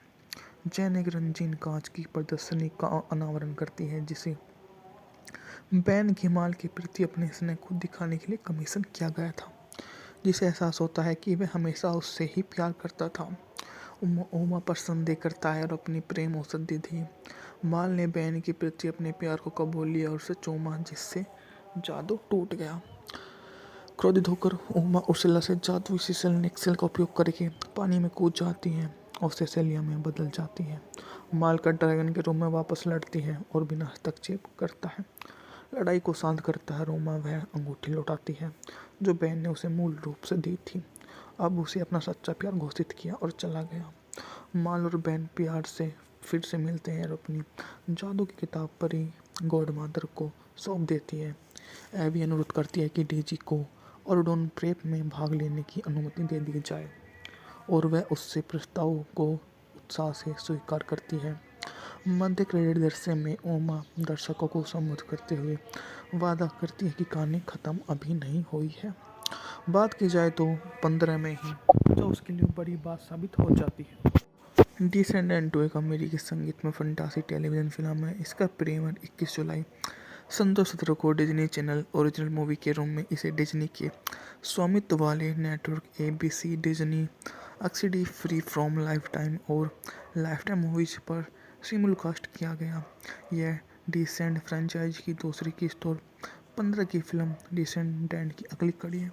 जैन एक रंगीन कांच की प्रदर्शनी का अनावरण करती है, जिसे बैन के माल के प्रति अपने स्नेह को दिखाने के लिए कमीशन किया गया था, जिसे एहसास होता है कि वह हमेशा उससे ही प्यार करता था। उमा पर संदेह करता है और अपनी प्रेम औषधि दी। माल ने बैन के प्रति अपने प्यार को कबूल लिया और उसे चूमा, जिससे जादू टूट गया। क्रोधित होकर उमा उर्सुला से जादुई सिसल नेक्सेल का उपयोग करके पानी में कूद जाती है और सेसेलिया में बदल जाती है। माल का ड्रैगन के रूम में वापस लड़ती है और बिना हस्तक्षेप करता है। लड़ाई को शांत करता है। रोमा वह अंगूठी लौटाती है जो बैन ने उसे मूल रूप से दी थी। अब उसे अपना सच्चा प्यार घोषित किया और चला गया। माल और बैन प्यार से फिर से मिलते हैं और अपनी जादू की किताब परी गॉड मदर को सौंप देती है। एवी अनुरोध करती है कि डेजी को ऑर्डोन प्रेप में भाग लेने की अनुमति दे दी जाए और वह उससे प्रस्ताव को उत्साह से स्वीकार करती है। मध्य क्रेडिट दृश्य में उमा दर्शकों को संबोधित करते हुए वादा करती है कि कहानी खत्म अभी नहीं हुई है। बात की जाए तो 15 में ही जो उसके लिए बड़ी बात साबित हो जाती है। डिसेंडेंट एक अमेरिकी संगीत में फंतासी टेलीविज़न फिल्म है। इसका प्रीमियर 21 जुलाई संतोष 17 को डिज्नी चैनल ओरिजिनल मूवी के रूम में इसे डिज्नी के स्वामित्व वाले network ABC, Disney XD, free from lifetime और लाइफटाइम मूवीज पर सिमुलकास्ट किया गया। यह डिसेंड फ्रेंचाइज की दूसरी किस्त और 15 की फिल्म डिसेंडेंट की अगली कड़ी है।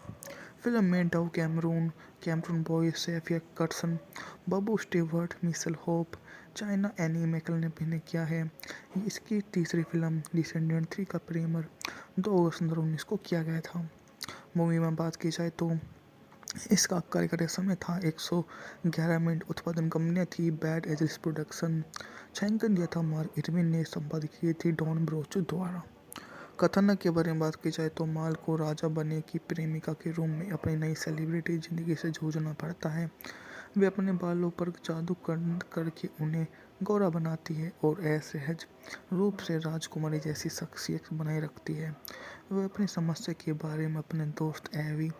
फिल्म में Dove Cameron Boyce, Sofia Carson, Booboo Stewart, Mitchell Hope, China Anne McClain ने अभिनय किया है। इसकी तीसरी फिल्म डिसेंडेंट 3 का प्रीमियर 2 अगस्त 2019 को किया गया था। मूवी में बात की जाए तो इसका कार्यकारी समय था 111 मिनट। उत्पादन कंपनियां थी बैड एजेस प्रोडक्शन। छायांकन दिया था मार्क इरविन ने। संपादित की थी डॉन ब्रोचू द्वारा। कथानक के बारे में बात की जाए तो माल को राजा बनने की प्रेमिका के रूम में अपनी नई सेलिब्रिटी जिंदगी से जूझना पड़ता है। वे अपने बालों पर जादू करके उन्हें गोरा बनाती है और असहज रूप से राजकुमारी जैसी शख्सियत बनाए रखती है। वह अपनी समस्या के बारे में अपने दोस्त एवी,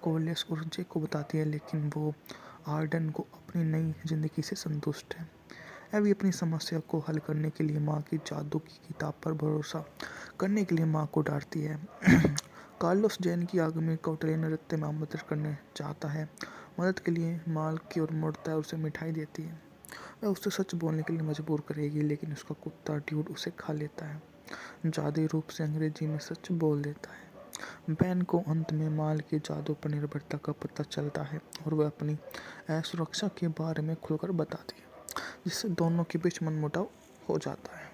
कोलेस और जे को बताती है, लेकिन वो आर्डन को अपनी नई जिंदगी से संतुष्ट है। एवी अपनी समस्या को हल करने के लिए माँ की जादू की किताब पर भरोसा करने के लिए माँ को डांटती है। कार्लोस जैन की आगामी कौटल्य नृत्य में आमंत्रित करने चाहता है। मदद के लिए माल की ओर मुड़ता है और उसे मिठाई देती है। वह उसे सच बोलने के लिए मजबूर करेगी, लेकिन उसका कुत्ता ड्यूड उसे खा लेता है। जादुई रूप से अंग्रेजी में सच बोल देता है। बैन को अंत में माल के जादू पर निर्भरता का पता चलता है और वह अपनी असुरक्षा के बारे में खुलकर बताती है, जिससे दोनों के बीच मनमुटाव हो जाता है।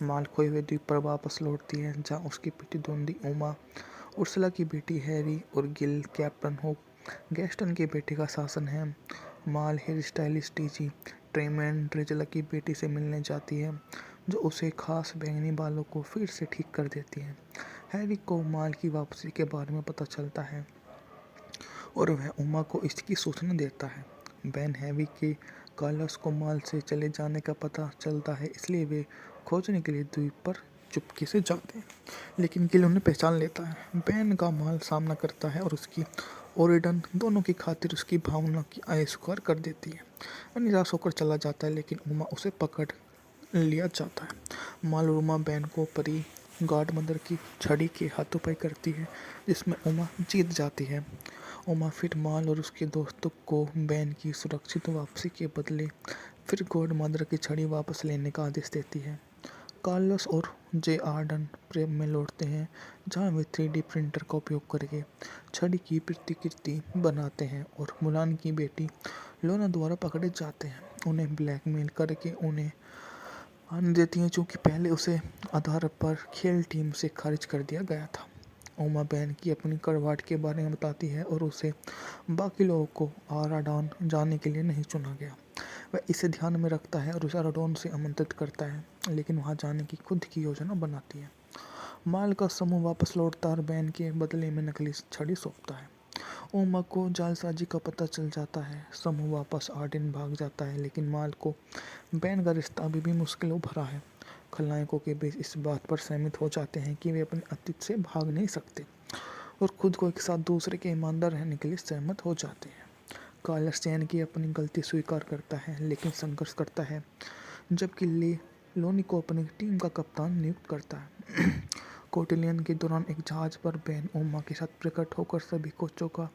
माल खोए हुए द्वीप पर वापस लौटती है, जहाँ उसकी प्रतिद्वंदी उमा, उर्सला की बेटी हैरी और गिल, कैप्टन हुक, गैस्टन के बेटे का शासन है। माल हेयर स्टाइलिस्ट टीजी ट्रेमैन ड्रेजला की बेटी से मिलने जाती है, जो उसे खास बैंगनी बालों को फिर से ठीक कर देती है। हैरी को माल की वापसी के बारे में पता चलता है और वह उमा को इसकी सूचना देता है। बैन हैवी के कार्लोस को माल से चले जाने का पता चलता है, इसलिए वे खोजने के लिए द्वीप पर चुपके से जाते हैं, लेकिन गिल उन्हें पहचान लेता है। बैन का माल सामना करता है और उसकी ओरिडन दोनों की खातिर उसकी भावना की अस्वीकार कर देती है। वह निराश होकर चला जाता है, लेकिन उमा उसे पकड़ लिया जाता है। माल और उमा बैन को परी गॉड मदर की छड़ी के हाथों करती है, जिसमें उमा जीत जाती है। उमा फिर माल और उसके दोस्तों को बैन की सुरक्षित वापसी के बदले फिर गॉड मदर की छड़ी वापस लेने का आदेश देती है। कार्लोस और जे आर्डन प्रेम में लौटते हैं, जहां वे 3D प्रिंटर का उपयोग करके छड़ी की प्रतिकृति बनाते हैं और मुलान की बेटी लोना द्वारा पकड़े जाते हैं। उन्हें ब्लैकमेल करके उन्हें आने देती हैं, क्योंकि पहले उसे आधार पर खेल टीम से खारिज कर दिया गया था। उमा बैन की अपनी करवाट के बारे में बताती है और उसे बाकी लोगों को आराडॉन जाने के लिए नहीं चुना गया। वह इसे ध्यान में रखता है और उसे आराडॉन से आमंत्रित करता है, लेकिन वहां जाने की खुद की योजना बनाती है। माल का समूह वापस लौटता है और बैन के बदले में नकली छड़ी सौंपता है। उमा को जालसाजी का पता चल जाता है। समूह वापस आर्डेन भाग जाता है, लेकिन माल को बैन का रिश्ता अभी भी मुश्किलों भरा है। खलनायकों के बीच इस बात पर सहमत हो जाते हैं कि वे अपने अतीत से भाग नहीं सकते और खुद को एक साथ दूसरे के ईमानदार रहने के लिए सहमत हो जाते हैं। कार्लोस जैन की अपनी गलती स्वीकार करता है, लेकिन संघर्ष करता है, जबकि लोनी को अपनी टीम का कप्तान नियुक्त करता है। कोटिलियन के दौरान एक जहाज पर बैन उमा के साथ प्रकट होकर सभी को चौंका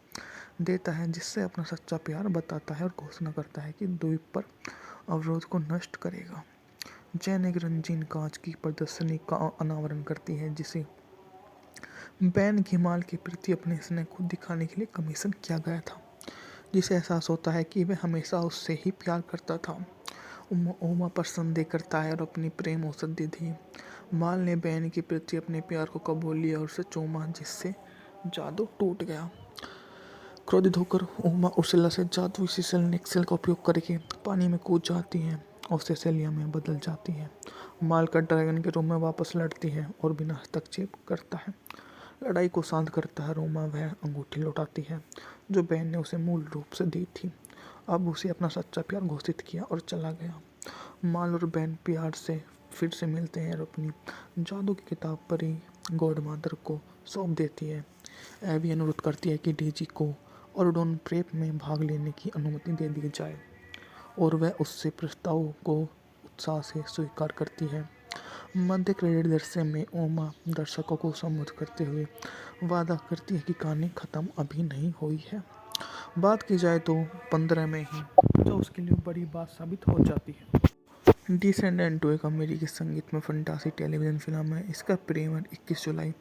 देता है, जिससे अपना सच्चा प्यार बताता है और घोषणा करता है कि द्वीप पर अवरोध को नष्ट करेगा। जैन एक रंगीन कांच की प्रदर्शनी का अनावरण करती है, जिसे बैन घिमाल के प्रति अपने स्नेह को दिखाने के लिए कमीशन किया गया था, जिसे एहसास होता है कि वह हमेशा उससे ही प्यार करता था। उमा पर संदेह करता है और अपनी प्रेम औसत दे दी। माल ने बैन के प्रति अपने प्यार को कबूल लिया और उसे चूमा, जिससे जादू टूट गया। क्रोधित होकर उमा उर्सला से जादुई सिसल नेक्सेल का उपयोग करके पानी में कूद जाती है और सेसेलिया में बदल जाती है। माल का ड्रैगन के रूप में वापस लड़ती है और बिना हस्तक्षेप करता है। लड़ाई को शांत करता है। रोमा वह अंगूठी लौटाती है जो बैन ने उसे मूल रूप से दी थी। अब उसे अपना सच्चा प्यार घोषित किया और चला गया। माल और बैन प्यार से फिर से मिलते हैं और अपनी जादू की किताब परी गॉड मदर को सौंप देती है। एवी अनुरोध करती है कि डीजी को ऑर्डोन प्रेप में भाग लेने की अनुमति दे दी जाए और वह उससे प्रस्ताव को उत्साह से स्वीकार करती है। मध्य क्रेडिट दृश्य में उमा दर्शकों को संबोधित करते हुए वादा करती है कि कहानी खत्म अभी नहीं हुई है। बात की जाए तो 15 में ही जो उसके लिए बड़ी बात साबित हो जाती है। डिसेंडेंट टू एक अमेरिकी संगीत में फंटासी टेलीविजन फिल्म है। इसका प्रीमियर 21 जुलाई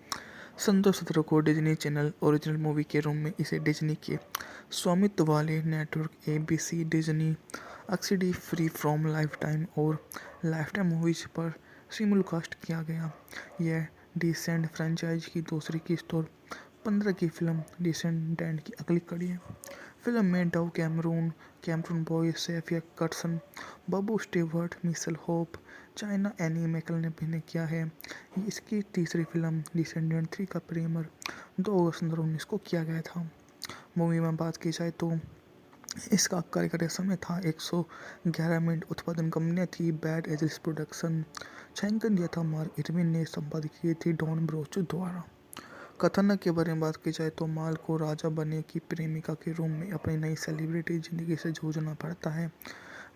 संतोष 17 को डिज्नी चैनल ओरिजिनल मूवी के रूम में इसे डिज्नी के स्वामित्व वाले network ABC, Disney XD, free from lifetime और लाइफटाइम मूवीज पर सिमुलकास्ट किया गया। यह डिसेंड फ्रेंचाइज की दूसरी किस्त और 15 की फिल्म डिसेंडेंट की अगली कड़ी है। फिल्म में Dove Cameron Boyce, Sofia Carson, Booboo Stewart, Mitchell Hope, China Anne McClain ने अभिनय किया है। ये इसकी तीसरी फिल्म डिसेंडेंट 3 का प्रीमियर 2 अगस्त 2019 को किया गया था। मूवी में बात की जाए तो इसका कार्यकारी समय था 111 मिनट। उत्पादन कंपनियां थी बैड एजल्स प्रोडक्शन। छायांकन दिया था मार्क इरविन ने। संपादित की थी डॉन ब्रोचो द्वारा। कथानक के बारे में बात की जाए तो माल को राजा बनने की प्रेमिका के रूम में अपनी नई सेलिब्रिटी जिंदगी से जूझना पड़ता है।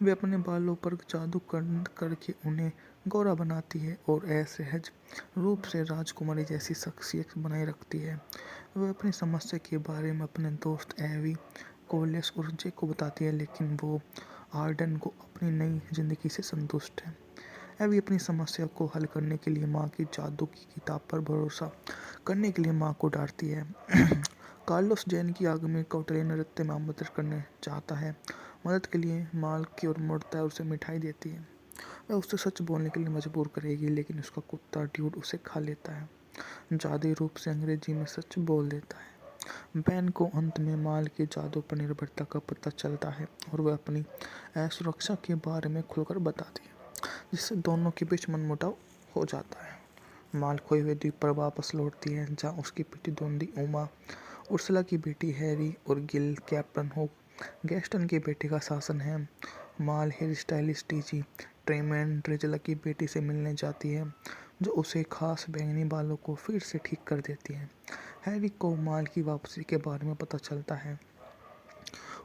वे अपने बालों पर जादू करके उन्हें गोरा बनाती है और असहज रूप से राजकुमारी जैसी शख्सियत बनाए रखती है। वह अपनी समस्या के बारे में अपने दोस्त एवी, कोलेस और जे को बताती है, लेकिन वो आर्डन को अपनी नई जिंदगी से संतुष्ट है। एवी अपनी समस्या को हल करने के लिए माँ की जादू की किताब पर भरोसा करने के लिए माँ को डांटती है। कार्लोस जैन की आगामी कौटल्य नृत्य में आमंत्रित करने चाहता है। मदद के लिए माल की ओर मुड़ता है और उसे मिठाई देती है। वह उससे सच बोलने के लिए मजबूर करेगी, लेकिन उसका कुत्ता ड्यूड उसे खा लेता है। जादुई रूप से अंग्रेजी में सच बोल देता है। बैन को अंत में माल के जादू पर निर्भरता का पता चलता है और वह अपनी असुरक्षा के बारे में खुलकर बताती है, जिससे दोनों के बीच मनमुटाव हो जाता है। माल खोए हुए द्वीप पर वापस लौटती है, जहाँ उसकी प्रतिद्वंदी उमा, उर्सुला की बेटी हैरी और गिल, कैप्टन हुक, गैस्टन के बेटे का शासन है। माल हेयर स्टाइलिस्ट टीजी ट्रेमैन ड्रेजला की बेटी से मिलने जाती है, जो उसे खास बैंगनी बालों को फिर से ठीक कर देती है। हैरी को माल की वापसी के बारे में पता चलता है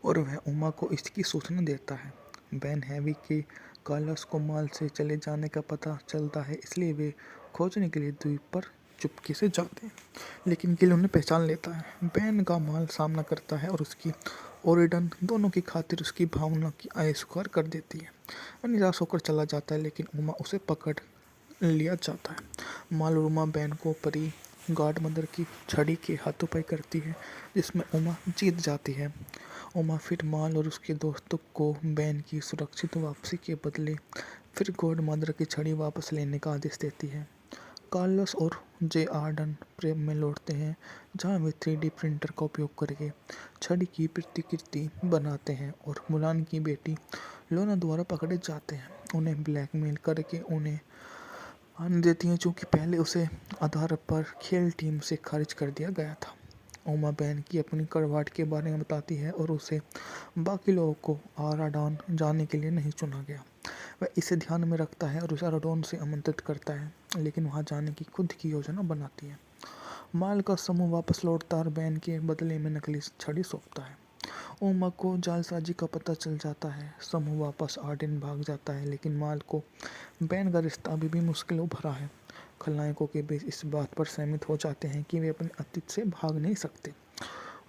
और वह उमा को इसकी सूचना देता है। बैन हैवी के कार्लोस को माल से चले जाने का पता चलता है, इसलिए वे खोजने के लिए द्वीप पर चुपके से जाते हैं, लेकिन गिल उन्हें पहचान लेता है। बैन का माल सामना करता है और उसकी ओरिडन दोनों की खातिर उसकी भावना की अस्वीकार कर देती है। वह निराश होकर चला जाता है, लेकिन उमा उसे पकड़ लिया जाता है। माल और उमा बैन को परी गॉड मदर की छड़ी के हाथों-पाई करती है, जिसमें उमा जीत जाती है। उमा फिर माल और उसके दोस्तों को बैन की सुरक्षित वापसी के बदले फिर गॉड मदर की छड़ी वापस लेने का आदेश देती है। कार्लोस और जे आर्डन प्रेम में लौटते हैं, जहां वे 3D प्रिंटर का उपयोग करके छड़ी की प्रतिकृति बनाते हैं और मुलान की बेटी लोना द्वारा पकड़े जाते हैं। उन्हें ब्लैकमेल करके उन्हें आने देती हैं, चूँकि पहले उसे आधार पर खेल टीम से खारिज कर दिया गया था। उमा बैन की अपनी कड़वाहट के बारे में बताती है और उसे बाकी लोगों को आराडॉन जाने के लिए नहीं चुना गया। वह इसे ध्यान में रखता है और उसे आराडॉन से आमंत्रित करता है, लेकिन वहां जाने की खुद की योजना बनाती है। माल का समूह वापस लौटता है और बैन के बदले में नकली छड़ी सौंपता है। उमा को जालसाजी का पता चल जाता है। समूह वापस आर्डेन भाग जाता है, लेकिन माल को बैन का रिश्ता अभी भी मुश्किलों भरा है। खलनायकों के बीच इस बात पर सहमत हो जाते हैं कि वे अपने अतीत से भाग नहीं सकते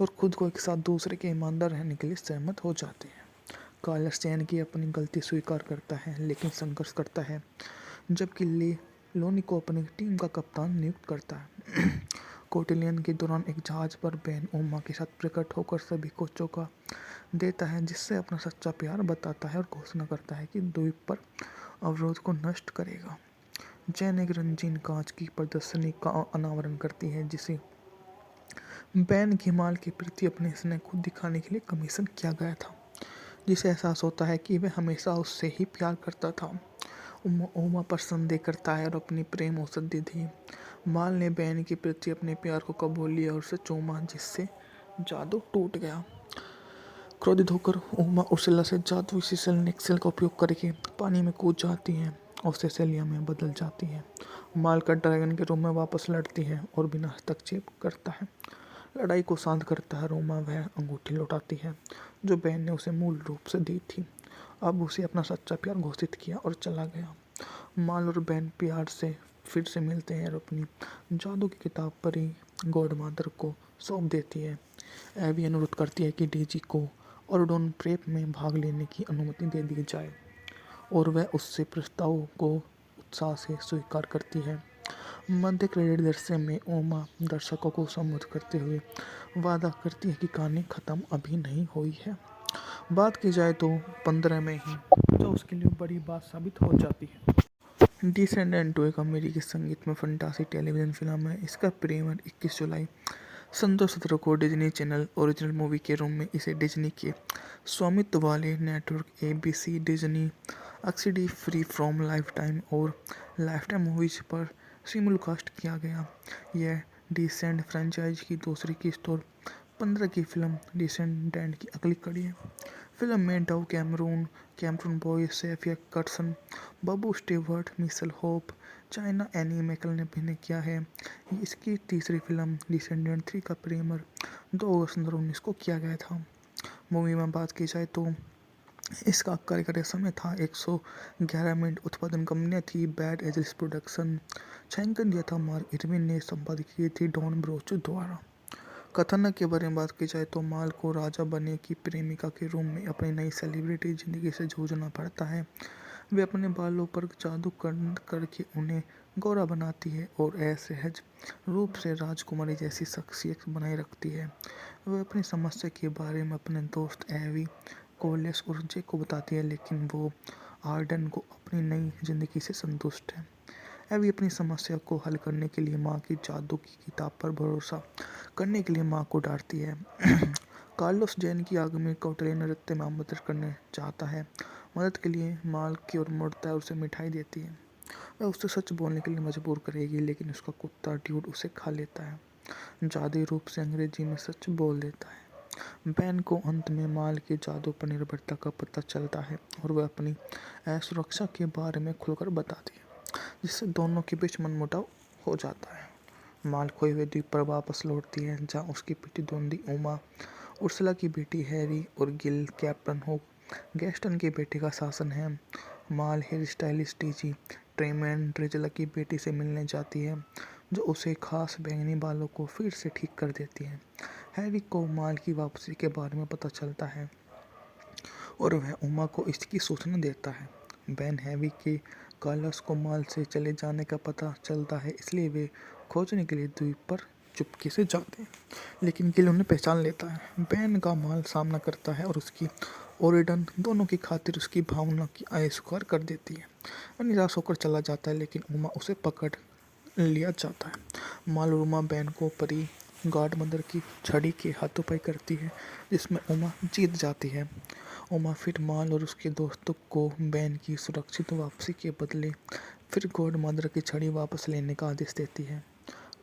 और खुद को एक साथ दूसरे के ईमानदार रहने के लिए सहमत हो जाते हैं। कार्लोस चैन की अपनी गलती स्वीकार करता है, लेकिन संघर्ष करता है, जबकि लोनी को अपनी टीम का कप्तान नियुक्त करता है। कोटिलियन के दौरान एक जहाज पर बैन उमा के साथ प्रकट होकर सभी को चौंका देता है, जिससे अपना सच्चा प्यार बताता है और घोषणा करता है कि द्वीप पर अवरोध को नष्ट करेगा। जैन एक रंगीन कांच की प्रदर्शनी का अनावरण करती है, जिसे बैन की माल के प्रति अपने स्नेह को दिखाने के लिए कमीशन किया गया था, जिसे एहसास होता है कि वह हमेशा उससे ही प्यार करता था। उमा पर संदेह करता है और अपनी प्रेम औषधि दी। माल ने बैन के प्रति अपने प्यार को कबूल लिया और उसे चूमा, जिससे जादू टूट गया। क्रोधित होकर उमा उर्सुला से जादुई सिसल नेक्सेल का उपयोग करके पानी में कूद जाती है और सेसेलिया में बदल जाती है। माल का ड्रैगन के रूम में वापस लड़ती है और बिना हस्तक्षेप करता है। लड़ाई को शांत करता है। रोमा वह अंगूठी लौटाती है जो बैन ने उसे मूल रूप से दी थी। अब उसे अपना सच्चा प्यार घोषित किया और चला गया। माल और बैन प्यार से फिर से मिलते हैं और अपनी जादू की किताब परी गॉड मदर को सौंप देती है। एवी अनुरोध करती है कि डेजी को ऑर्डोन प्रेप में भाग लेने की अनुमति दे दी जाए और वह उससे प्रस्ताव को उत्साह से स्वीकार करती है। मध्य क्रेडिट दृश्य में ओमा दर्शकों को संबोधित करते हुए वादा करती है कि कहानी खत्म अभी नहीं हुई है। बात की जाए तो 15 में ही जो उसके लिए बड़ी बात साबित हो जाती है। डिसेंडेंट एक अमेरिकी संगीत में फंतासी टेलीविज़न फिल्म है। इसका प्रीमियर 21 जुलाई सन 2017 को डिज्नी चैनल ओरिजिनल मूवी के रूम में इसे डिज्नी के स्वामित्व वाले network ABC, Disney XD, free from lifetime और लाइफटाइम मूवीज पर सिमुलकास्ट किया गया। यह डिसेंडेंट फ्रेंचाइज की दूसरी किस्त और 15 की फिल्म डिसेंडेंट की अगली कड़ी है। फिल्म में Dove Cameron Boyce, Sofia Carson, Booboo Stewart, Mitchell Hope, China Anne McClain ने अभिनय किया है। इसकी तीसरी फिल्म डिसेंडेंट 3 का प्रीमियर 2 अगस्त 2019 को किया गया था। मूवी में बात की जाए तो इसका कार्यकारी समय था 111 मिनट। उत्पादन कंपनियां थी बैड एजल्स प्रोडक्शन। छायांकन दिया था मार्क इरविन ने। संपादित की थी डॉन ब्रोचू द्वारा। कथानक के बारे में बात की जाए तो माल को राजा बनने की प्रेमिका के रूम में अपनी नई सेलिब्रिटी जिंदगी से जूझना पड़ता है। वे अपने बालों पर जादू करके उन्हें गोरा बनाती है और असहज रूप से राजकुमारी जैसी शख्सियत बनाए रखती है। वह अपनी समस्या के बारे में अपने दोस्त एवी, कोलेस और जे को बताती है, लेकिन वो आर्डन को अपनी नई जिंदगी से संतुष्ट है। एवी अपनी समस्या को हल करने के लिए माँ की जादू की किताब पर भरोसा करने के लिए माँ को डांटती है। कार्लोस जैन की आगामी कौटल्य नृत्य में आमंत्रित करने चाहता है। मदद के लिए माल की ओर मुड़ता है और उसे मिठाई देती है। वह उसे सच बोलने के लिए मजबूर करेगी, लेकिन उसका कुत्ता ड्यूड उसे खा लेता है। जादुई रूप से अंग्रेजी में सच बोल देता है। बैन को अंत में माल के जादू पर निर्भरता का पता चलता है और वह अपनी असुरक्षा के बारे में खुलकर बताती है, जिससे दोनों के बीच मनमुटाव हो जाता है। माल खोए हुए द्वीप पर वापस लौटती है, जहाँ उसकी प्रतिद्वंदी उमा, उर्सला की बेटी हैरी और गिल, कैप्टन हुक, गैस्टन के बेटे का शासन है। माल हेयर स्टाइलिस्ट टीजी ट्रेमैन ड्रेजला की बेटी से मिलने जाती है, जो उसे खास बैंगनी बालों को फिर से ठीक कर देती है। हैरी को माल की वापसी के बारे में पता चलता है और वह उमा को इसकी सूचना देता है। बैन हैवी के कार्लोस को माल से चले जाने का पता चलता है, इसलिए वे खोजने के लिए द्वीप पर चुपके से जाते हैं, लेकिन गिल उन्हें पहचान लेता है। बैन का माल सामना करता है और उसकी ओरिडन दोनों की खातिर उसकी भावना की अस्वीकार कर देती है। वह निराश होकर चला जाता है, लेकिन उमा उसे पकड़ लिया जाता है। माल और उमा बैन को परी गॉड मदर की छड़ी के हाथों-पाई करती है, जिसमें उमा जीत जाती है। उमा फिर माल और उसके दोस्तों को बैन की सुरक्षित वापसी के बदले फिर गॉड मदर की छड़ी वापस लेने का आदेश देती है।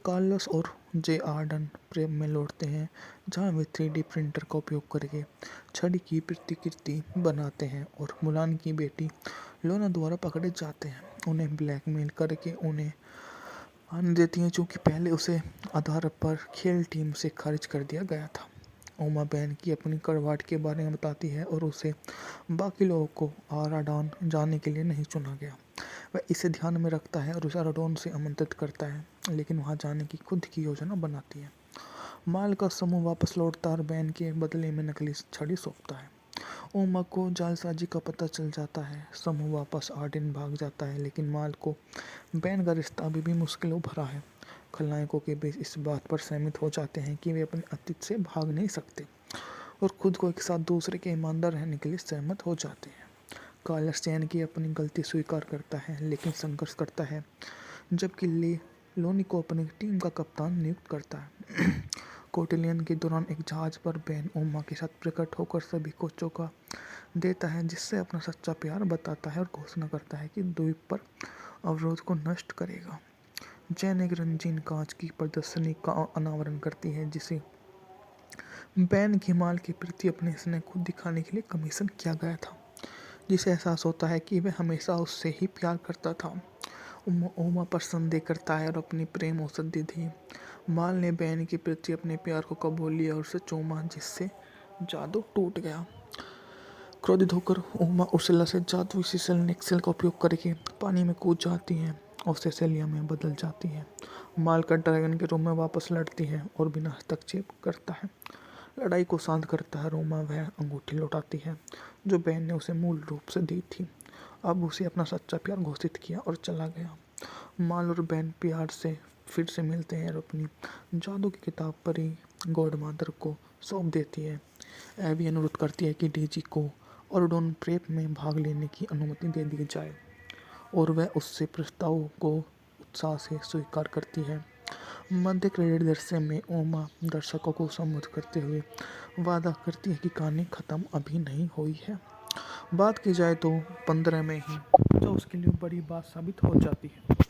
कार्लोस और जे आर्डन प्रेम में लौटते हैं, जहां वे 3D प्रिंटर का उपयोग करके छड़ी की प्रतिकृति बनाते हैं और मुलान की बेटी लोना द्वारा पकड़े जाते हैं। उन्हें ब्लैकमेल करके उन्हें आने देती हैं, चूँकि पहले उसे आधार पर खेल टीम से खारिज कर दिया गया था। उमा बैन की अपनी कड़वाहट के बारे में बताती है और उसे बाकी लोगों को आराडॉन जाने के लिए नहीं चुना गया। वह इसे ध्यान में रखता है और उसे आराडॉन से आमंत्रित करता है, लेकिन वहां जाने की खुद की योजना बनाती है। माल का समूह वापस लौटता है और बैन के बदले में नकली छड़ी सौंपता है। उमा को जालसाजी का पता चल जाता है। समूह वापस आर्डेन भाग जाता है, लेकिन माल को बैन का रिश्ता अभी भी मुश्किलों भरा है। खलनायकों के बीच इस बात पर सहमत हो जाते हैं कि वे अपने अतीत से भाग नहीं सकते और खुद को एक साथ दूसरे के ईमानदार रहने के लिए सहमत हो जाते हैं। कार्लोस जैन की अपनी गलती स्वीकार करता है, लेकिन संघर्ष करता है, जबकि लोनी को अपनी टीम का कप्तान नियुक्त करता है। कोटिलियन के दौरान एक जहाज पर बैन उमा के साथ प्रकट होकर सभी को चौंका देता है, जिससे अपना सच्चा प्यार बताता है और घोषणा करता है कि द्वीप पर अवरोध को नष्ट करेगा। जैन एक रंगीन कांच की प्रदर्शनी का अनावरण करती है, जिसे बैन के माल के प्रति अपने स्नेह को दिखाने के लिए कमीशन किया गया था, जिसे एहसास होता है कि वह हमेशा उससे ही प्यार करता था। उमा पर संदेह करता है और अपनी प्रेम औषधि दी। माल ने बैन के प्रति अपने प्यार को कबूल लिया और उसे चूमा, जिससे जादू टूट गया। क्रोधित होकर उमा उर्सुला से जादुई सिसल नेक्सेल का उपयोग करके पानी में कूद जाती है और सेसेलिया में बदल जाती है। मालकर ड्रैगन के रूम में वापस लड़ती है और बिना हस्तक्षेप करता है। लड़ाई को शांत करता है रोमा वह अंगूठी लौटाती है जो बहन ने उसे मूल रूप से दी थी। अब उसे अपना सच्चा प्यार घोषित किया और चला गया। माल और बहन प्यार से फिर से मिलते हैं और अपनी जादू की किताब परी गॉड मदर को सौंप देती है। एबी अनुरोध करती है कि डेजी को ऑर्डोन प्रेप में भाग लेने की अनुमति दे दी जाए और वह उससे प्रस्ताव को उत्साह से स्वीकार करती है। मध्य क्रेडिट दृश्य में ओमा दर्शकों को संबोधित करते हुए वादा करती है कि कहानी खत्म अभी नहीं हुई है। बात की जाए तो 15 में ही जो उसके लिए बड़ी बात साबित हो जाती है।